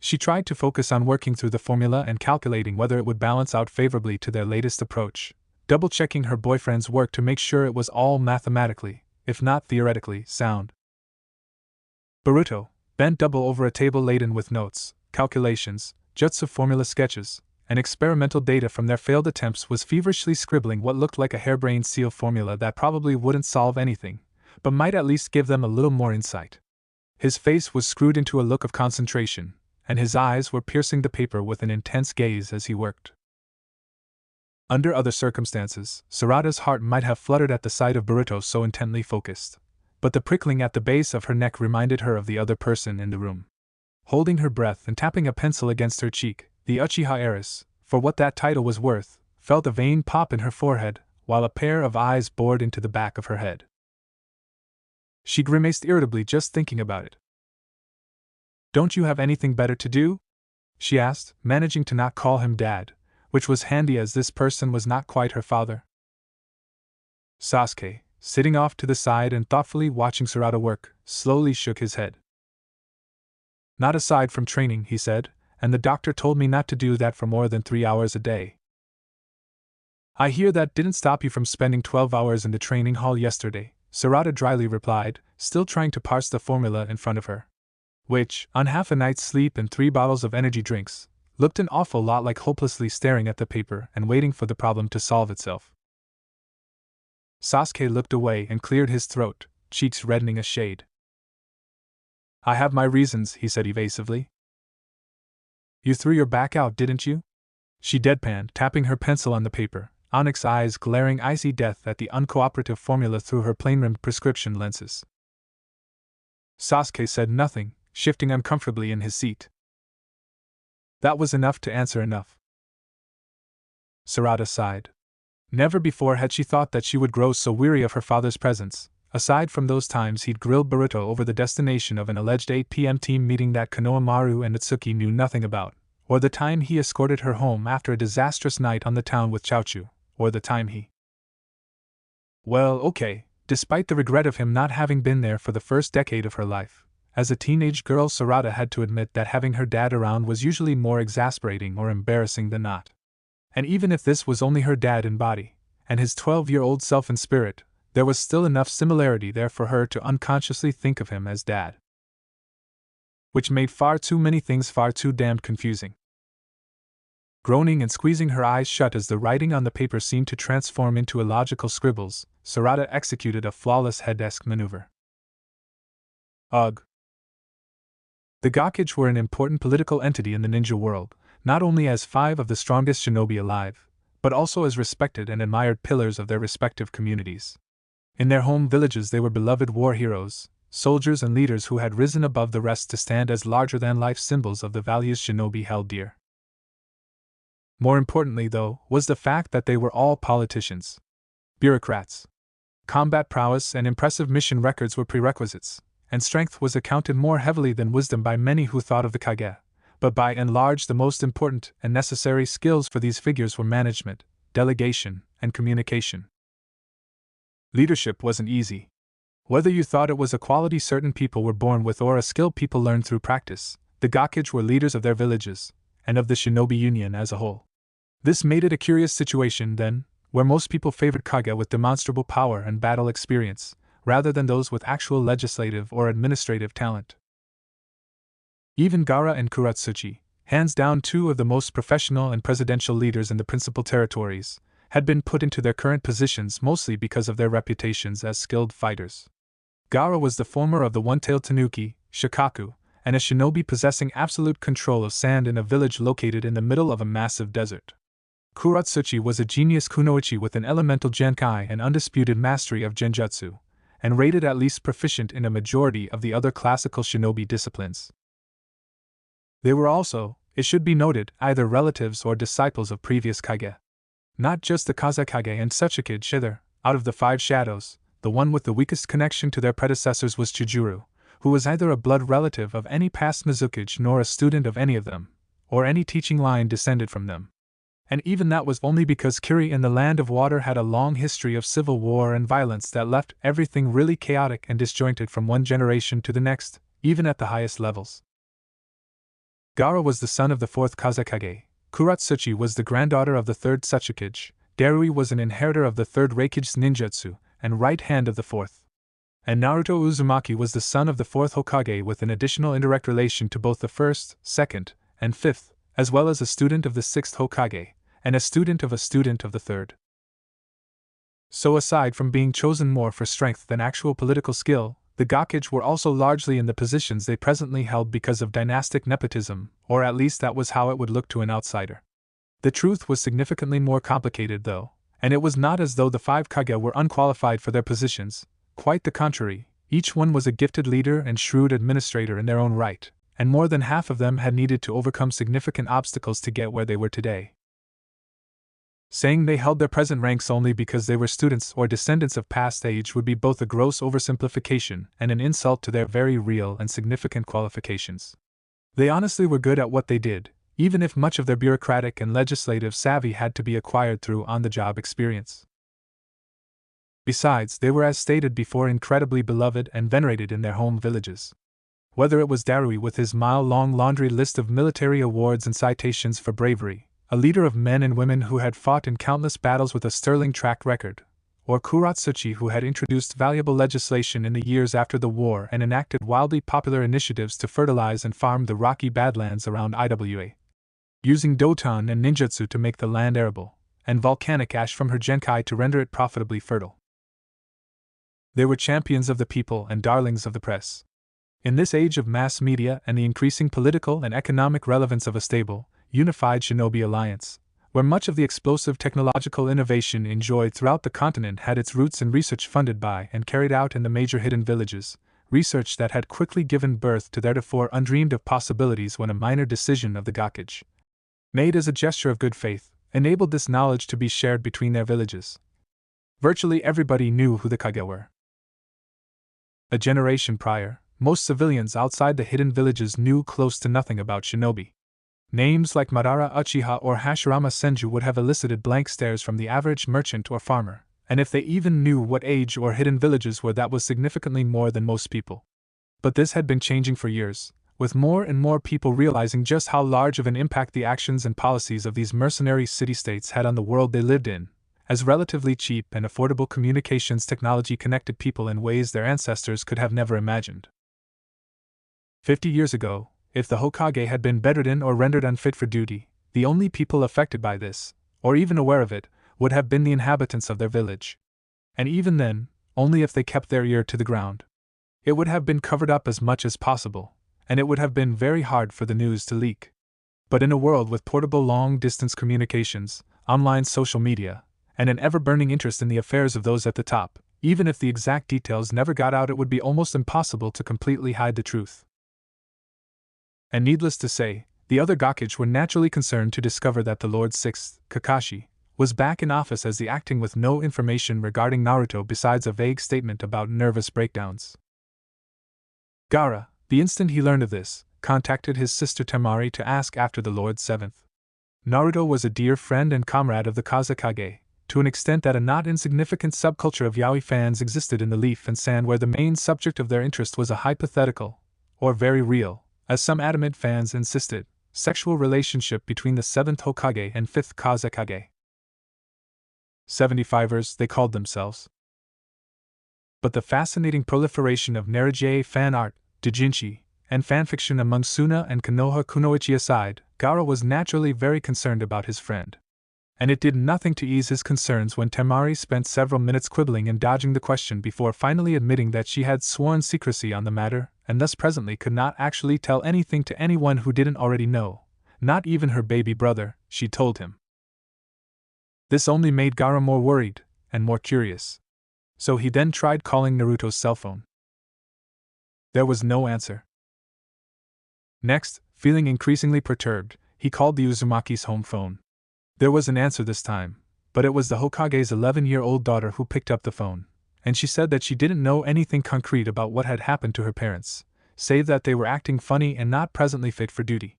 She tried to focus on working through the formula and calculating whether it would balance out favorably to their latest approach, double-checking her boyfriend's work to make sure it was all mathematically, if not theoretically, sound. Boruto, bent double over a table laden with notes, calculations, jutsu formula sketches, and experimental data from their failed attempts was feverishly scribbling what looked like a harebrained seal formula that probably wouldn't solve anything, but might at least give them a little more insight. His face was screwed into a look of concentration, and his eyes were piercing the paper with an intense gaze as he worked. Under other circumstances, Sarada's heart might have fluttered at the sight of Boruto so intently focused, but the prickling at the base of her neck reminded her of the other person in the room. Holding her breath and tapping a pencil against her cheek, the Uchiha heiress, for what that title was worth, felt a vein pop in her forehead, while a pair of eyes bored into the back of her head. She grimaced irritably just thinking about it. "Don't you have anything better to do?" she asked, managing to not call him Dad, which was handy as this person was not quite her father. Sasuke, sitting off to the side and thoughtfully watching Sarada work, slowly shook his head. "Not aside from training," he said, "and the doctor told me not to do that for more than 3 hours a day." "I hear that didn't stop you from spending 12 hours in the training hall yesterday," Sarada dryly replied, still trying to parse the formula in front of her. Which, on half a night's sleep and 3 bottles of energy drinks, looked an awful lot like hopelessly staring at the paper and waiting for the problem to solve itself. Sasuke looked away and cleared his throat, cheeks reddening a shade. "I have my reasons," he said evasively. "You threw your back out, didn't you?" She deadpanned, tapping her pencil on the paper, onyx eyes glaring icy death at the uncooperative formula through her plain-rimmed prescription lenses. Sasuke said nothing, shifting uncomfortably in his seat. That was enough to answer enough. Sarada sighed. Never before had she thought that she would grow so weary of her father's presence, aside from those times he'd grilled Boruto over the destination of an alleged 8 p.m. team meeting that Konohamaru and Itsuki knew nothing about, or the time he escorted her home after a disastrous night on the town with Chaochu, or the time he... Well, okay, despite the regret of him not having been there for the first decade of her life, as a teenage girl Sarada had to admit that having her dad around was usually more exasperating or embarrassing than not. And even if this was only her dad in body, and his 12-year-old self in spirit, there was still enough similarity there for her to unconsciously think of him as Dad. Which made far too many things far too damned confusing. Groaning and squeezing her eyes shut as the writing on the paper seemed to transform into illogical scribbles, Sarada executed a flawless head-desk maneuver. Ugh. The Gakage were an important political entity in the ninja world, not only as 5 of the strongest shinobi alive, but also as respected and admired pillars of their respective communities. In their home villages they were beloved war heroes, soldiers and leaders who had risen above the rest to stand as larger-than-life symbols of the values shinobi held dear. More importantly, though, was the fact that they were all politicians. Bureaucrats. Combat prowess and impressive mission records were prerequisites, and strength was accounted more heavily than wisdom by many who thought of the Kage, but by and large the most important and necessary skills for these figures were management, delegation, and communication. Leadership wasn't easy. Whether you thought it was a quality certain people were born with or a skill people learned through practice, the Gakage were leaders of their villages, and of the Shinobi Union as a whole. This made it a curious situation, then, where most people favored Kage with demonstrable power and battle experience, rather than those with actual legislative or administrative talent. Even Gaara and Kuratsuchi, hands down 2 of the most professional and presidential leaders in the principal territories, had been put into their current positions mostly because of their reputations as skilled fighters. Gaara was the former of the one-tailed tanuki, Shikaku, and a shinobi possessing absolute control of sand in a village located in the middle of a massive desert. Kuratsuchi was a genius kunoichi with an elemental genkai and undisputed mastery of genjutsu, and rated at least proficient in a majority of the other classical shinobi disciplines. They were also, it should be noted, either relatives or disciples of previous Kage. Not just the Kazekage and Tsuchikage either. Out of the 5 shadows, the one with the weakest connection to their predecessors was Chijuru, who was either a blood relative of any past Mizukage nor a student of any of them, or any teaching line descended from them. And even that was only because Kiri in the Land of Water had a long history of civil war and violence that left everything really chaotic and disjointed from one generation to the next, even at the highest levels. Gaara was the son of the 4th Kazekage, Kuratsuchi was the granddaughter of the 3rd Tsuchikage, Darui was an inheritor of the 3rd Reikage's ninjutsu, and right hand of the 4th. And Naruto Uzumaki was the son of the 4th Hokage with an additional indirect relation to both the 1st, 2nd, and 5th, as well as a student of the 6th Hokage, and a student of the 3rd. So aside from being chosen more for strength than actual political skill, the Gakage were also largely in the positions they presently held because of dynastic nepotism, or at least that was how it would look to an outsider. The truth was significantly more complicated though, and it was not as though the 5 Kage were unqualified for their positions, quite the contrary. Each one was a gifted leader and shrewd administrator in their own right, and more than half of them had needed to overcome significant obstacles to get where they were today. Saying they held their present ranks only because they were students or descendants of past age would be both a gross oversimplification and an insult to their very real and significant qualifications. They honestly were good at what they did, even if much of their bureaucratic and legislative savvy had to be acquired through on-the-job experience. Besides, they were, as stated before, incredibly beloved and venerated in their home villages. Whether it was Darui with his mile-long laundry list of military awards and citations for bravery, a leader of men and women who had fought in countless battles with a sterling track record, or Kuratsuchi who had introduced valuable legislation in the years after the war and enacted wildly popular initiatives to fertilize and farm the rocky badlands around Iwa, using Doton and ninjutsu to make the land arable, and volcanic ash from her genkai to render it profitably fertile. They were champions of the people and darlings of the press. In this age of mass media and the increasing political and economic relevance of a stable, unified Shinobi alliance, where much of the explosive technological innovation enjoyed throughout the continent had its roots in research funded by and carried out in the major hidden villages, research that had quickly given birth to theretofore undreamed of possibilities when a minor decision of the Gakage, made as a gesture of good faith, enabled this knowledge to be shared between their villages. Virtually everybody knew who the Kage were. A generation prior, most civilians outside the hidden villages knew close to nothing about Shinobi. Names like Madara Uchiha or Hashirama Senju would have elicited blank stares from the average merchant or farmer, and if they even knew what age or hidden villages were, that was significantly more than most people. But this had been changing for years, with more and more people realizing just how large of an impact the actions and policies of these mercenary city-states had on the world they lived in, as relatively cheap and affordable communications technology connected people in ways their ancestors could have never imagined. 50 years ago, if the Hokage had been bedridden or rendered unfit for duty, the only people affected by this, or even aware of it, would have been the inhabitants of their village. And even then, only if they kept their ear to the ground. It would have been covered up as much as possible, and it would have been very hard for the news to leak. But in a world with portable long-distance communications, online social media, and an ever-burning interest in the affairs of those at the top, even if the exact details never got out, it would be almost impossible to completely hide the truth. And needless to say, the other Gakage were naturally concerned to discover that the Lord 6th, Kakashi, was back in office as the acting with no information regarding Naruto besides a vague statement about nervous breakdowns. Gaara, the instant he learned of this, contacted his sister Temari to ask after the Lord 7th. Naruto was a dear friend and comrade of the Kazekage, to an extent that a not insignificant subculture of yaoi fans existed in the Leaf and Sand, where the main subject of their interest was a hypothetical, or very real, as some adamant fans insisted, sexual relationship between the 7th Hokage and 5th Kazekage. 75ers, they called themselves. But the fascinating proliferation of Nerijie fan art, doujinshi, and fanfiction among Suna and Konoha Kunoichi aside, Gaara was naturally very concerned about his friend. And it did nothing to ease his concerns when Temari spent several minutes quibbling and dodging the question before finally admitting that she had sworn secrecy on the matter, and thus presently could not actually tell anything to anyone who didn't already know, not even her baby brother, she told him. This only made Gaara more worried, and more curious. So he then tried calling Naruto's cell phone. There was no answer. Next, feeling increasingly perturbed, he called the Uzumaki's home phone. There was an answer this time, but it was the Hokage's 11-year-old daughter who picked up the phone, and she said that she didn't know anything concrete about what had happened to her parents, save that they were acting funny and not presently fit for duty.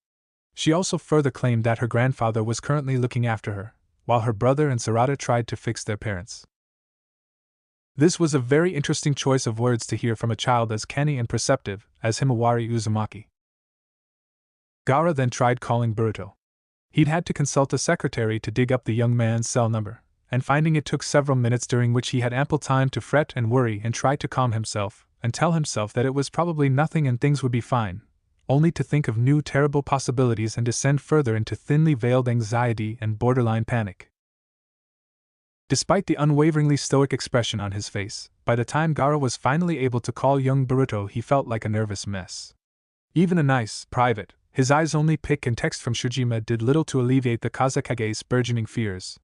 She also further claimed that her grandfather was currently looking after her, while her brother and Sarada tried to fix their parents. This was a very interesting choice of words to hear from a child as canny and perceptive as Himawari Uzumaki. Gaara then tried calling Boruto. He'd had to consult a secretary to dig up the young man's cell number, and finding it took several minutes, during which he had ample time to fret and worry and try to calm himself, and tell himself that it was probably nothing and things would be fine, only to think of new terrible possibilities and descend further into thinly veiled anxiety and borderline panic. Despite the unwaveringly stoic expression on his face, by the time Gaara was finally able to call young Naruto, he felt like a nervous mess. Even a nice, private, his eyes only pic and text from Shujima did little to alleviate the Kazekage's burgeoning fears.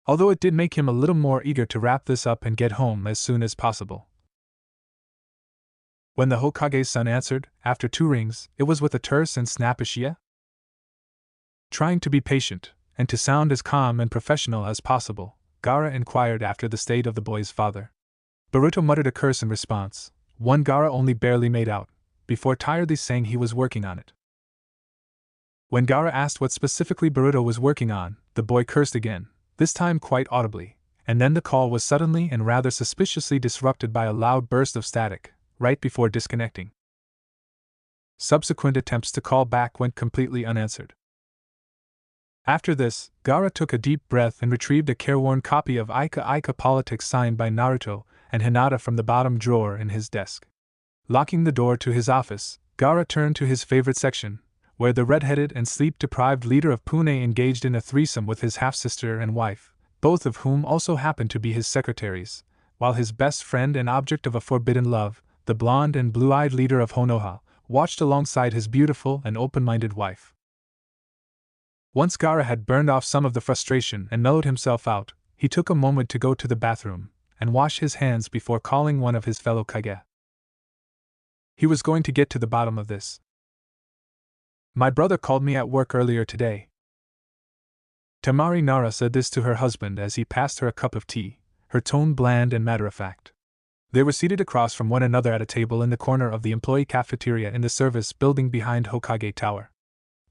Although it did make him a little more eager to wrap this up and get home as soon as possible. When the Hokage's son answered, after 2 rings, it was with a terse and snappish "yeah." Trying to be patient, and to sound as calm and professional as possible, Gaara inquired after the state of the boy's father. Naruto muttered a curse in response, one Gaara only barely made out, before tiredly saying he was working on it. When Gaara asked what specifically Naruto was working on, the boy cursed again, this time quite audibly, and then the call was suddenly and rather suspiciously disrupted by a loud burst of static, right before disconnecting. Subsequent attempts to call back went completely unanswered. After this, Gaara took a deep breath and retrieved a careworn copy of Ika Ika Politics signed by Naruto and Hinata from the bottom drawer in his desk. Locking the door to his office, Gaara turned to his favorite section, where the red-headed and sleep-deprived leader of Pune engaged in a threesome with his half-sister and wife, both of whom also happened to be his secretaries, while his best friend and object of a forbidden love, the blonde and blue-eyed leader of Honoha, watched alongside his beautiful and open-minded wife. Once Gaara had burned off some of the frustration and mellowed himself out, he took a moment to go to the bathroom and wash his hands before calling one of his fellow Kage. He was going to get to the bottom of this. My brother called me at work earlier today. Temari Nara said this to her husband as he passed her a cup of tea, her tone bland and matter-of-fact. They were seated across from one another at a table in the corner of the employee cafeteria in the service building behind Hokage Tower.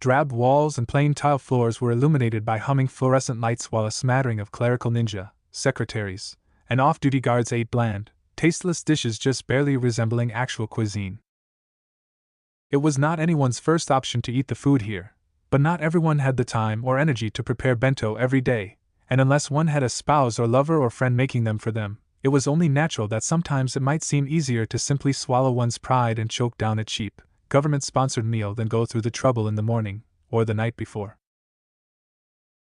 Drab walls and plain tile floors were illuminated by humming fluorescent lights, while a smattering of clerical ninja, secretaries, and off-duty guards ate bland, tasteless dishes just barely resembling actual cuisine. It was not anyone's first option to eat the food here, but not everyone had the time or energy to prepare bento every day, and unless one had a spouse or lover or friend making them for them, it was only natural that sometimes it might seem easier to simply swallow one's pride and choke down a cheap, government-sponsored meal than go through the trouble in the morning, or the night before.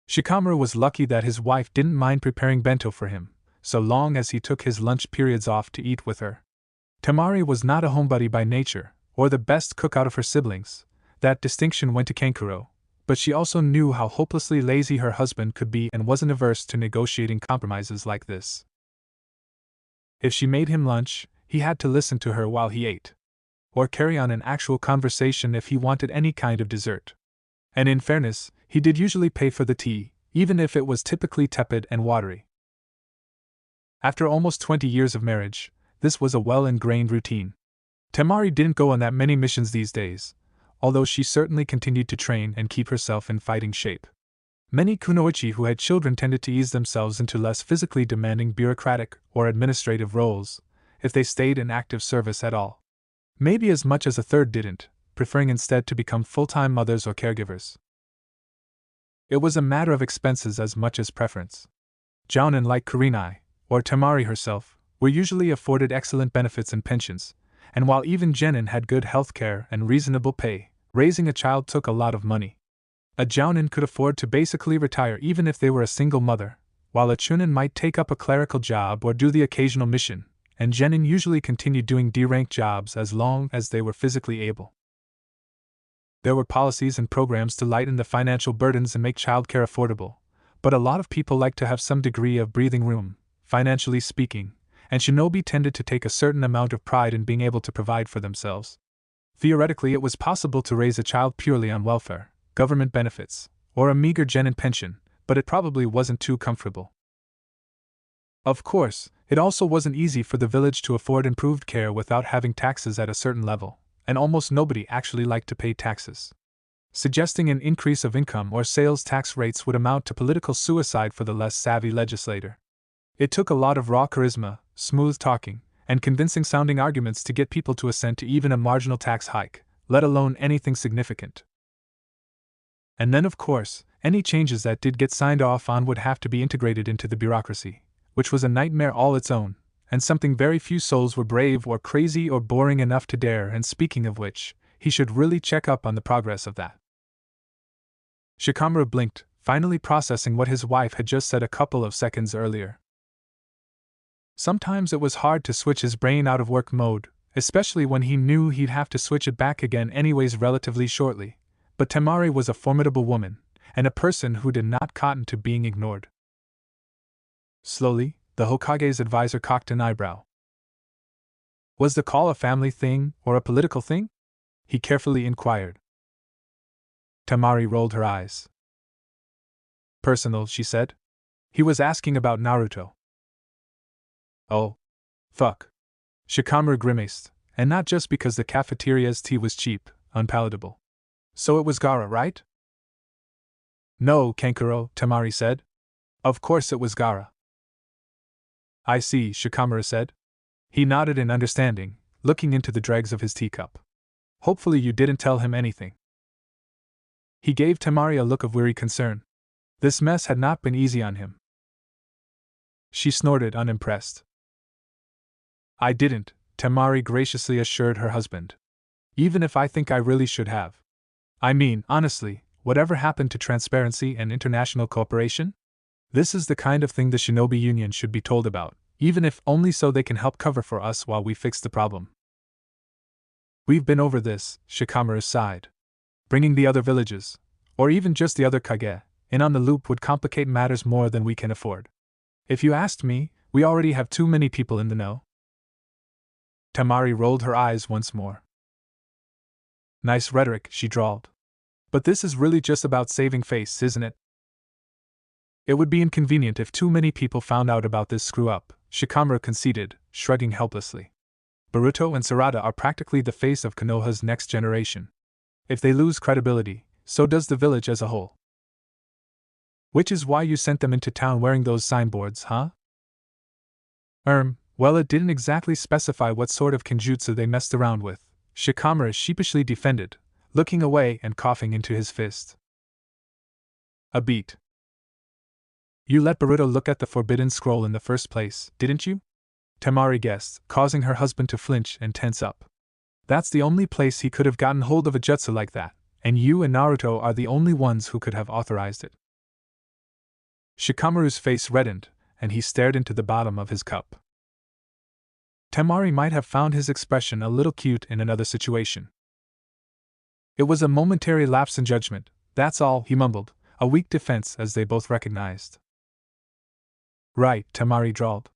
Shikamaru was lucky that his wife didn't mind preparing bento for him, so long as he took his lunch periods off to eat with her. Temari was not a homebody by nature, or the best cook out of her siblings, that distinction went to Kankuro, but she also knew how hopelessly lazy her husband could be and wasn't averse to negotiating compromises like this. If she made him lunch, he had to listen to her while he ate, or carry on an actual conversation if he wanted any kind of dessert. And in fairness, he did usually pay for the tea, even if it was typically tepid and watery. After almost 20 years of marriage, this was a well-ingrained routine. Temari didn't go on that many missions these days, although she certainly continued to train and keep herself in fighting shape. Many kunoichi who had children tended to ease themselves into less physically demanding bureaucratic or administrative roles, if they stayed in active service at all. Maybe as much as a third didn't, preferring instead to become full-time mothers or caregivers. It was a matter of expenses as much as preference. Jounin, like Kurenai, or Temari herself, were usually afforded excellent benefits and pensions, and while even Genin had good health care and reasonable pay, raising a child took a lot of money. A Jounin could afford to basically retire even if they were a single mother, while a Chunin might take up a clerical job or do the occasional mission, and Genin usually continued doing D-rank jobs as long as they were physically able. There were policies and programs to lighten the financial burdens and make childcare affordable, but a lot of people liked to have some degree of breathing room, financially speaking, and Shinobi tended to take a certain amount of pride in being able to provide for themselves. Theoretically, it was possible to raise a child purely on welfare, government benefits, or a meager genin pension, but it probably wasn't too comfortable. Of course, it also wasn't easy for the village to afford improved care without having taxes at a certain level, and almost nobody actually liked to pay taxes. Suggesting an increase of income or sales tax rates would amount to political suicide for the less savvy legislator. It took a lot of raw charisma, smooth talking, and convincing sounding arguments to get people to assent to even a marginal tax hike, let alone anything significant. And then, of course, any changes that did get signed off on would have to be integrated into the bureaucracy, which was a nightmare all its own, and something very few souls were brave or crazy or boring enough to dare. And speaking of which, he should really check up on the progress of that. Shikamaru blinked, finally processing what his wife had just said a couple of seconds earlier. Sometimes it was hard to switch his brain out of work mode, especially when he knew he'd have to switch it back again anyways relatively shortly, but Temari was a formidable woman, and a person who did not cotton to being ignored. Slowly, the Hokage's advisor cocked an eyebrow. Was the call a family thing or a political thing? He carefully inquired. Temari rolled her eyes. Personal, she said. He was asking about Naruto. Oh. Fuck. Shikamaru grimaced, and not just because the cafeteria's tea was cheap, unpalatable. So it was Gaara, right? No, Kankuro, Temari said. Of course it was Gaara. I see, Shikamaru said. He nodded in understanding, looking into the dregs of his teacup. Hopefully you didn't tell him anything. He gave Temari a look of weary concern. This mess had not been easy on him. She snorted, unimpressed. I didn't, Temari graciously assured her husband. Even if I think I really should have. I mean, honestly, whatever happened to transparency and international cooperation? This is the kind of thing the Shinobi Union should be told about, even if only so they can help cover for us while we fix the problem. We've been over this, Shikamaru sighed. Bringing the other villages, or even just the other Kage, in on the loop would complicate matters more than we can afford. If you asked me, we already have too many people in the know. Temari rolled her eyes once more. Nice rhetoric, she drawled. But this is really just about saving face, isn't it? It would be inconvenient if too many people found out about this screw-up, Shikamaru conceded, shrugging helplessly. Boruto and Sarada are practically the face of Konoha's next generation. If they lose credibility, so does the village as a whole. Which is why you sent them into town wearing those signboards, huh? Well, it didn't exactly specify what sort of kenjutsu they messed around with, Shikamaru sheepishly defended, looking away and coughing into his fist. A beat. You let Boruto look at the forbidden scroll in the first place, didn't you? Temari guessed, causing her husband to flinch and tense up. That's the only place he could have gotten hold of a jutsu like that, and you and Naruto are the only ones who could have authorized it. Shikamaru's face reddened, and he stared into the bottom of his cup. Temari might have found his expression a little cute in another situation. It was a momentary lapse in judgment, that's all, he mumbled, a weak defense as they both recognized. Right, Temari drawled.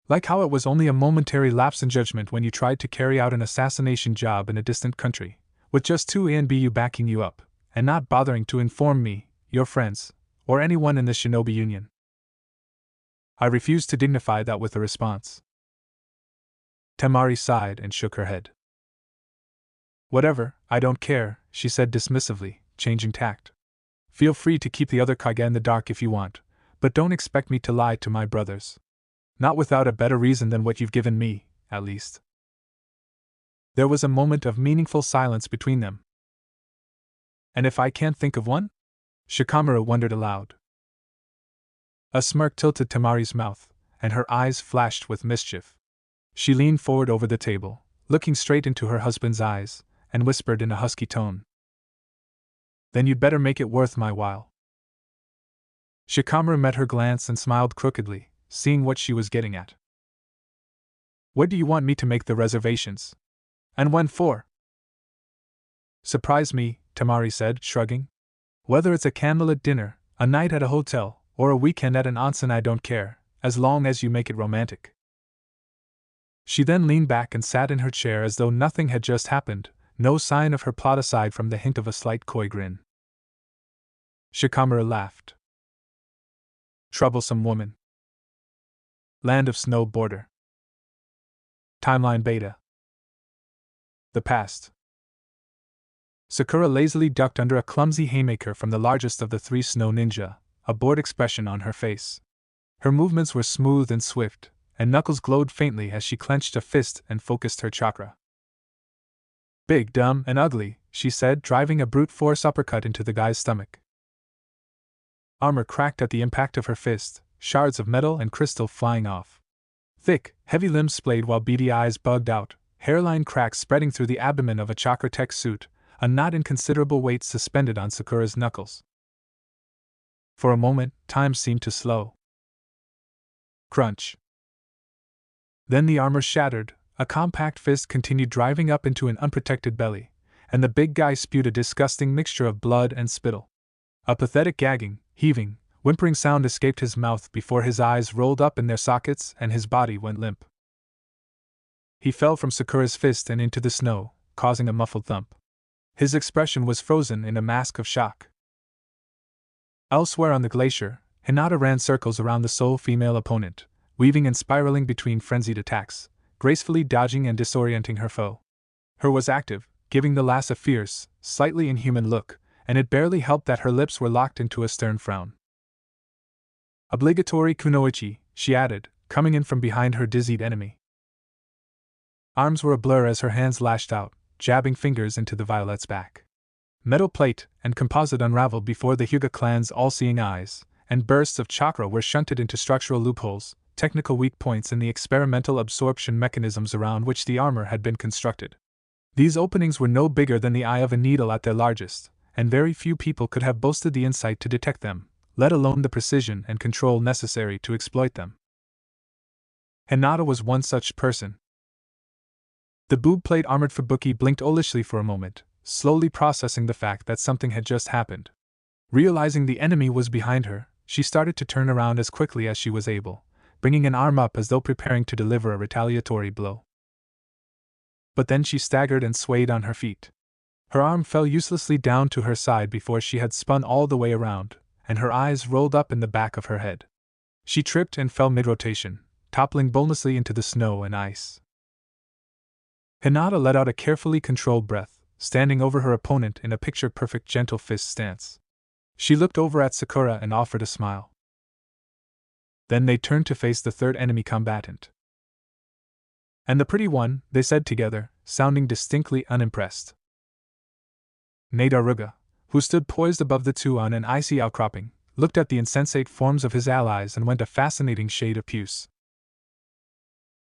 Like how it was only a momentary lapse in judgment when you tried to carry out an assassination job in a distant country, with just 2 ANBU backing you up, and not bothering to inform me, your friends, or anyone in the Shinobi Union. I refused to dignify that with a response. Temari sighed and shook her head. Whatever, I don't care, she said dismissively, changing tact. Feel free to keep the other Kage in the dark if you want, but don't expect me to lie to my brothers. Not without a better reason than what you've given me, at least. There was a moment of meaningful silence between them. And if I can't think of one? Shikamaru wondered aloud. A smirk tilted Temari's mouth, and her eyes flashed with mischief. She leaned forward over the table, looking straight into her husband's eyes, and whispered in a husky tone. Then you'd better make it worth my while. Shikamaru met her glance and smiled crookedly, seeing what she was getting at. Where do you want me to make the reservations? And when for? Surprise me, Temari said, shrugging. Whether it's a candlelit dinner, a night at a hotel, or a weekend at an onsen, I don't care, as long as you make it romantic. She then leaned back and sat in her chair as though nothing had just happened, no sign of her plot aside from the hint of a slight coy grin. Shikamaru laughed. Troublesome woman. Land of Snow Border. Timeline Beta. The past. Sakura lazily ducked under a clumsy haymaker from the largest of the 3 snow ninja, a bored expression on her face. Her movements were smooth and swift, and knuckles glowed faintly as she clenched a fist and focused her chakra. Big, dumb, and ugly, she said, driving a brute force uppercut into the guy's stomach. Armor cracked at the impact of her fist, shards of metal and crystal flying off. Thick, heavy limbs splayed while beady eyes bugged out, hairline cracks spreading through the abdomen of a chakra tech suit, a not inconsiderable weight suspended on Sakura's knuckles. For a moment, time seemed to slow. Crunch. Then the armor shattered, a compact fist continued driving up into an unprotected belly, and the big guy spewed a disgusting mixture of blood and spittle. A pathetic gagging, heaving, whimpering sound escaped his mouth before his eyes rolled up in their sockets and his body went limp. He fell from Sakura's fist and into the snow, causing a muffled thump. His expression was frozen in a mask of shock. Elsewhere on the glacier, Hinata ran circles around the sole female opponent, weaving and spiraling between frenzied attacks, gracefully dodging and disorienting her foe. Her was active, giving the lass a fierce, slightly inhuman look, and it barely helped that her lips were locked into a stern frown. Obligatory kunoichi, she added, coming in from behind her dizzied enemy. Arms were a blur as her hands lashed out, jabbing fingers into the violet's back. Metal plate and composite unraveled before the Hyuga clan's all-seeing eyes, and bursts of chakra were shunted into structural loopholes, technical weak points in the experimental absorption mechanisms around which the armor had been constructed. These openings were no bigger than the eye of a needle at their largest, and very few people could have boasted the insight to detect them, let alone the precision and control necessary to exploit them. Hinata was one such person. The boob plate armored Fubuki blinked owlishly for a moment, slowly processing the fact that something had just happened. Realizing the enemy was behind her, she started to turn around as quickly as she was able, bringing an arm up as though preparing to deliver a retaliatory blow. But then she staggered and swayed on her feet. Her arm fell uselessly down to her side before she had spun all the way around, and her eyes rolled up in the back of her head. She tripped and fell mid-rotation, toppling bonelessly into the snow and ice. Hinata let out a carefully controlled breath, standing over her opponent in a picture-perfect gentle fist stance. She looked over at Sakura and offered a smile. Then they turned to face the third enemy combatant. And the pretty one, they said together, sounding distinctly unimpressed. Nadaruga, who stood poised above the two on an icy outcropping, looked at the insensate forms of his allies and went a fascinating shade of puce.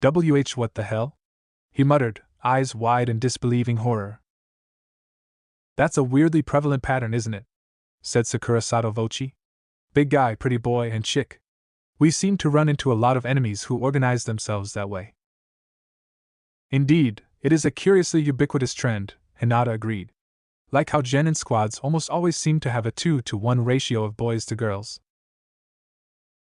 What the hell? He muttered, eyes wide in disbelieving horror. That's a weirdly prevalent pattern, isn't it? Said Sakura sotto voce. Big guy, pretty boy, and chick. We seem to run into a lot of enemies who organize themselves that way. Indeed, it is a curiously ubiquitous trend, Hinata agreed. Like how genin squads almost always seem to have a 2-to-1 ratio of boys to girls.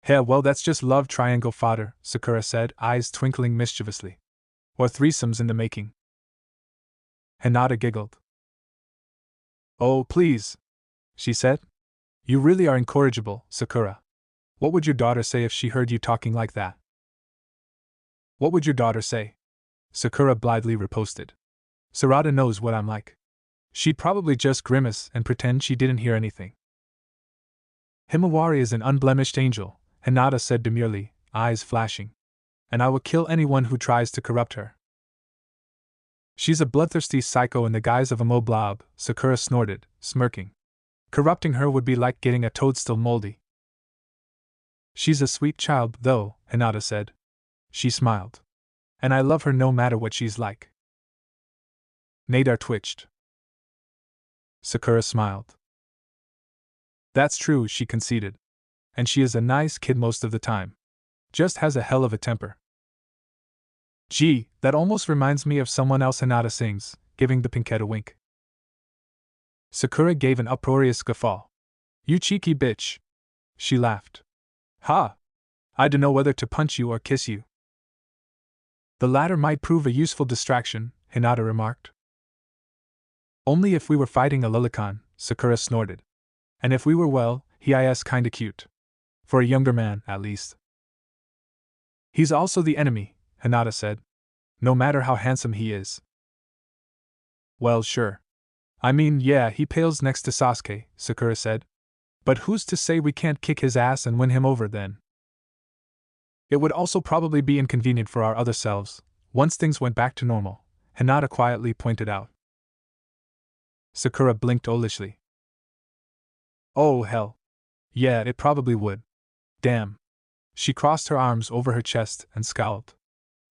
Heh, well, that's just love triangle fodder, Sakura said, eyes twinkling mischievously. Or threesomes in the making. Hinata giggled. Oh, please, she said. You really are incorrigible, Sakura. What would your daughter say if she heard you talking like that? What would your daughter say? Sakura blithely riposted. Sarada knows what I'm like. She'd probably just grimace and pretend she didn't hear anything. Himawari is an unblemished angel, Hinata said demurely, eyes flashing. And I will kill anyone who tries to corrupt her. She's a bloodthirsty psycho in the guise of a moblob, Sakura snorted, smirking. Corrupting her would be like getting a toadstool moldy. She's a sweet child, though, Hinata said. She smiled. And I love her no matter what she's like. Nadar twitched. Sakura smiled. That's true, she conceded. And she is a nice kid most of the time. Just has a hell of a temper. Gee, that almost reminds me of someone else, Hinata sings, giving the pinkette a wink. Sakura gave an uproarious guffaw. You cheeky bitch. She laughed. Ha! I dunno whether to punch you or kiss you. The latter might prove a useful distraction, Hinata remarked. Only if we were fighting a Lilican, Sakura snorted. And if we were, well, he is kinda cute. For a younger man, at least. He's also the enemy, Hinata said. No matter how handsome he is. Well, sure. I mean, yeah, he pales next to Sasuke, Sakura said. But who's to say we can't kick his ass and win him over then? It would also probably be inconvenient for our other selves, once things went back to normal, Hinata quietly pointed out. Sakura blinked owlishly. Oh, hell. Yeah, it probably would. Damn. She crossed her arms over her chest and scowled.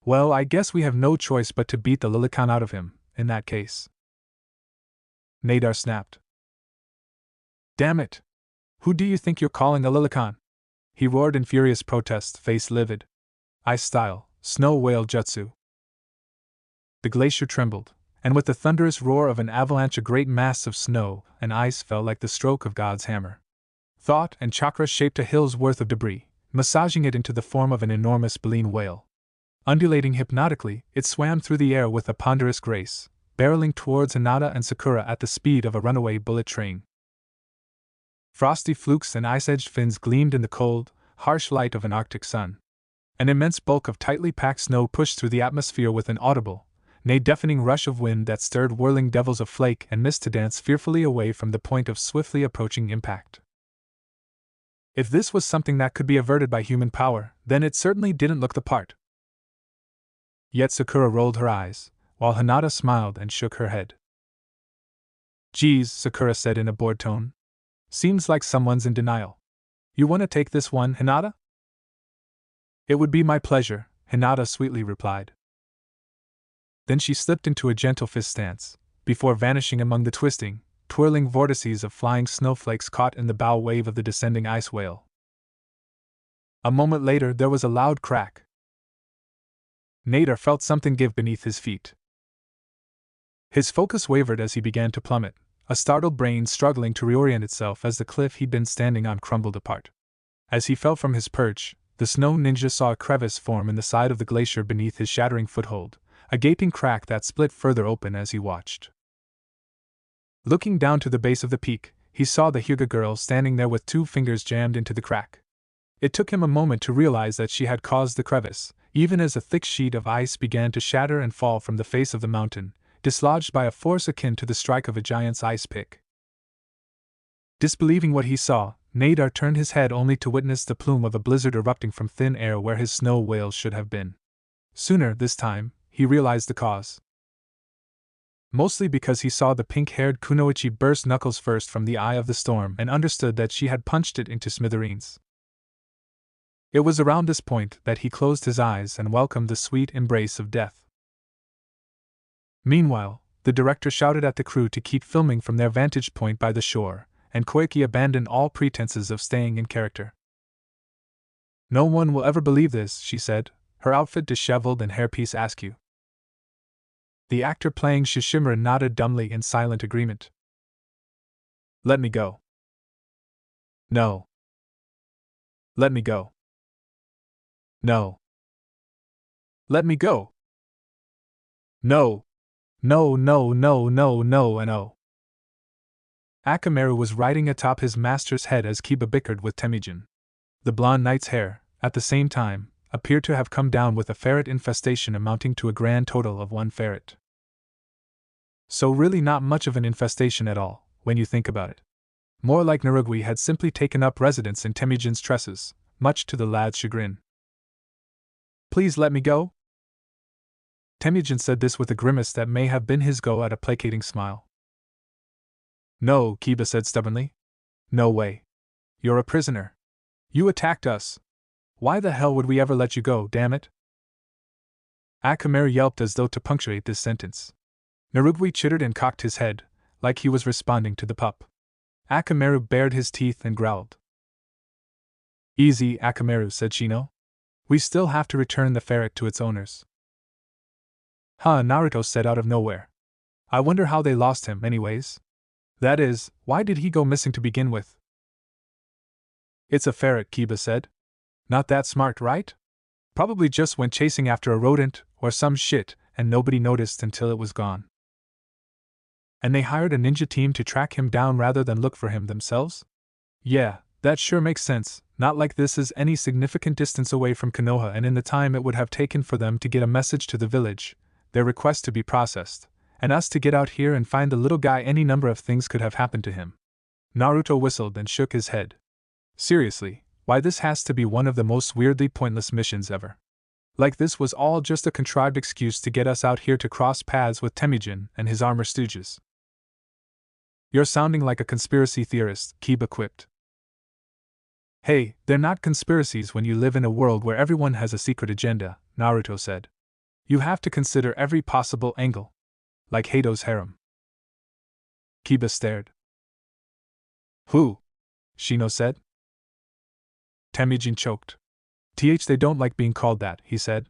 Well, I guess we have no choice but to beat the Lilicon out of him, in that case. Nadar snapped. Damn it! Who do you think you're calling a Lilicon? He roared in furious protest, face livid. Ice style, snow whale jutsu. The glacier trembled, and with the thunderous roar of an avalanche a great mass of snow and ice fell like the stroke of God's hammer. Thought and chakra shaped a hill's worth of debris, massaging it into the form of an enormous baleen whale. Undulating hypnotically, it swam through the air with a ponderous grace, barreling towards Hinata and Sakura at the speed of a runaway bullet train. Frosty flukes and ice-edged fins gleamed in the cold, harsh light of an Arctic sun. An immense bulk of tightly packed snow pushed through the atmosphere with an audible, nay deafening rush of wind that stirred whirling devils of flake and mist to dance fearfully away from the point of swiftly approaching impact. If this was something that could be averted by human power, then it certainly didn't look the part. Yet Sakura rolled her eyes, while Hinata smiled and shook her head. Geez, Sakura said in a bored tone. Seems like someone's in denial. You want to take this one, Hinata? It would be my pleasure, Hinata sweetly replied. Then she slipped into a gentle fist stance, before vanishing among the twisting, twirling vortices of flying snowflakes caught in the bow wave of the descending ice whale. A moment later there was a loud crack. Nadar felt something give beneath his feet. His focus wavered as he began to plummet, a startled brain struggling to reorient itself as the cliff he'd been standing on crumbled apart. As he fell from his perch, the snow ninja saw a crevice form in the side of the glacier beneath his shattering foothold, a gaping crack that split further open as he watched. Looking down to the base of the peak, he saw the Hyuga girl standing there with 2 fingers jammed into the crack. It took him a moment to realize that she had caused the crevice, even as a thick sheet of ice began to shatter and fall from the face of the mountain, dislodged by a force akin to the strike of a giant's ice pick. Disbelieving what he saw, Nadar turned his head only to witness the plume of a blizzard erupting from thin air where his snow whales should have been. Sooner, this time, he realized the cause. Mostly because he saw the pink-haired kunoichi burst knuckles first from the eye of the storm and understood that she had punched it into smithereens. It was around this point that he closed his eyes and welcomed the sweet embrace of death. Meanwhile, the director shouted at the crew to keep filming from their vantage point by the shore, and Koike abandoned all pretenses of staying in character. No one will ever believe this, she said, her outfit disheveled and hairpiece askew. The actor playing Shishimura nodded dumbly in silent agreement. Let me go. No. Let me go. No. Let me go. No. No, no, no, no, no, and oh. Akamaru was riding atop his master's head as Kiba bickered with Temujin. The blonde knight's hair, at the same time, appeared to have come down with a ferret infestation amounting to a grand total of 1 ferret. So really not much of an infestation at all, when you think about it. More like Narugui had simply taken up residence in Temujin's tresses, much to the lad's chagrin. Please let me go? Temujin said this with a grimace that may have been his go at a placating smile. No, Kiba said stubbornly. No way. You're a prisoner. You attacked us. Why the hell would we ever let you go, damn it? Akamaru yelped as though to punctuate this sentence. Narugui chittered and cocked his head, like he was responding to the pup. Akamaru bared his teeth and growled. Easy, Akamaru, said Shino. We still have to return the ferret to its owners. Huh, Naruto said out of nowhere. I wonder how they lost him, anyways. That is, why did he go missing to begin with? It's a ferret, Kiba said. Not that smart, right? Probably just went chasing after a rodent or some shit and nobody noticed until it was gone. And they hired a ninja team to track him down rather than look for him themselves? Yeah, that sure makes sense, not like this is any significant distance away from Konoha and in the time it would have taken for them to get a message to the village, their request to be processed, and us to get out here and find the little guy, any number of things could have happened to him. Naruto whistled and shook his head. Seriously, why this has to be one of the most weirdly pointless missions ever. Like this was all just a contrived excuse to get us out here to cross paths with Temujin and his armor stooges. You're sounding like a conspiracy theorist, Kiba quipped. Hey, they're not conspiracies when you live in a world where everyone has a secret agenda, Naruto said. You have to consider every possible angle. Like Hato's harem. Kiba stared. Who? Shino said. Temujin choked. They don't like being called that, he said.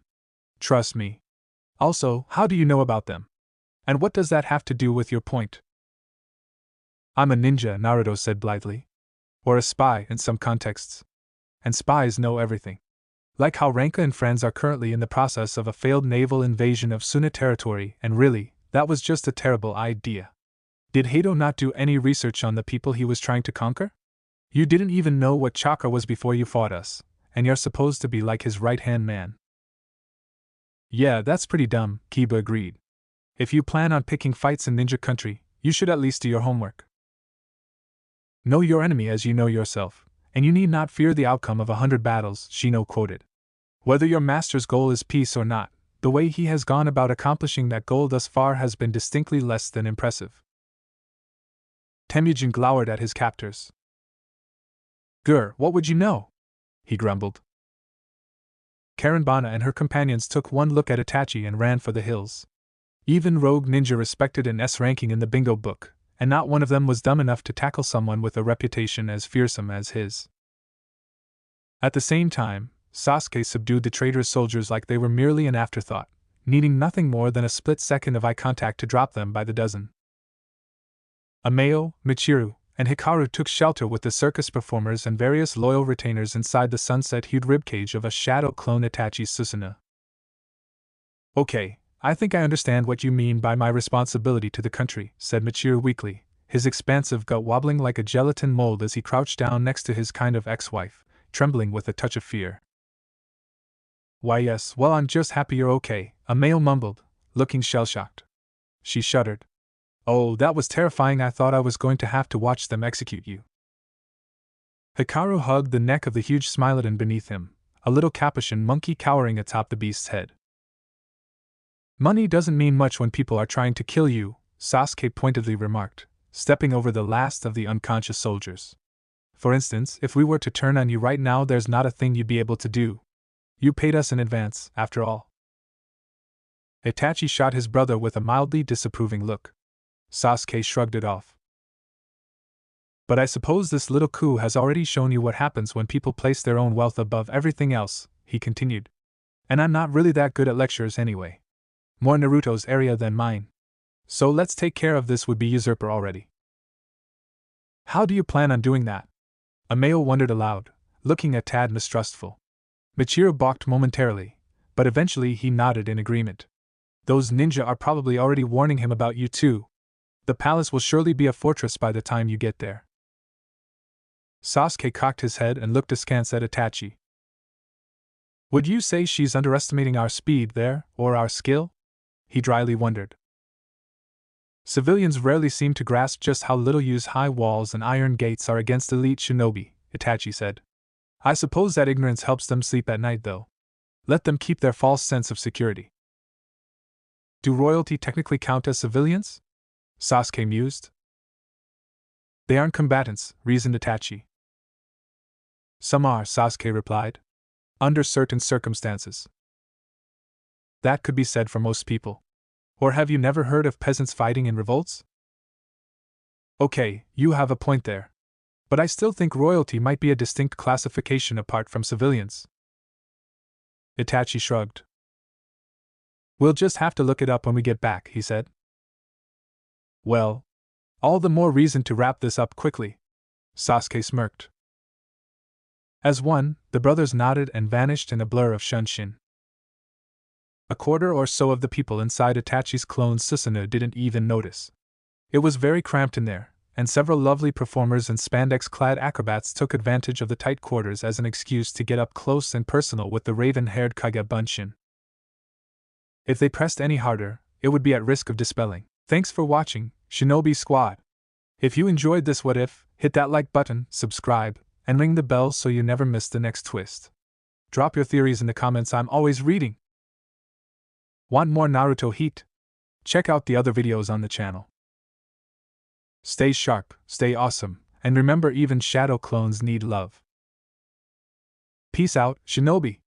Trust me. Also, how do you know about them? And what does that have to do with your point? I'm a ninja, Naruto said blithely. Or a spy in some contexts. And spies know everything. Like how Ranka and friends are currently in the process of a failed naval invasion of Suna territory, and really, that was just a terrible idea. Did Hato not do any research on the people he was trying to conquer? You didn't even know what chakra was before you fought us, and you're supposed to be like his right-hand man. Yeah, that's pretty dumb, Kiba agreed. If you plan on picking fights in ninja country, you should at least do your homework. Know your enemy as you know yourself, and you need not fear the outcome of 100 battles, Shino quoted. Whether your master's goal is peace or not, the way he has gone about accomplishing that goal thus far has been distinctly less than impressive. Temujin glowered at his captors. Gur, what would you know? He grumbled. Karenbana and her companions took one look at Itachi and ran for the hills. Even rogue ninja respected an S ranking in the bingo book, and not one of them was dumb enough to tackle someone with a reputation as fearsome as his. At the same time, Sasuke subdued the traitorous soldiers like they were merely an afterthought, needing nothing more than a split second of eye contact to drop them by the dozen. Ameo, Michiru, and Hikaru took shelter with the circus performers and various loyal retainers inside the sunset-hued ribcage of a shadow clone Itachi's Susanoo. Okay, I think I understand what you mean by my responsibility to the country, said Michiru weakly, his expansive gut wobbling like a gelatin mold as he crouched down next to his kind of ex-wife, trembling with a touch of fear. Why yes, well I'm just happy you're okay, Ameo mumbled, looking shell-shocked. She shuddered. Oh, that was terrifying, I thought I was going to have to watch them execute you. Hikaru hugged the neck of the huge Smilodon beneath him, a little capuchin monkey cowering atop the beast's head. Money doesn't mean much when people are trying to kill you, Sasuke pointedly remarked, stepping over the last of the unconscious soldiers. For instance, if we were to turn on you right now, there's not a thing you'd be able to do. You paid us in advance, after all. Itachi shot his brother with a mildly disapproving look. Sasuke shrugged it off. But I suppose this little coup has already shown you what happens when people place their own wealth above everything else, he continued. And I'm not really that good at lectures anyway. More Naruto's area than mine. So let's take care of this would-be usurper already. How do you plan on doing that? Ameo wondered aloud, looking a tad mistrustful. Michiru balked momentarily, but eventually he nodded in agreement. Those ninja are probably already warning him about you too. The palace will surely be a fortress by the time you get there. Sasuke cocked his head and looked askance at Itachi. Would you say she's underestimating our speed there, or our skill? He dryly wondered. Civilians rarely seem to grasp just how little use high walls and iron gates are against elite shinobi, Itachi said. I suppose that ignorance helps them sleep at night though. Let them keep their false sense of security. Do royalty technically count as civilians? Sasuke mused. They aren't combatants, reasoned Itachi. Some are, Sasuke replied. Under certain circumstances. That could be said for most people. Or have you never heard of peasants fighting in revolts? Okay, you have a point there. But I still think royalty might be a distinct classification apart from civilians. Itachi shrugged. We'll just have to look it up when we get back, he said. Well, all the more reason to wrap this up quickly. Sasuke smirked. As one, the brothers nodded and vanished in a blur of Shunshin. A quarter or so of the people inside Itachi's clone Susanoo didn't even notice. It was very cramped in there, and several lovely performers and spandex-clad acrobats took advantage of the tight quarters as an excuse to get up close and personal with the raven-haired Kage Bunshin. If they pressed any harder, it would be at risk of dispelling. Thanks for watching, Shinobi Squad. If you enjoyed this what if, hit that like button, subscribe, and ring the bell so you never miss the next twist. Drop your theories in the comments, I'm always reading. Want more Naruto heat? Check out the other videos on the channel. Stay sharp, stay awesome, and remember even shadow clones need love. Peace out, Shinobi!